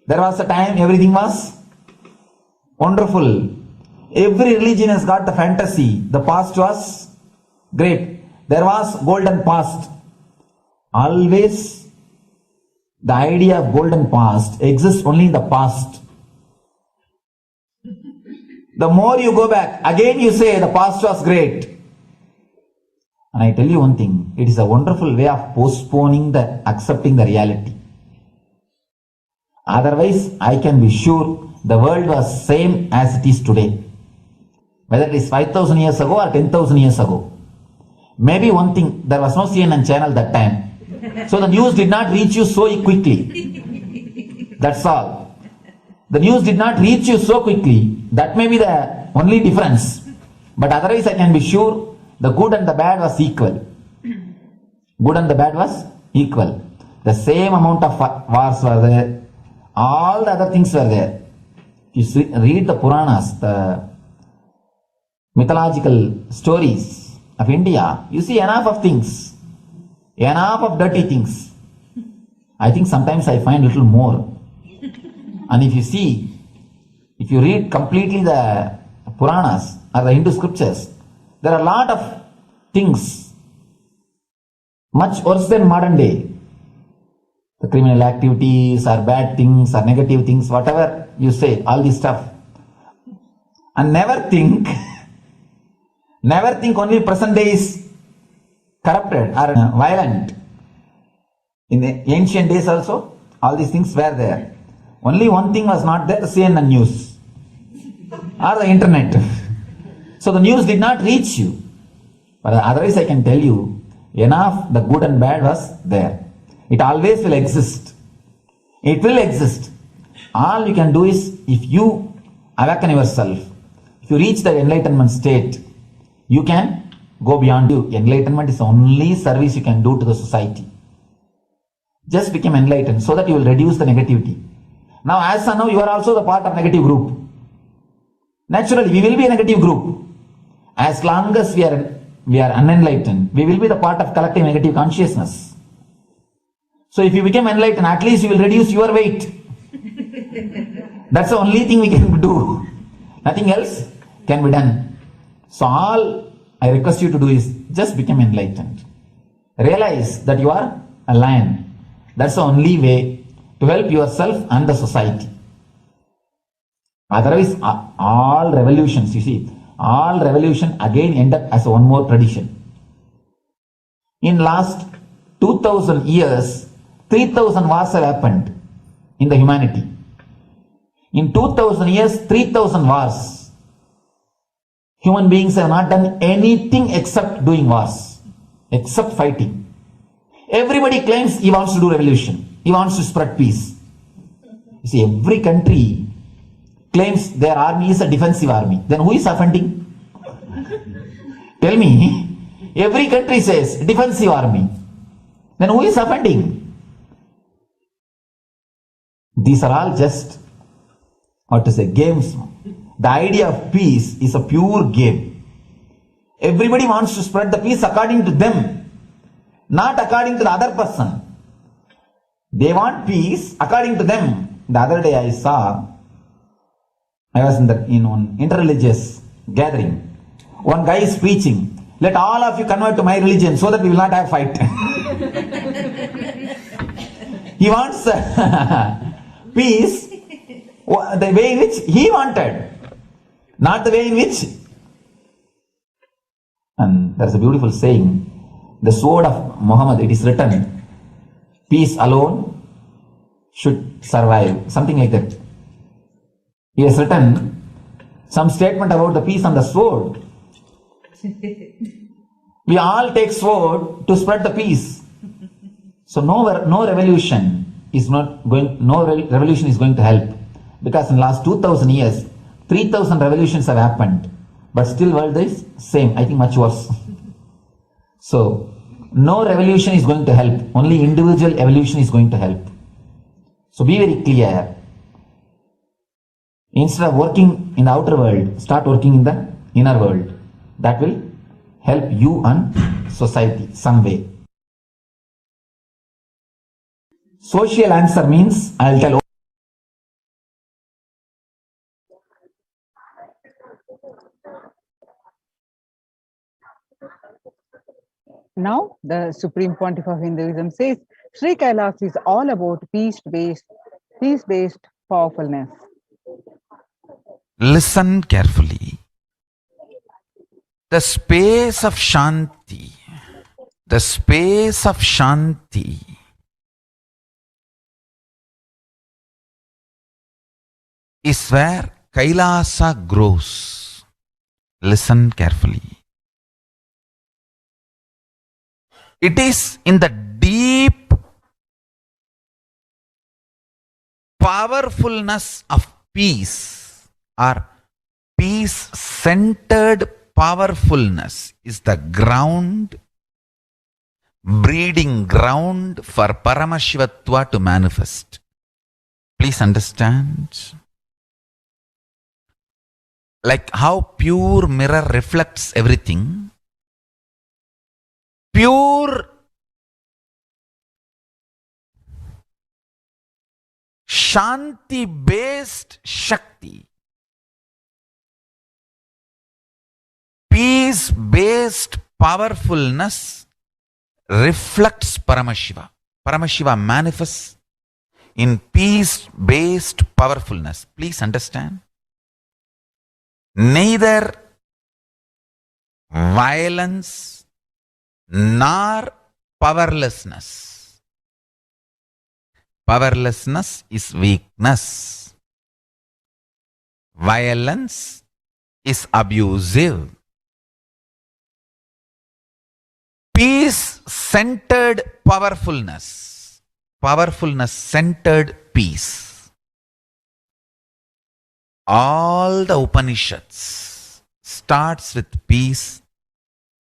Speaker 10: There was a time everything was wonderful. Every religion has got the fantasy. The past was great. There was golden past. Always the idea of golden past exists only in the past. The more you go back, again you say the past was great. And I tell you one thing, it is a wonderful way of postponing accepting the reality. Otherwise, I can be sure the world was same as it is today. Whether it is 5,000 years ago or 10,000 years ago. Maybe one thing, there was no CNN channel that time. So the news did not reach you so quickly. That's all. The news did not reach you so quickly. That may be the only difference. But otherwise I can be sure the good and the bad was equal. Good and the bad was equal. The same amount of wars were there. All the other things were there. If you read the Puranas, the mythological stories of India, you see enough of things, enough of dirty things. I think sometimes I find little more. And if you read completely the Puranas or the Hindu scriptures, there are a lot of things much worse than modern day. The criminal activities or bad things or negative things, whatever you say, all this stuff. And never think only present day is corrupted or violent. In the ancient days also, all these things were there. Only one thing was not there, CNN news or the internet. So the news did not reach you. But otherwise I can tell you, enough the good and bad was there. It always will exist. It will exist. All you can do is, if you awaken yourself, if you reach the enlightenment state, you can go beyond you. Enlightenment is the only service you can do to the society. Just become enlightened so that you will reduce the negativity. Now, as of now, you are also the part of negative group. Naturally, we will be a negative group. As long as we are unenlightened, we will be the part of collective negative consciousness. So if you become enlightened, at least you will reduce your weight. That's the only thing we can do. Nothing else can be done. So all I request you to do is just become enlightened. Realize that you are a lion. That's the only way to help yourself and the society. Otherwise, all revolutions, you see, all revolution again end up as one more tradition. In last 2000 years, 3000 wars have happened in the humanity. In 2000 years, 3000 wars. Human beings have not done anything except doing wars, except fighting. Everybody claims he wants to do revolution. He wants to spread peace. You see, every country claims their army is a defensive army. Then who is offending? Tell me. Every country says defensive army. Then who is offending? These are all just, games. The idea of peace is a pure game. Everybody wants to spread the peace according to them, not according to the other person. They want peace according to them. The other day I was in one interreligious gathering. One guy is preaching, let all of you convert to my religion so that we will not have fight. He wants peace the way in which he wanted, not the way in which. And there's a beautiful saying, the sword of Muhammad, it is written, peace alone should survive, something like that. He has written some statement about the peace on the sword. We all take sword to spread the peace. So no revolution is going to help, because in the last 2000 years 3000 revolutions have happened, but still world is same, I think much worse. So no revolution is going to help, only individual evolution is going to help. So be very clear. Instead of working in the outer world, start working in the inner world. That will help you and society some way. Social answer means, I'll tell.
Speaker 9: Now, the Supreme Pontiff of Hinduism says, Sri Kailas is all about peace-based powerfulness.
Speaker 3: Listen carefully. The space of Shanti, is where Kailasa grows. Listen carefully. It is in the deep powerfulness of peace, or peace-centered powerfulness is the ground, breeding ground for Paramashivatva to manifest. Please understand. Like how pure mirror reflects everything, pure Shanti based Shakti, peace based powerfulness reflects Paramashiva. Paramashiva manifests in peace based powerfulness. Please understand. Neither violence nor powerlessness. Powerlessness is weakness. Violence is abusive. Peace-centered powerfulness. Powerfulness-centered peace. All the Upanishads starts with peace,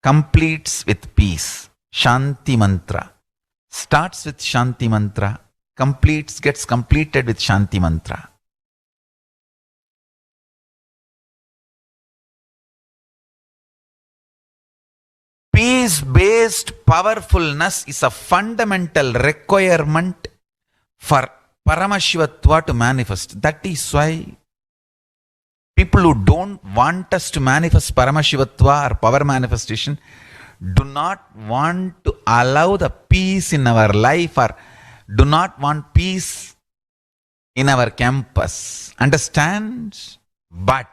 Speaker 3: completes with peace. Shanti mantra. Starts with Shanti mantra, gets completed with Shanti mantra. Peace-based powerfulness is a fundamental requirement for Paramashivatva to manifest. That is why people who don't want us to manifest Paramashivatva or power manifestation do not want to allow the peace in our life or do not want peace in our campus. Understand? But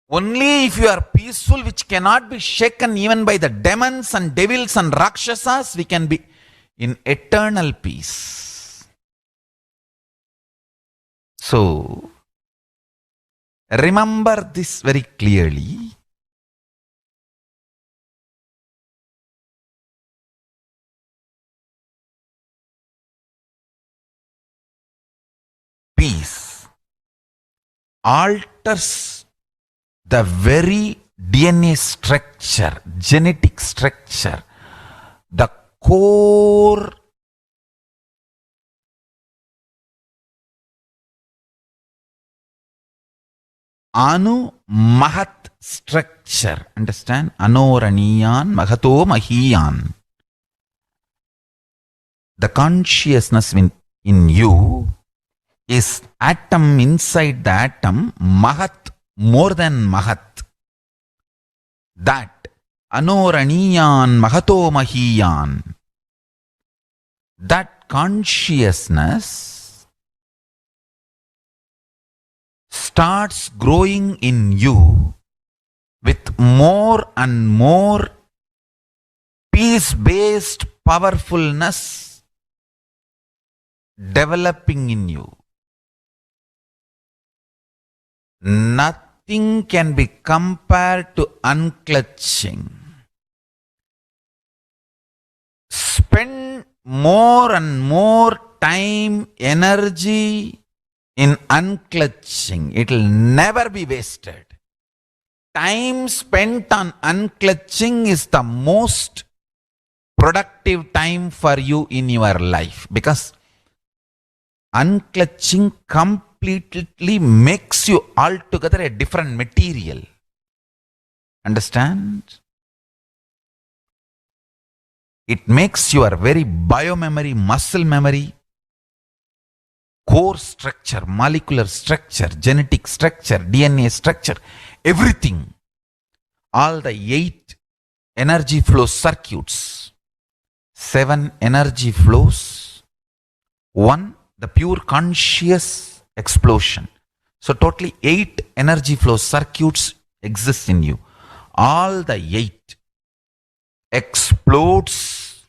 Speaker 3: only if you are peaceful, which cannot be shaken even by the demons and devils and rakshasas, we can be in eternal peace. So, remember this very clearly. Peace alters the very DNA structure, genetic structure, the core Anu Mahat structure. Understand? Anoraniyan Mahato Mahiyan. The consciousness in you is atom inside the atom, Mahat, more than Mahat. That Anoraniyan Mahato Mahiyan. That consciousness starts growing in you with more and more peace-based powerfulness developing in you. Nothing can be compared to unclutching. Spend more and more time, energy in unclutching. It will never be wasted. Time spent on unclutching is the most productive time for you in your life, because unclutching completely makes you altogether a different material. Understand? It makes your very biomemory, muscle memory, core structure, molecular structure, genetic structure, DNA structure, everything. All the 8 energy flow circuits, 7 energy flows, 1 the pure conscious explosion. So totally 8 energy flow circuits exist in you. All the 8 explodes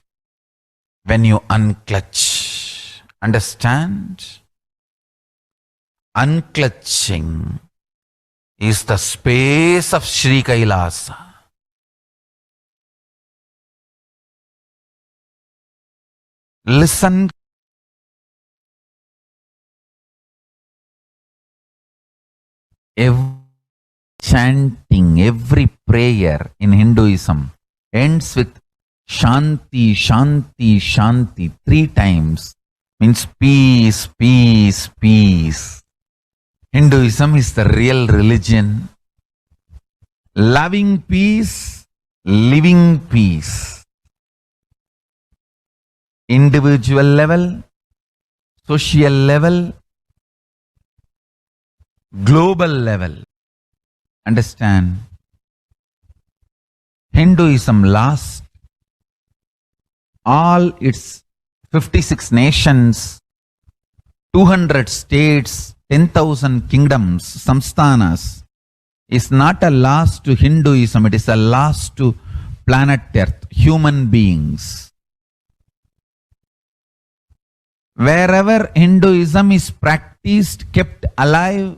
Speaker 3: when you unclutch. Understand? Unclutching is the space of Sri Kailasa. Listen. Every chanting, every prayer in Hinduism ends with Shanti, Shanti, Shanti, 3 times means peace, peace, peace. Hinduism is the real religion. Loving peace, living peace. Individual level, social level, global level. Understand? Hinduism lost all its 56 nations, 200 states, 10,000 kingdoms, samsthanas, is not a loss to Hinduism, it is a loss to planet Earth, human beings. Wherever Hinduism is practiced, kept alive,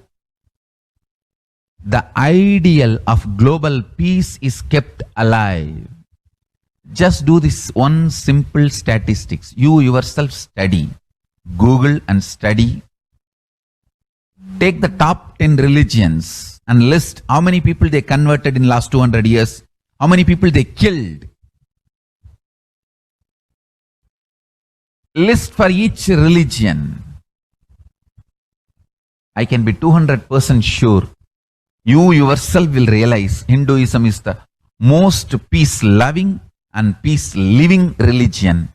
Speaker 3: the ideal of global peace is kept alive. Just do this one simple statistics. You yourself study. Google and study. Take the top 10 religions and list how many people they converted in last 200 years, how many people they killed. List for each religion. I can be 200% sure. You yourself will realize Hinduism is the most peace-loving and peace-living religion,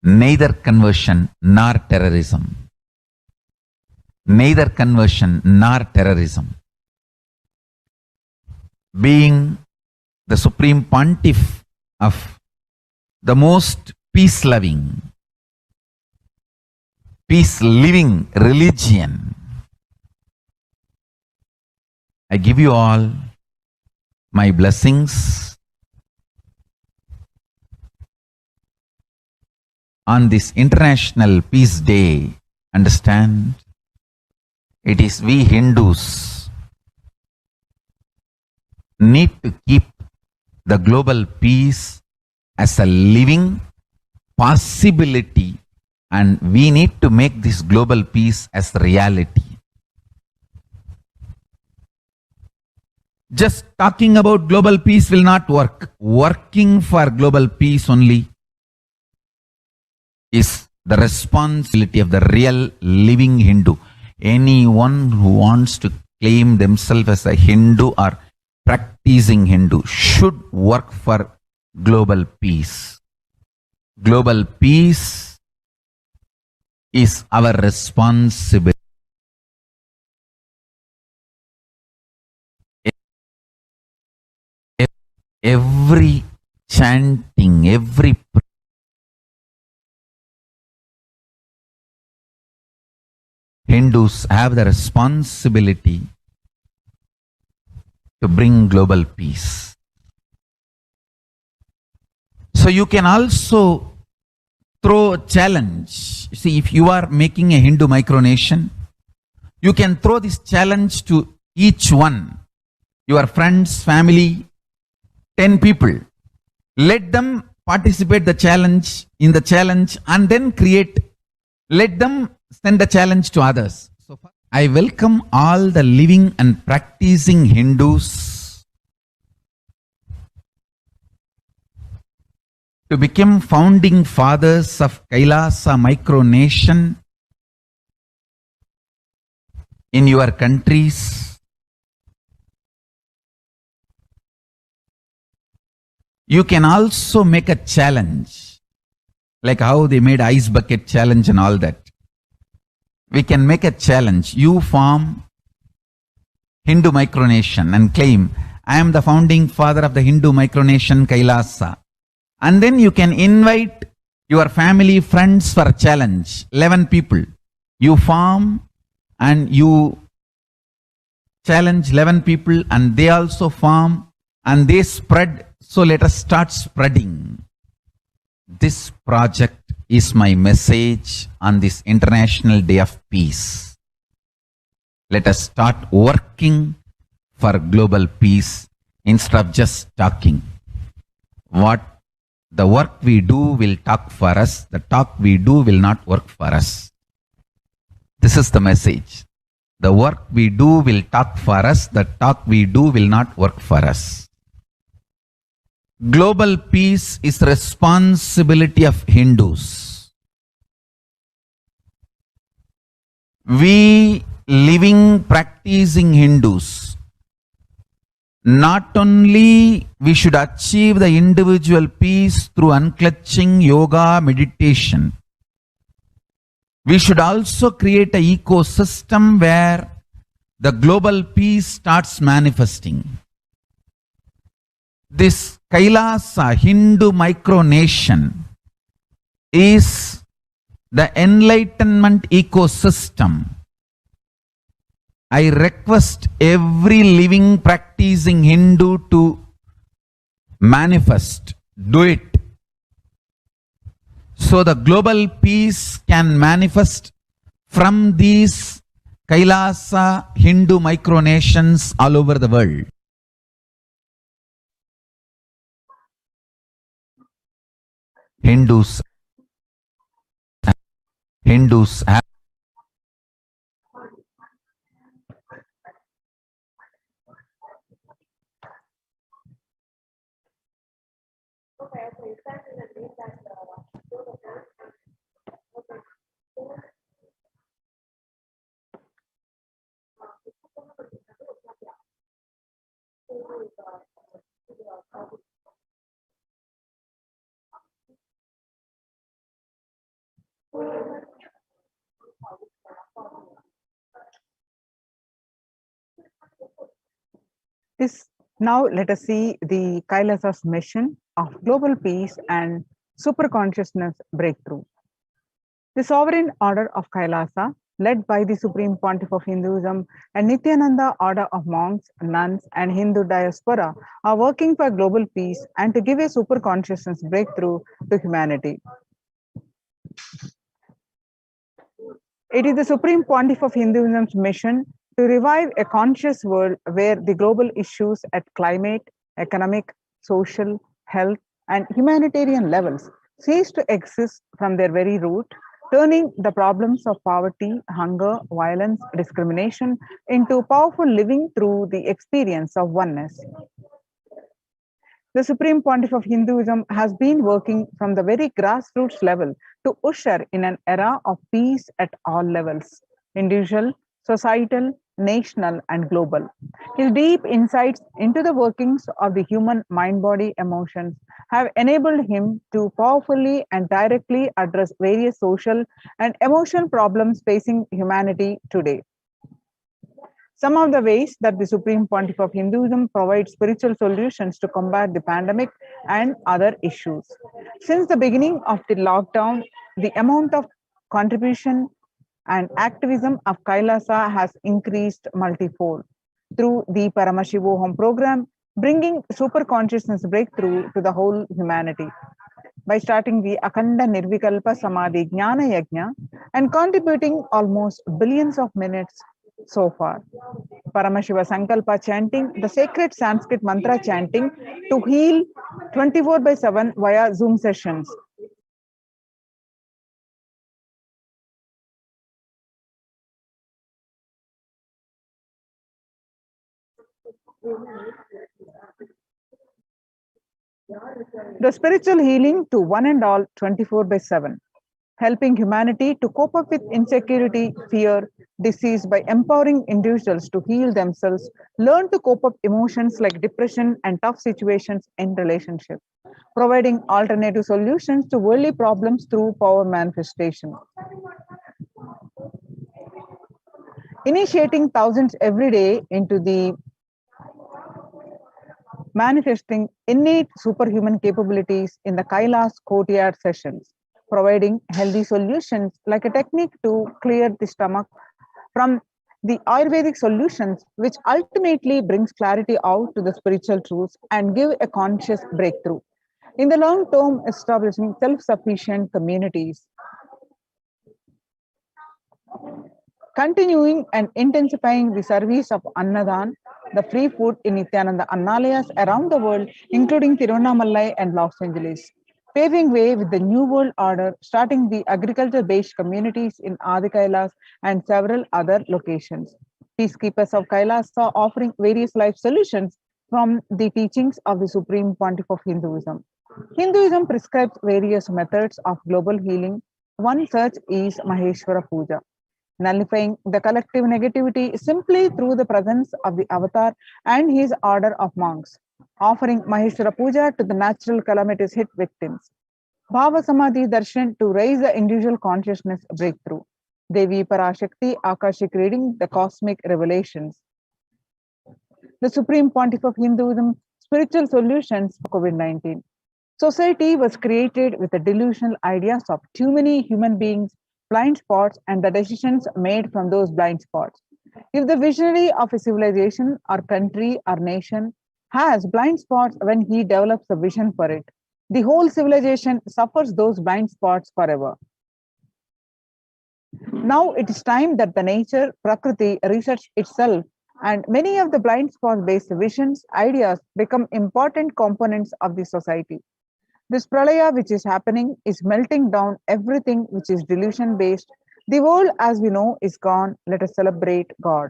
Speaker 3: neither conversion nor terrorism. Neither conversion nor terrorism. Being the supreme pontiff of the most peace-loving, peace-living religion, I give you all my blessings on this International Peace Day. Understand? It is we Hindus need to keep the global peace as a living possibility, and we need to make this global peace as reality. Just talking about global peace will not work. Working for global peace only is the responsibility of the real living Hindu. Anyone who wants to claim themselves as a Hindu or practicing Hindu should work for global peace. Global peace is our responsibility. Every chanting, every Hindus have the responsibility to bring global peace. So you can also throw a challenge. See, if you are making a Hindu micronation, you can throw this challenge to each one, your friends, family, 10 people. Let them participate in the challenge and then let them send the challenge to others. So I welcome all the living and practicing Hindus to become founding fathers of Kailasa micronation in your countries. You can also make a challenge, like how they made ice bucket challenge and all that. We can make a challenge. You form Hindu micronation and claim, I am the founding father of the Hindu micronation Kailasa. And then you can invite your family, friends for a challenge. 11 people. You form and you challenge 11 people and they also form and they spread. So let us start spreading. This project is my message on this International Day of Peace. Let us start working for global peace instead of just talking. The work we do will talk for us. The talk we do will not work for us. This is the message. The work we do will talk for us. The talk we do will not work for us. global peace is responsibility of Hindus. We living, practicing Hindus, not only we should achieve the individual peace through unclutching yoga meditation, we should also create an ecosystem where the global peace starts manifesting. This Kailasa Hindu micronation is the enlightenment ecosystem. I request every living practicing Hindu to manifest, do it. So the global peace can manifest from these Kailasa Hindu micronations all over the world. Hindus have
Speaker 9: Now let us see the Kailasa's mission of global peace and super consciousness breakthrough. The sovereign order of Kailasa, led by the Supreme Pontiff of Hinduism and Nithyananda order of monks, nuns, and Hindu diaspora, are working for global peace and to give a super consciousness breakthrough to humanity. It is the Supreme Pontiff of Hinduism's mission to revive a conscious world where the global issues at climate, economic, social, health, and humanitarian levels cease to exist from their very root, turning the problems of poverty, hunger, violence, discrimination into powerful living through the experience of oneness. The Supreme Pontiff of Hinduism has been working from the very grassroots level to usher in an era of peace at all levels, individual, societal, national, and global. His deep insights into the workings of the human mind, body, emotions have enabled him to powerfully and directly address various social and emotional problems facing humanity today. Some of the ways that the Supreme Pontiff of Hinduism provides spiritual solutions to combat the pandemic and other issues. Since the beginning of the lockdown, the amount of contribution and activism of Kailasa has increased multifold through the Paramashivoham program, bringing super consciousness breakthrough to the whole humanity. By starting the Akhanda Nirvikalpa Samadhi Jnana Yajna and contributing almost billions of minutes so far. Paramashiva Sankalpa chanting, the sacred Sanskrit mantra chanting to heal 24/7 via Zoom sessions. The spiritual healing to one and all 24/7. Helping humanity to cope up with insecurity, fear, disease by empowering individuals to heal themselves, learn to cope up emotions like depression and tough situations in relationships, providing alternative solutions to worldly problems through power manifestation. Initiating thousands every day into the manifesting innate superhuman capabilities in the Kailas courtyard sessions, providing healthy solutions like a technique to clear the stomach from the Ayurvedic solutions, which ultimately brings clarity out to the spiritual truths and give a conscious breakthrough. In the long term, establishing self-sufficient communities. Continuing and intensifying the service of Annadan, the free food in Nithyananda Annalayas around the world, including Tiruvannamalai and Los Angeles. Paving way with the New World Order, starting the agriculture-based communities in Adi Kailas and several other locations. Peacekeepers of Kailas are offering various life solutions from the teachings of the Supreme Pontiff of Hinduism. Hinduism prescribes various methods of global healing. One such is Maheshwara Puja, nullifying the collective negativity simply through the presence of the avatar and his order of monks, offering Maheshwara Puja to the natural calamities hit victims. Bhava Samadhi Darshan to raise the individual consciousness breakthrough. Devi Parashakti Akashic reading the cosmic revelations. The Supreme Pontiff of Hinduism, spiritual solutions for COVID-19. Society was created with the delusional ideas of too many human beings, blind spots, and the decisions made from those blind spots. If the visionary of a civilization or country or nation has blind spots when he develops a vision for it, the whole civilization suffers those blind spots forever. Now it is time that the nature, Prakriti, research itself, and many of the blind spot based visions, ideas become important components of the society. This pralaya which is happening is melting down everything which is delusion based. The world as we know is gone. Let us celebrate God.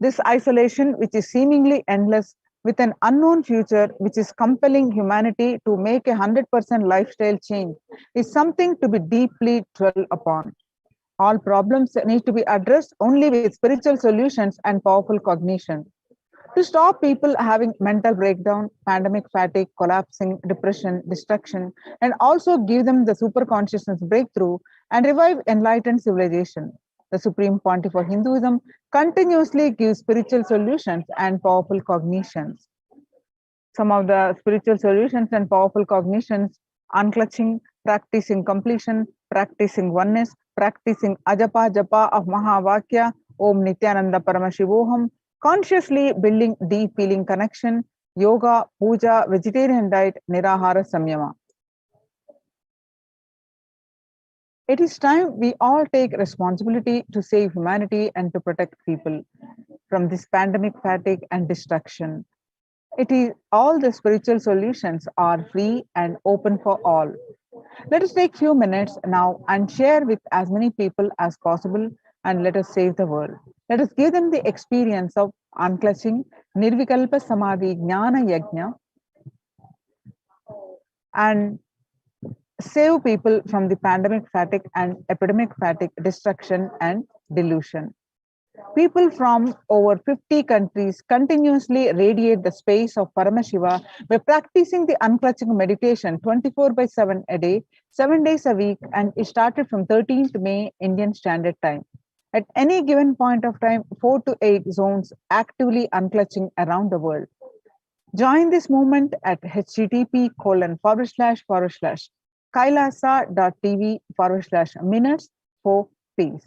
Speaker 9: This isolation which is seemingly endless with an unknown future which is compelling humanity to make a 100% lifestyle change is something to be deeply dwelt upon. All problems need to be addressed only with spiritual solutions and powerful cognition. To stop people having mental breakdown, pandemic fatigue, collapsing, depression, destruction, and also give them the super consciousness breakthrough and revive enlightened civilization. The Supreme Pontiff of Hinduism continuously gives spiritual solutions and powerful cognitions. Some of the spiritual solutions and powerful cognitions: unclutching, practicing completion, practicing oneness, practicing ajapa japa of Mahavakya, Om Nithyananda Paramashivoham, consciously building deep feeling connection, yoga, puja, vegetarian diet, nirahara samyama. It is time we all take responsibility to save humanity and to protect people from this pandemic fatigue and destruction. It is all the spiritual solutions are free and open for all. Let us take few minutes now and share with as many people as possible, and let us save the world. Let us give them the experience of unclutching, Nirvikalpa Samadhi Jnana Yajna, and save people from the pandemic fatigue and epidemic fatigue, destruction and delusion. People from over 50 countries continuously radiate the space of Paramashiva by practicing the unclutching meditation 24/7 a day, 7 days a week, and it started from 13th May Indian Standard Time. At any given point of time, 4 to 8 zones actively unclutching around the world. Join this movement at http://kailasa.tv/minutes for peace.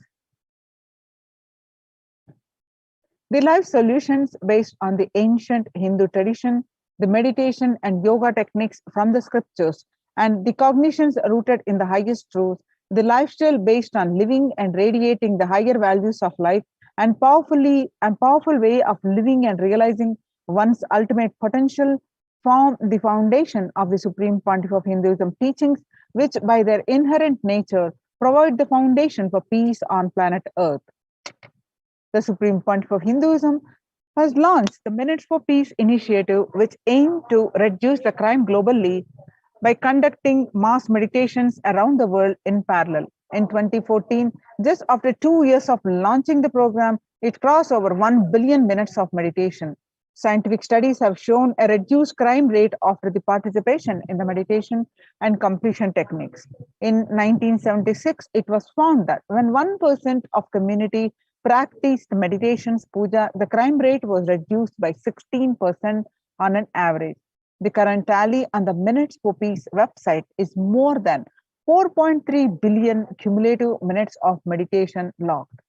Speaker 9: The life solutions based on the ancient Hindu tradition, the meditation and yoga techniques from the scriptures, and the cognitions rooted in the highest truth, the lifestyle based on living and radiating the higher values of life, and powerful way of living and realizing one's ultimate potential form the foundation of the Supreme Pontiff of Hinduism teachings, which by their inherent nature provide the foundation for peace on planet Earth. The Supreme Pontiff of Hinduism has launched the Minutes for Peace initiative, which aimed to reduce the crime globally by conducting mass meditations around the world in parallel. In 2014, just after 2 years of launching the program, it crossed over 1 billion minutes of meditation. Scientific studies have shown a reduced crime rate after the participation in the meditation and completion techniques. In 1976, it was found that when 1% of community practiced meditations, puja, the crime rate was reduced by 16% on an average. The current tally on the Minutes for Peace website is more than 4.3 billion cumulative minutes of meditation logged,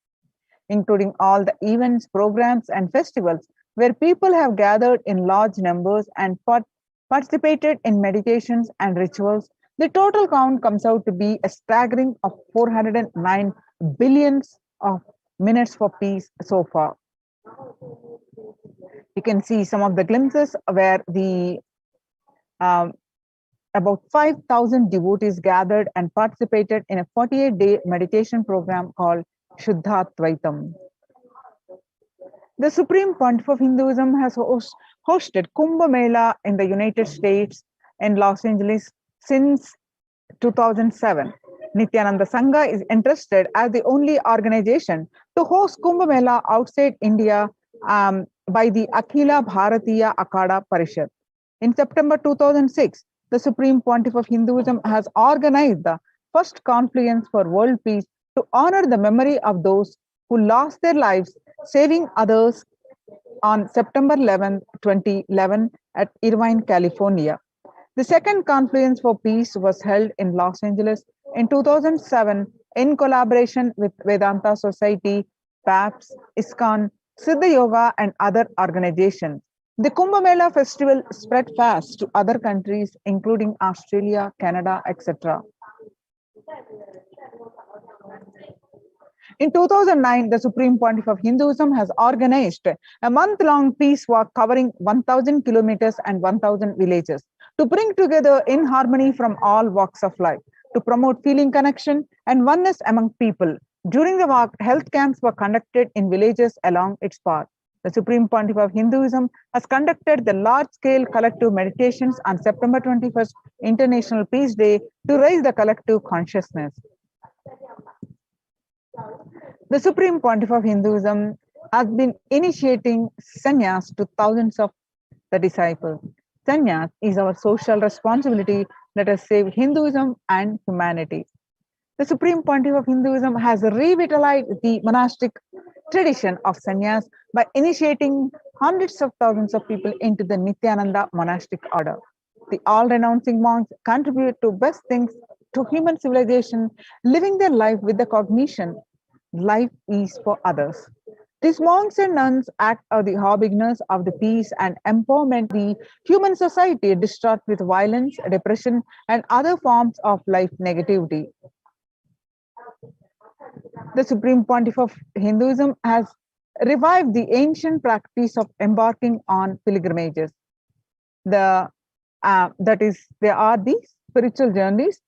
Speaker 9: including all the events, programs, and festivals where people have gathered in large numbers and participated in meditations and rituals. The total count comes out to be a staggering of 409 billions of minutes for peace so far. You can see some of the glimpses where the about 5,000 devotees gathered and participated in a 48-day meditation program called Shuddhatvaitam. The Supreme Pontiff of Hinduism has hosted Kumbh Mela in the United States and Los Angeles since 2007. Nithyananda Sangha is entrusted as the only organization to host Kumbh Mela outside India by the Akhila Bharatiya Akada Parishad. In September 2006, the Supreme Pontiff of Hinduism has organized the first confluence for world peace to honor the memory of those who lost their lives saving others on September 11, 2011 at Irvine, California. The second Confluence for Peace was held in Los Angeles in 2007 in collaboration with Vedanta Society, PAPS, ISKCON, Siddha Yoga, and other organizations. The Kumbh Mela festival spread fast to other countries, including Australia, Canada, etc. In 2009, the Supreme Pontiff of Hinduism has organized a month-long peace walk covering 1,000 kilometers and 1,000 villages to bring together in harmony from all walks of life, to promote feeling connection and oneness among people. During the walk, health camps were conducted in villages along its path. The Supreme Pontiff of Hinduism has conducted the large-scale collective meditations on September 21st, International Peace Day, to raise the collective consciousness. The Supreme Pontiff of Hinduism has been initiating sannyas to thousands of the disciples. Sannyas is our social responsibility. Let us save Hinduism and humanity. The Supreme Pontiff of Hinduism has revitalized the monastic tradition of sannyas by initiating hundreds of thousands of people into the Nithyananda monastic order. The all-renouncing monks contribute to best things to human civilization, living their life with the cognition life is for others. These monks and nuns act as the harbingers of the peace and empowerment of the human society distraught with violence, depression, and other forms of life negativity. The Supreme Pontiff of Hinduism has revived the ancient practice of embarking on pilgrimages. There are the spiritual journeys,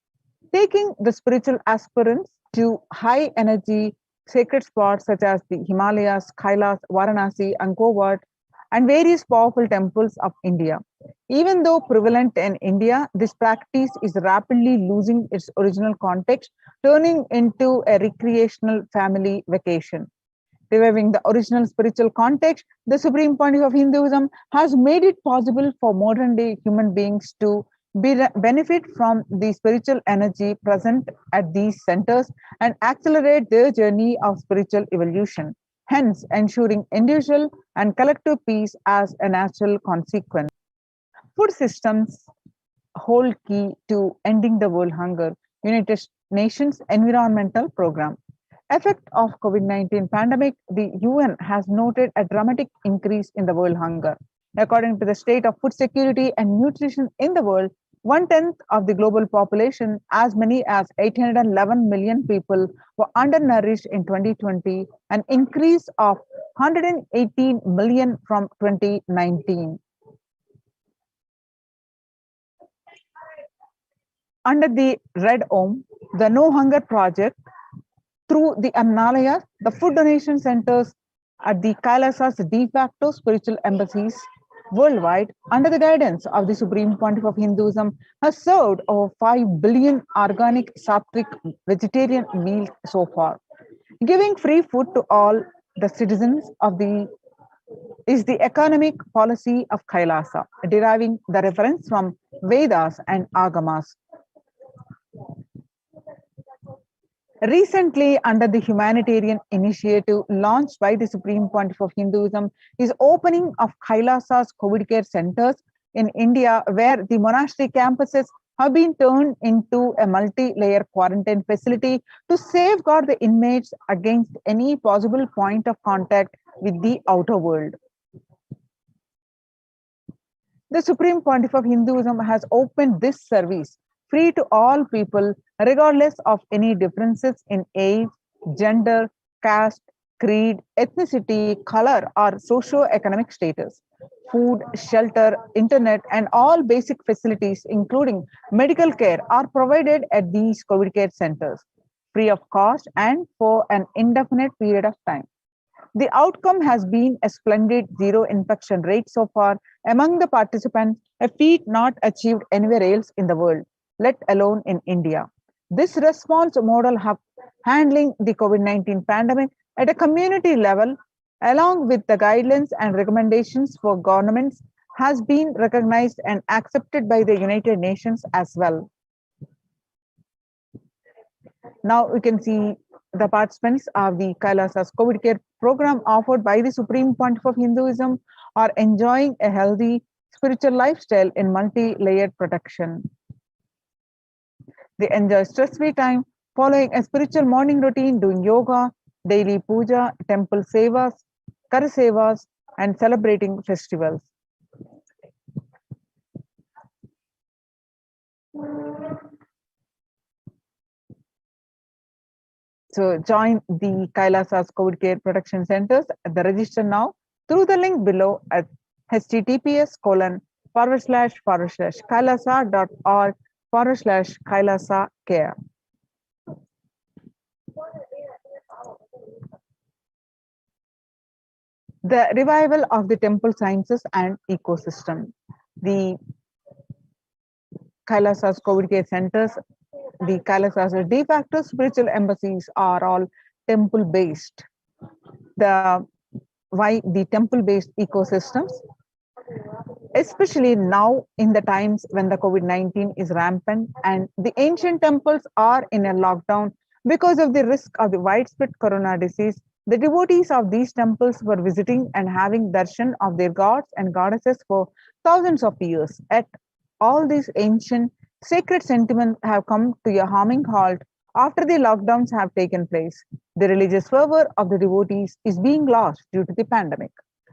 Speaker 9: taking the spiritual aspirants to high energy sacred spots such as the Himalayas, Kailas, Varanasi, Angkor and various powerful temples of India. Even though prevalent in India, this practice is rapidly losing its original context, turning into a recreational family vacation. Reviving the original spiritual context, the Supreme Pontiff of Hinduism has made it possible for modern-day human beings to benefit from the spiritual energy present at these centers and accelerate their journey of spiritual evolution, hence ensuring individual and collective peace as a natural consequence. Food systems hold key to ending the world hunger, United Nations Environmental Program. Effect of COVID-19 pandemic, the UN has noted a dramatic increase in the world hunger. According to the state of food security and nutrition in the world, 1/10 of the global population, as many as 811 million people, were undernourished in 2020, an increase of 118 million from 2019. Under the Red Home, the No Hunger Project, through the Annalayas, the food donation centers at the Kailasas de facto spiritual embassies worldwide, under the guidance of the Supreme Pontiff of Hinduism, has served over 5 billion organic, sattvic, vegetarian meals so far. Giving free food to all the citizens of the is the economic policy of Kailasa, deriving the reference from Vedas and Agamas. Recently, under the humanitarian initiative launched by the Supreme Pontiff of Hinduism, is opening of Kailasa's COVID care centers in India, where the monastery campuses have been turned into a multi-layer quarantine facility to safeguard the inmates against any possible point of contact with the outer world. The Supreme Pontiff of Hinduism has opened this service free to all people, regardless of any differences in age, gender, caste, creed, ethnicity, color, or socio-economic status. Food, shelter, internet, and all basic facilities, including medical care, are provided at these COVID care centers, free of cost and for an indefinite period of time. The outcome has been a splendid zero infection rate so far among the participants, a feat not achieved anywhere else in the world, let alone in India. This response model of handling the COVID-19 pandemic at a community level, along with the guidelines and recommendations for governments, has been recognized and accepted by the United Nations as well. Now we can see the participants of the Kailasa's COVID care program offered by the Supreme Pontiff of Hinduism are enjoying a healthy spiritual lifestyle in multi-layered protection. They enjoy stress-free time, following a spiritual morning routine, doing yoga, daily puja, temple sevas, kar sevas, and celebrating festivals. So join the Kailasa's COVID care protection centers at the register now through the link below at https://kailasa.org/kailasa care. The revival of the temple sciences and ecosystem. The Kailasa's COVID care centers, the Kailasa's de facto spiritual embassies are all temple-based. Why the temple-based ecosystems? Especially now in the times when the COVID-19 is rampant and the ancient temples are in a lockdown because of the risk of the widespread corona disease, the devotees of these temples were visiting and having darshan of their gods and goddesses for thousands of years. At all these ancient sacred sentiments have come to a harming halt after the lockdowns have taken place. The religious fervor of the devotees is being lost due to the pandemic.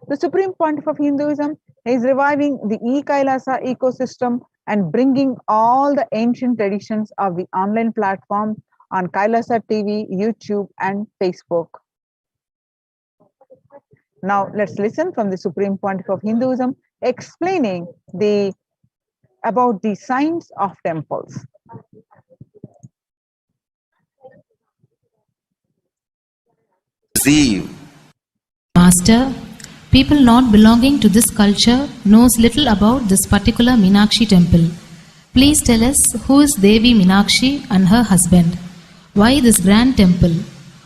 Speaker 9: The Supreme Pontiff of Hinduism is reviving the e-Kailasa ecosystem and bringing all the ancient traditions of the online platform on Kailasa TV, YouTube, and Facebook. Now let's listen from the Supreme Pontiff of Hinduism explaining about the science of temples.
Speaker 11: Master, people not belonging to this culture knows little about this particular Meenakshi temple. Please tell us who is Devi Meenakshi and her husband. Why this grand temple?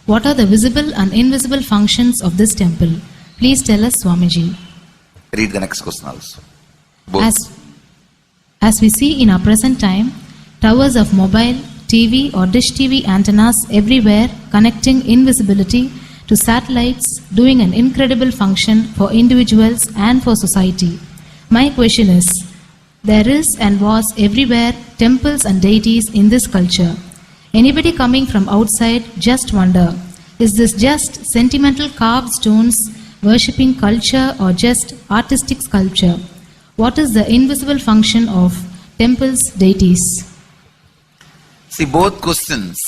Speaker 11: What are the visible and invisible functions of this temple? Please tell us, Swamiji.
Speaker 3: Read the next question also.
Speaker 11: As we see in our present time, towers of mobile, TV or dish TV antennas everywhere connecting invisibility to satellites, doing an incredible function for individuals and for society. My question is, there is and was everywhere temples and deities in this culture. Anybody coming from outside just wonder, is this just sentimental carved stones, worshipping culture or just artistic sculpture? What is the invisible function of temples, deities?
Speaker 3: See, both questions,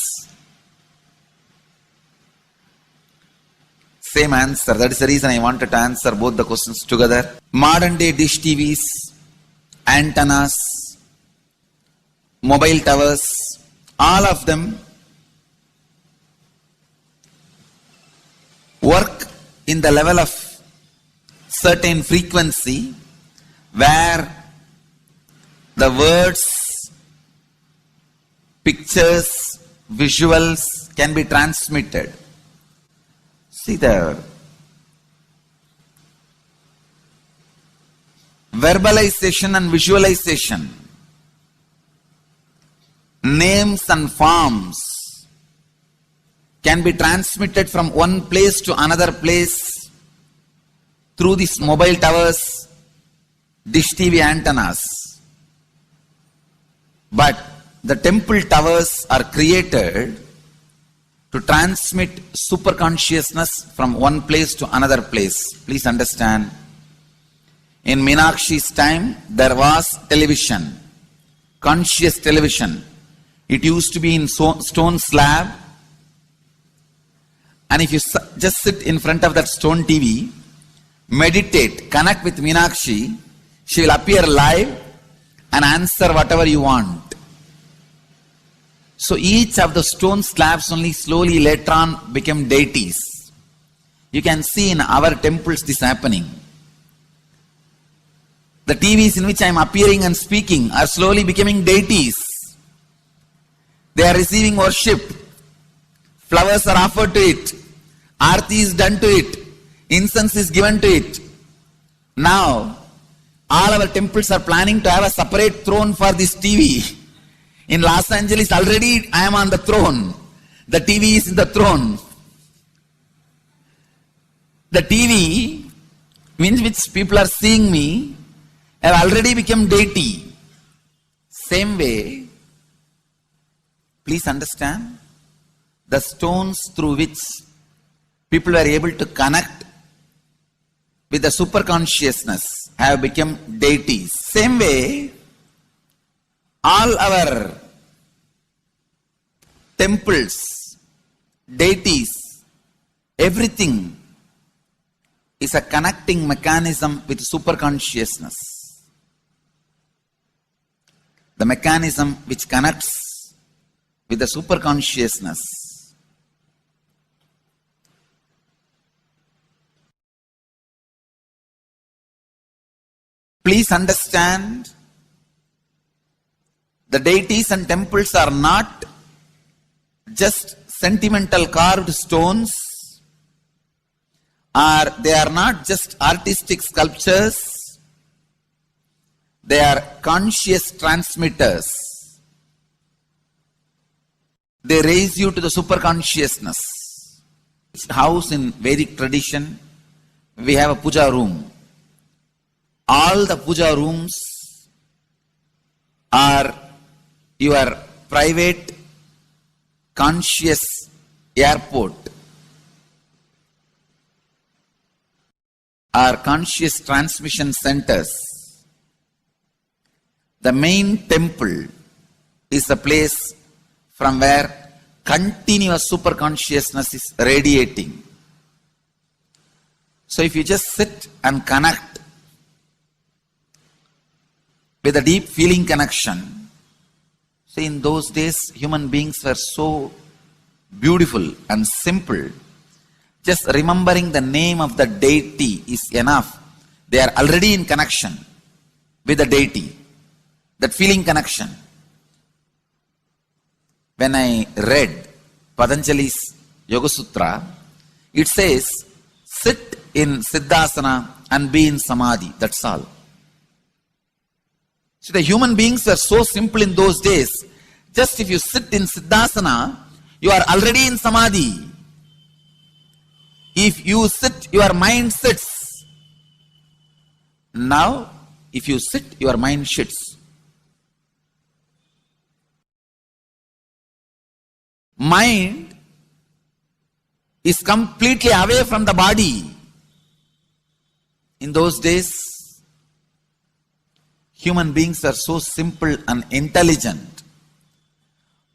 Speaker 3: same answer. That is the reason I wanted to answer both the questions together. Modern day dish TVs, antennas, mobile towers, all of them work in the level of certain frequency where the words, pictures, visuals can be transmitted. See the verbalization and visualization, names and forms can be transmitted from one place to another place through these mobile towers, dish TV antennas. But the temple towers are created to transmit super consciousness from one place to another place. Please understand, in Meenakshi's time, there was television, conscious television. It used to be in stone slab, and if you just sit in front of that stone TV, meditate, connect with Meenakshi, she will appear live and answer whatever you want. So each of the stone slabs only slowly later on became deities. You can see in our temples this happening. The TVs in which I am appearing and speaking are slowly becoming deities. They are receiving worship. Flowers are offered to it. Aarti is done to it. Incense is given to it. Now, all our temples are planning to have a separate throne for this TV. In Los Angeles, already I am on the throne. The TV is in the throne. The TV, in which people are seeing me, have already become deity. Same way, please understand, the stones through which people were able to connect with the superconsciousness have become deities. Same way, all our temples, deities, everything is a connecting mechanism with superconsciousness. The mechanism which connects with the superconsciousness. Please understand, the deities and temples are not just sentimental carved stones, or they are not just artistic sculptures, they are conscious transmitters. They raise you to the superconsciousness. House in Vedic tradition, we have a puja room. All the puja rooms are your private conscious airport, are conscious transmission centers. The main temple is the place from where continuous superconsciousness is radiating. So if you just sit and connect with a deep feeling connection, see, in those days human beings were so beautiful and simple. Just remembering the name of the deity is enough. They are already in connection with the deity. That feeling connection. When I read Patanjali's Yoga Sutra, it says, sit in Siddhasana and be in Samadhi. That's all. So the human beings were so simple in those days. Just if you sit in Siddhasana, you are already in Samadhi. If you sit, your mind sits. Now, if you sit, your mind sits. Mind is completely away from the body. In those days, human beings were so simple and intelligent.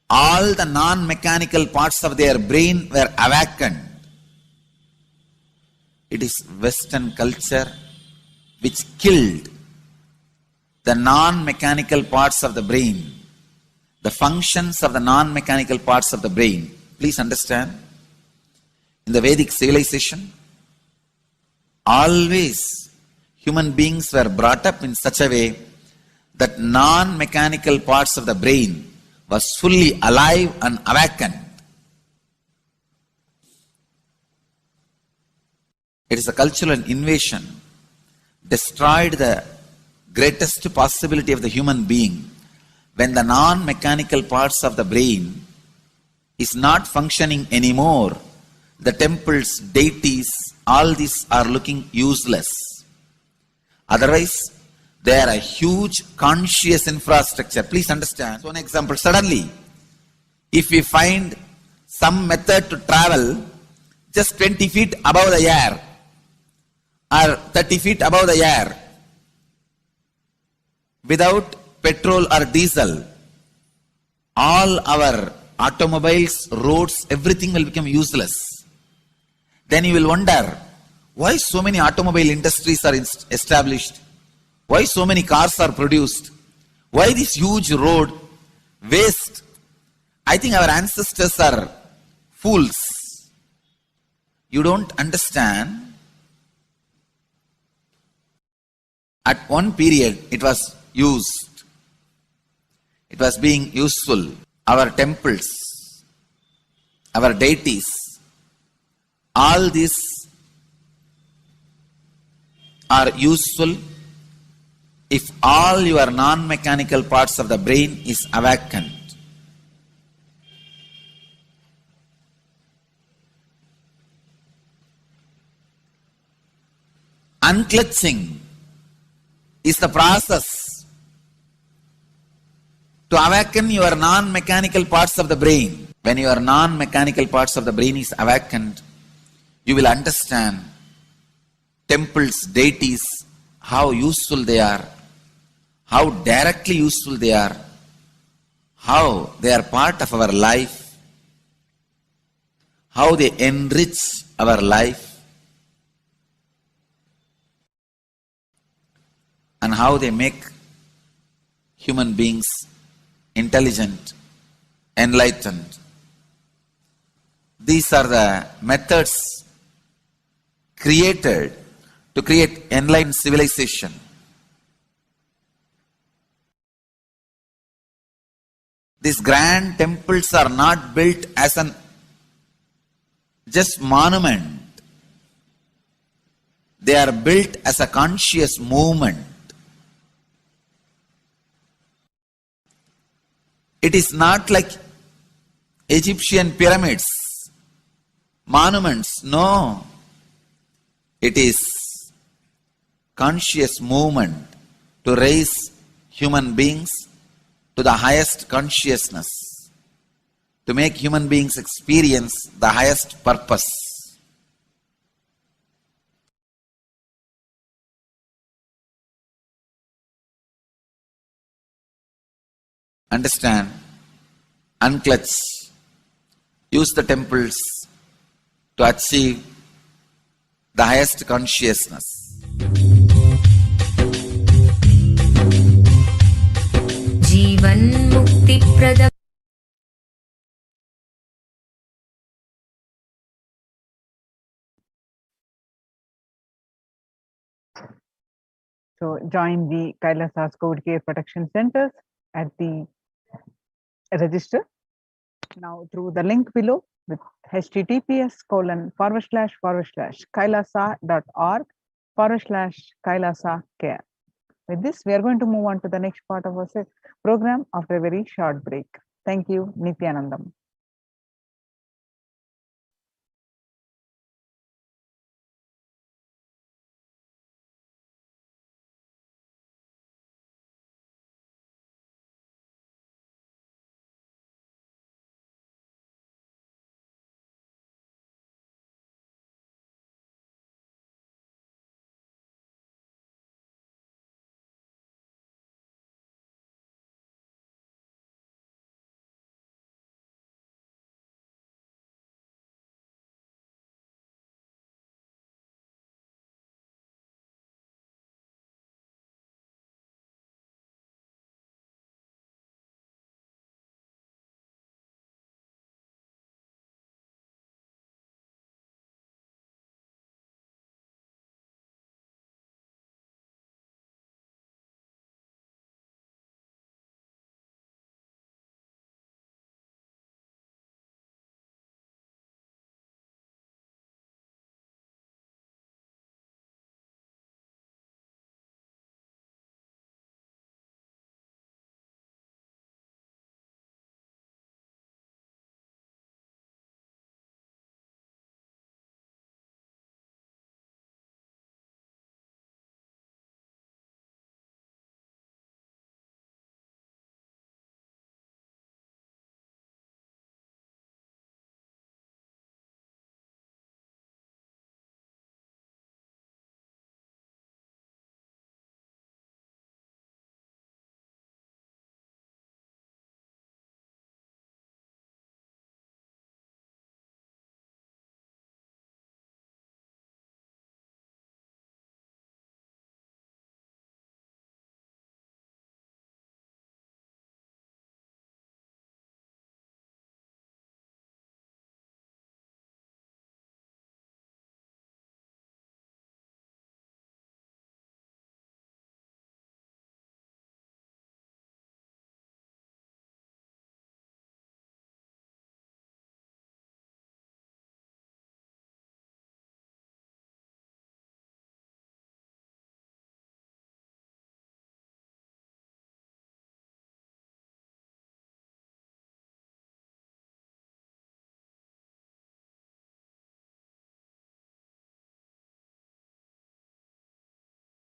Speaker 3: All the non-mechanical parts of their brain were awakened. It is Western culture which killed the non-mechanical parts of the brain, the functions of the non-mechanical parts of the brain. Please understand, in the Vedic civilization, always human beings were brought up in such a way that non-mechanical parts of the brain was fully alive and awakened. It is a cultural invasion, destroyed the greatest possibility of the human being when the non-mechanical parts of the brain is not functioning anymore. The temples, deities, all these are looking useless. Otherwise, they are a huge conscious infrastructure. Please understand. So, an example, suddenly, if we find some method to travel just 20 feet above the air or 30 feet above the air without petrol or diesel, all our automobiles, roads, everything will become useless. Then you will wonder, why so many automobile industries are established? Why so many cars are produced? Why this huge road waste? I think our ancestors are fools. You don't understand. At one period, it was used. It was being useful. Our temples, our deities, all these are useful if all your non-mechanical parts of the brain is awakened. Unclutching is the process to awaken your non-mechanical parts of the brain. When your non-mechanical parts of the brain is awakened, you will understand temples, deities, how useful they are, how directly useful they are, how they are part of our life, how they enrich our life, and how they make human beings intelligent, enlightened. These are the methods created to create enlightened civilization. These grand temples are not built as an just monument. They are built as a conscious movement. It is not like Egyptian pyramids, monuments. No. It is conscious movement to raise human beings to the highest consciousness, to make human beings experience the highest purpose. Understand, unclutch, use the temples to achieve the highest consciousness.
Speaker 12: जीवन मुक्ति प्रद
Speaker 9: So join the Kailasas COVID Care Protection Centers at the register now through the link below with https://kailasa.org/kailasa care. With this, we are going to move on to the next part of our program after a very short break. Thank you, Nithyanandam.